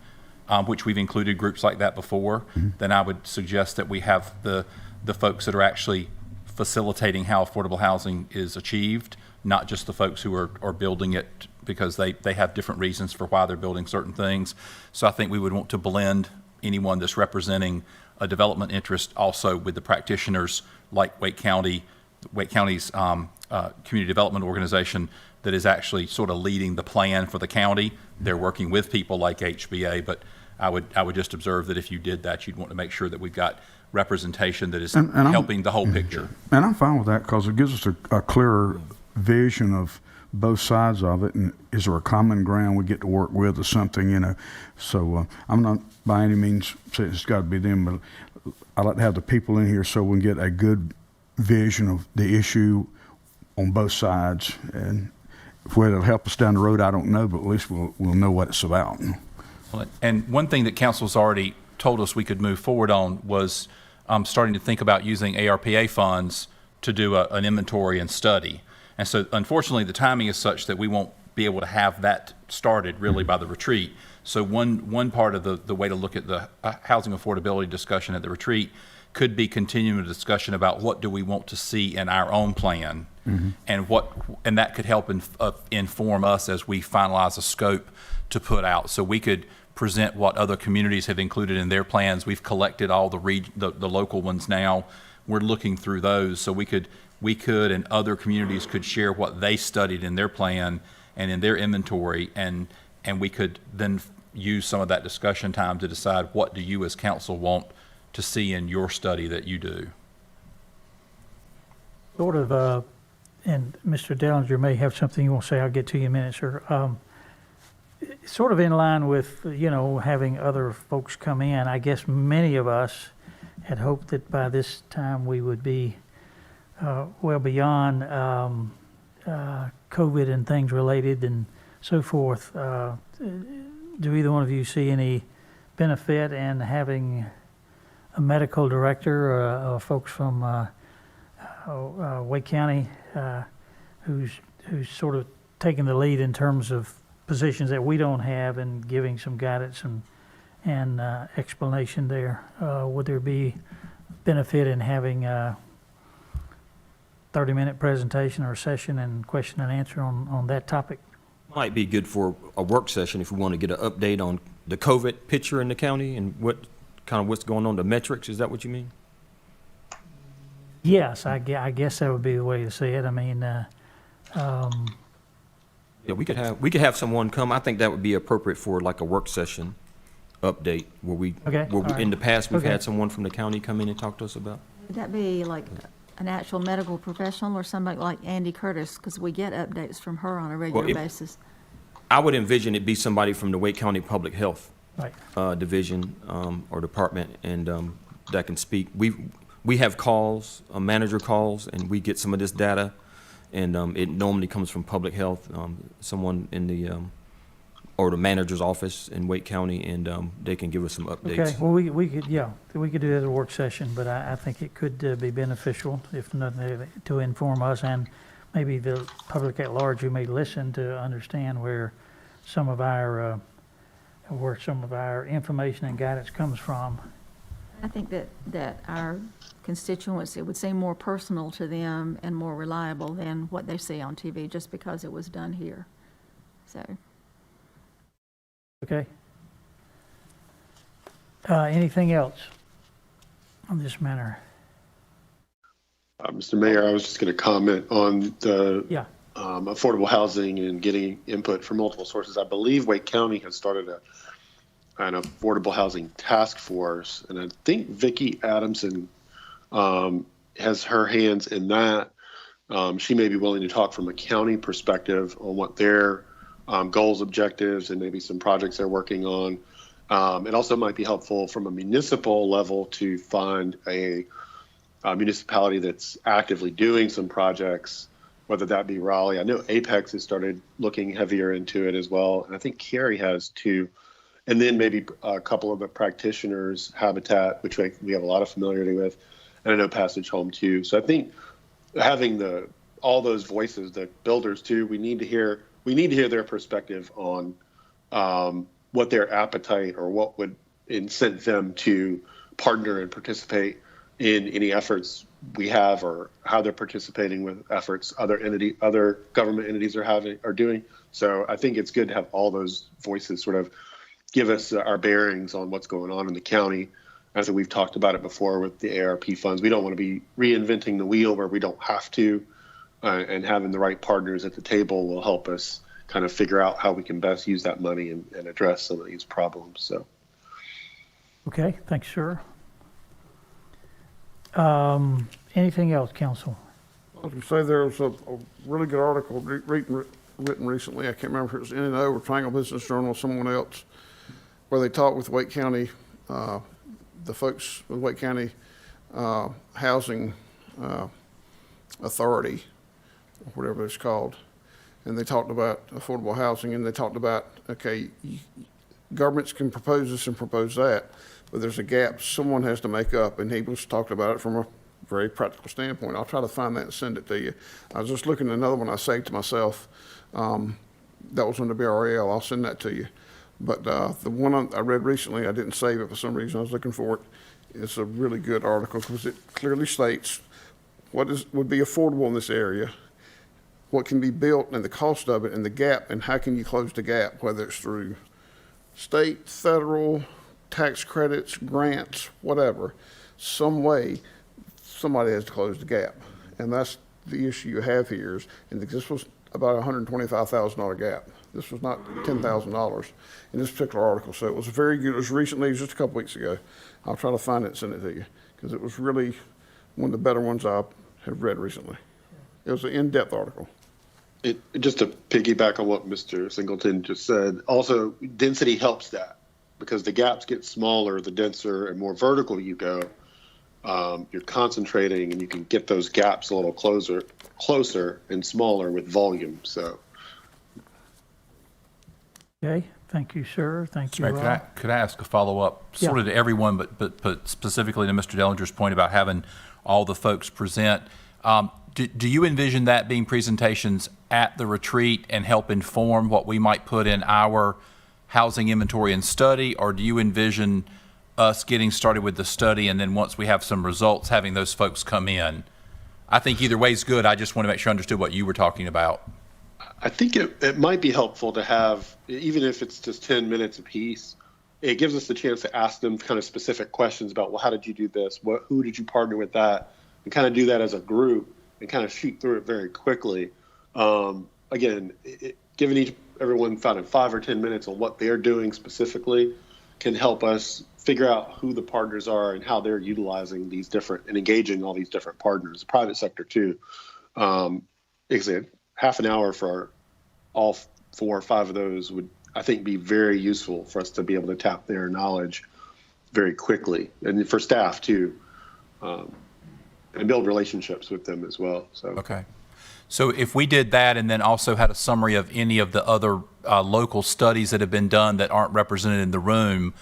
which we've included groups like that before, then I would suggest that we have the folks that are actually facilitating how affordable housing is achieved, not just the folks who are building it because they have different reasons for why they're building certain things. So I think we would want to blend anyone that's representing a development interest also with the practitioners like Wake County's community development organization that is actually sort of leading the plan for the county. They're working with people like HBA, but I would just observe that if you did that, you'd want to make sure that we've got representation that is helping the whole picture. And I'm fine with that because it gives us a clearer vision of both sides of it, and is there a common ground we get to work with or something, So I'm not by any means saying it's got to be them, but I like to have the people in here so we can get a good vision of the issue on both sides. And whether it'll help us down the road, I don't know, but at least we'll know what it's about. And one thing that council's already told us we could move forward on was starting to think about using ARPA funds to do an inventory and study. And so unfortunately, the timing is such that we won't be able to have that started really by the retreat. So one part of the way to look at the housing affordability discussion at the retreat could be continuing a discussion about what do we want to see in our own plan, and that could help inform us as we finalize a scope to put out. So we could present what other communities have included in their plans. We've collected all the local ones now. We're looking through those, so we could and other communities could share what they studied in their plan and in their inventory, and we could then use some of that discussion time to decide what do you as council want to see in your study that you do. Sort of, and Mr. Dellinger may have something you want to say. I'll get to you in a minute, sir. Sort of in line with, having other folks come in, I guess many of us had hoped that by this time we would be well beyond COVID and things related and so forth. Do either one of you see any benefit in having a medical director or folks from Wake County who's sort of taking the lead in terms of positions that we don't have and giving some guidance and explanation there? Would there be benefit in having a 30-minute presentation or session and question and answer on that topic? Might be good for a work session if we want to get an update on the COVID picture in the county and what's going on, the metrics. Is that what you mean? Yes, I guess that would be the way to say it. I mean, yeah, we could have someone come. I think that would be appropriate for like a work session update in the past we've had someone from the county come in and talk to us about. Would that be like an actual medical professional or somebody like Andy Curtis? Because we get updates from her on a regular basis. I would envision it be somebody from the Wake County Public Health division or department, and that can speak. We have calls, manager calls, and we get some of this data, and it normally comes from public health. Someone in the or the manager's office in Wake County, and they can give us some updates. Okay, well, we could, yeah, we could do that at a work session, but I think it could be beneficial, if nothing, to inform us and maybe the public at large who may listen to understand where some of our information and guidance comes from. I think that our constituents, it would seem more personal to them and more reliable than what they see on TV, just because it was done here. So. Okay. Anything else on this matter? Mr. Mayor, I was just going to comment on the Yeah. Affordable housing and getting input from multiple sources. I believe Wake County has started an affordable housing task force, and I think Vicki Adamson has her hands in that. She may be willing to talk from a county perspective on what their goals, objectives, and maybe some projects they're working on. It also might be helpful from a municipal level to find a municipality that's actively doing some projects, whether that be Raleigh. I know Apex has started looking heavier into it as well, and I think Cary has too. And then maybe a couple of the practitioners, Habitat, which we have a lot of familiarity with, and I know Passage Home too. So I think having all those voices, the builders too, we need to hear their perspective on what their appetite or what would incent them to partner and participate in any efforts we have, or how they're participating with efforts other government entities are doing. So I think it's good to have all those voices sort of give us our bearings on what's going on in the county. I think we've talked about it before with the ARP funds. We don't want to be reinventing the wheel where we don't have to, and having the right partners at the table will help us kind of figure out how we can best use that money and address some of these problems. So, Okay, thanks, sir. Anything else, Council? I was going to say there was a really good article written recently. I can't remember if it was N&O or Triangle Business Journal or someone else, where they talked with Wake County, the folks with Wake County Housing Authority, or whatever it's called. And they talked about affordable housing, and they talked about, okay, governments can propose this and propose that, but there's a gap someone has to make up, and he was talking about it from a very practical standpoint. I'll try to find that and send it to you. I was just looking at another one I saved to myself. That was on the BRL. I'll send that to you. But the one I read recently, I didn't save it for some reason. I was looking for it. It's a really good article because it clearly states what would be affordable in this area, what can be built and the cost of it and the gap, and how can you close the gap, whether it's through state, federal, tax credits, grants, whatever. Some way somebody has to close the gap. And that's the issue you have here. And this was about a $125,000 gap. This was not $10,000 in this particular article. So it was very good. It was recently, it was just a couple weeks ago. I'll try to find it and send it to you because it was really one of the better ones I have read recently. It was an in-depth article. Just to piggyback on what Mr. Singleton just said, also density helps that because the gaps get smaller, the denser and more vertical you go, you're concentrating and you can get those gaps a little closer and smaller with volume. So. Okay, thank you, sir. Thank you, Mayor, Rob. could I ask a follow-up, sort of to everyone, but specifically to Mr. Dellinger's point about having all the folks present? Do you envision that being presentations at the retreat and help inform what we might put in our housing inventory and study, or do you envision us getting started with the study and then once we have some results, having those folks come in? I think either way is good. I just want to make sure I understood what you were talking about. I think it might be helpful to have, even if it's just 10 minutes apiece, it gives us the chance to ask them kind of specific questions about, well, how did you do this? Who did you partner with that? And kind of do that as a group and kind of shoot through it very quickly. Again, giving everyone 5 or 10 minutes on what they're doing specifically can help us figure out who the partners are and how they're utilizing these different and engaging all these different partners, the private sector too. Half an hour for all 4 or 5 of those would, I think, be very useful for us to be able to tap their knowledge very quickly, and for staff too, and build relationships with them as well. So okay. So if we did that and then also had a summary of any of the other local studies that have been done that aren't represented in the room,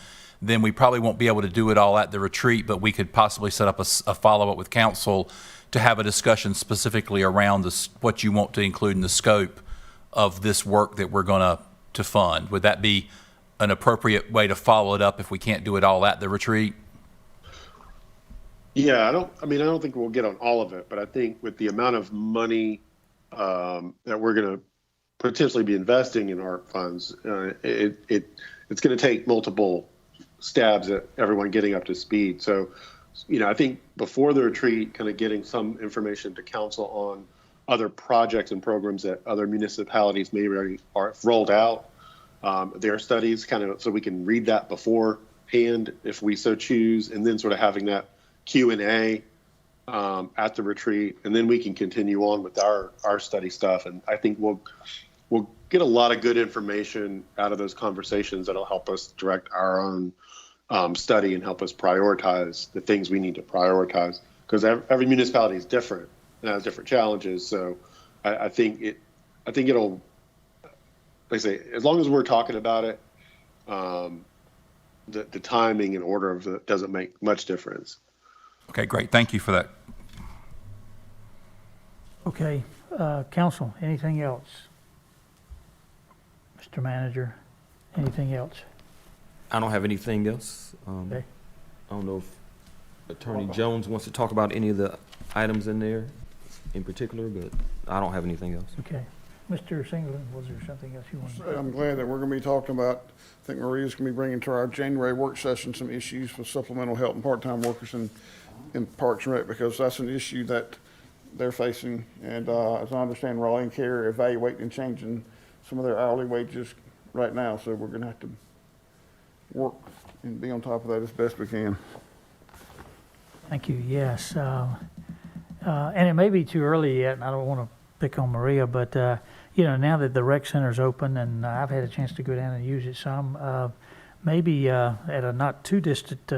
then we probably won't be able to do it all at the retreat, but we could possibly set up a follow-up with council to have a discussion specifically around what you want to include in the scope of this work that we're going to fund. Would that be an appropriate way to follow it up if we can't do it all at the retreat? Yeah, I don't think we'll get on all of it, but I think with the amount of money that we're going to potentially be investing in art funds, it's going to take multiple stabs at everyone getting up to speed. So, I think before the retreat, kind of getting some information to council on other projects and programs that other municipalities maybe already are rolled out, their studies, kind of so we can read that beforehand if we so choose, and then sort of having that Q&A at the retreat, and then we can continue on with our study stuff. And I think we'll get a lot of good information out of those conversations that'll help us direct our own study and help us prioritize the things we need to prioritize, because every municipality is different and has different challenges. So I think it'll, like I say, as long as we're talking about it, the timing and order of it doesn't make much difference. Okay, great. Thank you for that. Okay, council, anything else? Mr. Manager, anything else? I don't have anything else. Okay. I don't know if Attorney Jones wants to talk about any of the items in there in particular, but I don't have anything else. Okay. Mr. Singleton, was there something else you wanted to say? I'm glad that we're going to be talking about, I think Maria's going to be bringing to our January work session some issues for supplemental help and part-time workers in Parks and Rec, because that's an issue that they're facing. And as I understand, Raleigh and Care are evaluating and changing some of their hourly wages right now. So we're going to have to work and be on top of that as best we can. Thank you, yes. And it may be too early yet, and I don't want to pick on Maria, but now that the rec center's open and I've had a chance to go down and use it some, maybe at a not too distant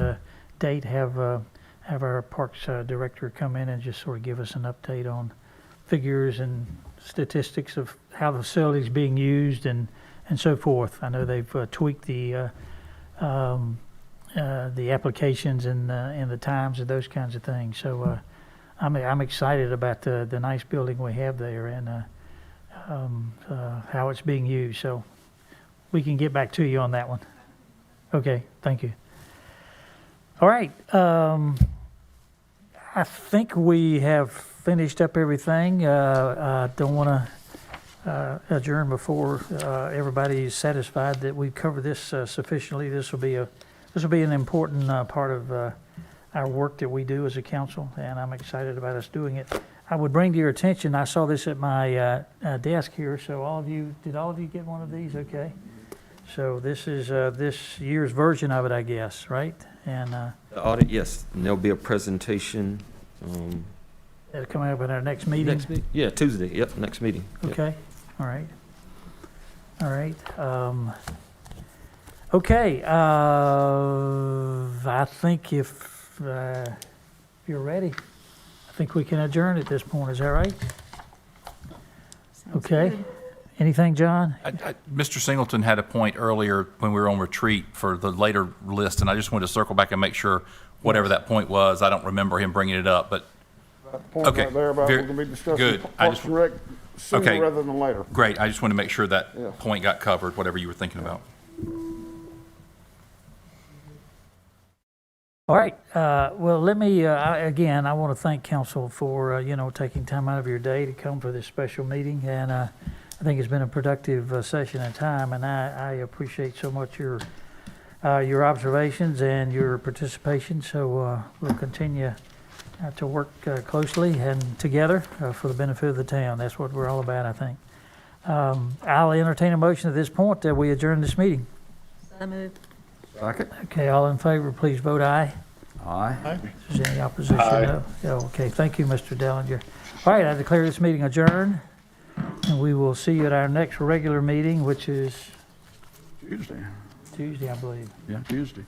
date have our parks director come in and just sort of give us an update on figures and statistics of how the facility's being used and so forth. I know they've tweaked the applications and the times and those kinds of things. So I'm excited about the nice building we have there and how it's being used. So we can get back to you on that one. Okay, thank you. All right. I think we have finished up everything. I don't want to adjourn before everybody is satisfied that we've covered this sufficiently. This will be an important part of our work that we do as a council, and I'm excited about us doing it. I would bring to your attention, I saw this at my desk here, so did all of you get one of these? Okay. So this is this year's version of it, I guess, right? And The audit, yes, and there'll be a presentation. It'll come up at our next meeting? Yeah, Tuesday, yep, next meeting. Yep. Okay, all right. All right. Okay, I think if you're ready, I think we can adjourn at this point. Is that right? Okay. Good. Anything, John? Mr. Singleton had a point earlier when we were on retreat for the later list, and I just wanted to circle back and make sure whatever that point was. I don't remember him bringing it up, but Point okay. right there about we're going to be discussing Parks and Rec sooner rather than later. Great. I just wanted to make sure that point got covered, whatever you were thinking about. All right. Well, let me, again, I want to thank council for, taking time out of your day to come for this special meeting. And I think it's been a productive session and time, and I appreciate so much your observations and your participation. So we'll continue to work closely and together for the benefit of the town. That's what we're all about, I think. I'll entertain a motion at this point that we adjourn this meeting. So moved. Second. Okay, all in favor, please vote aye. Aye. Is there any opposition? Aye. No? Yeah, okay, thank you, Mr. Dellinger. All right, I declare this meeting adjourned, and we will see you at our next regular meeting, which is Tuesday. Tuesday, I believe. Yeah, Tuesday.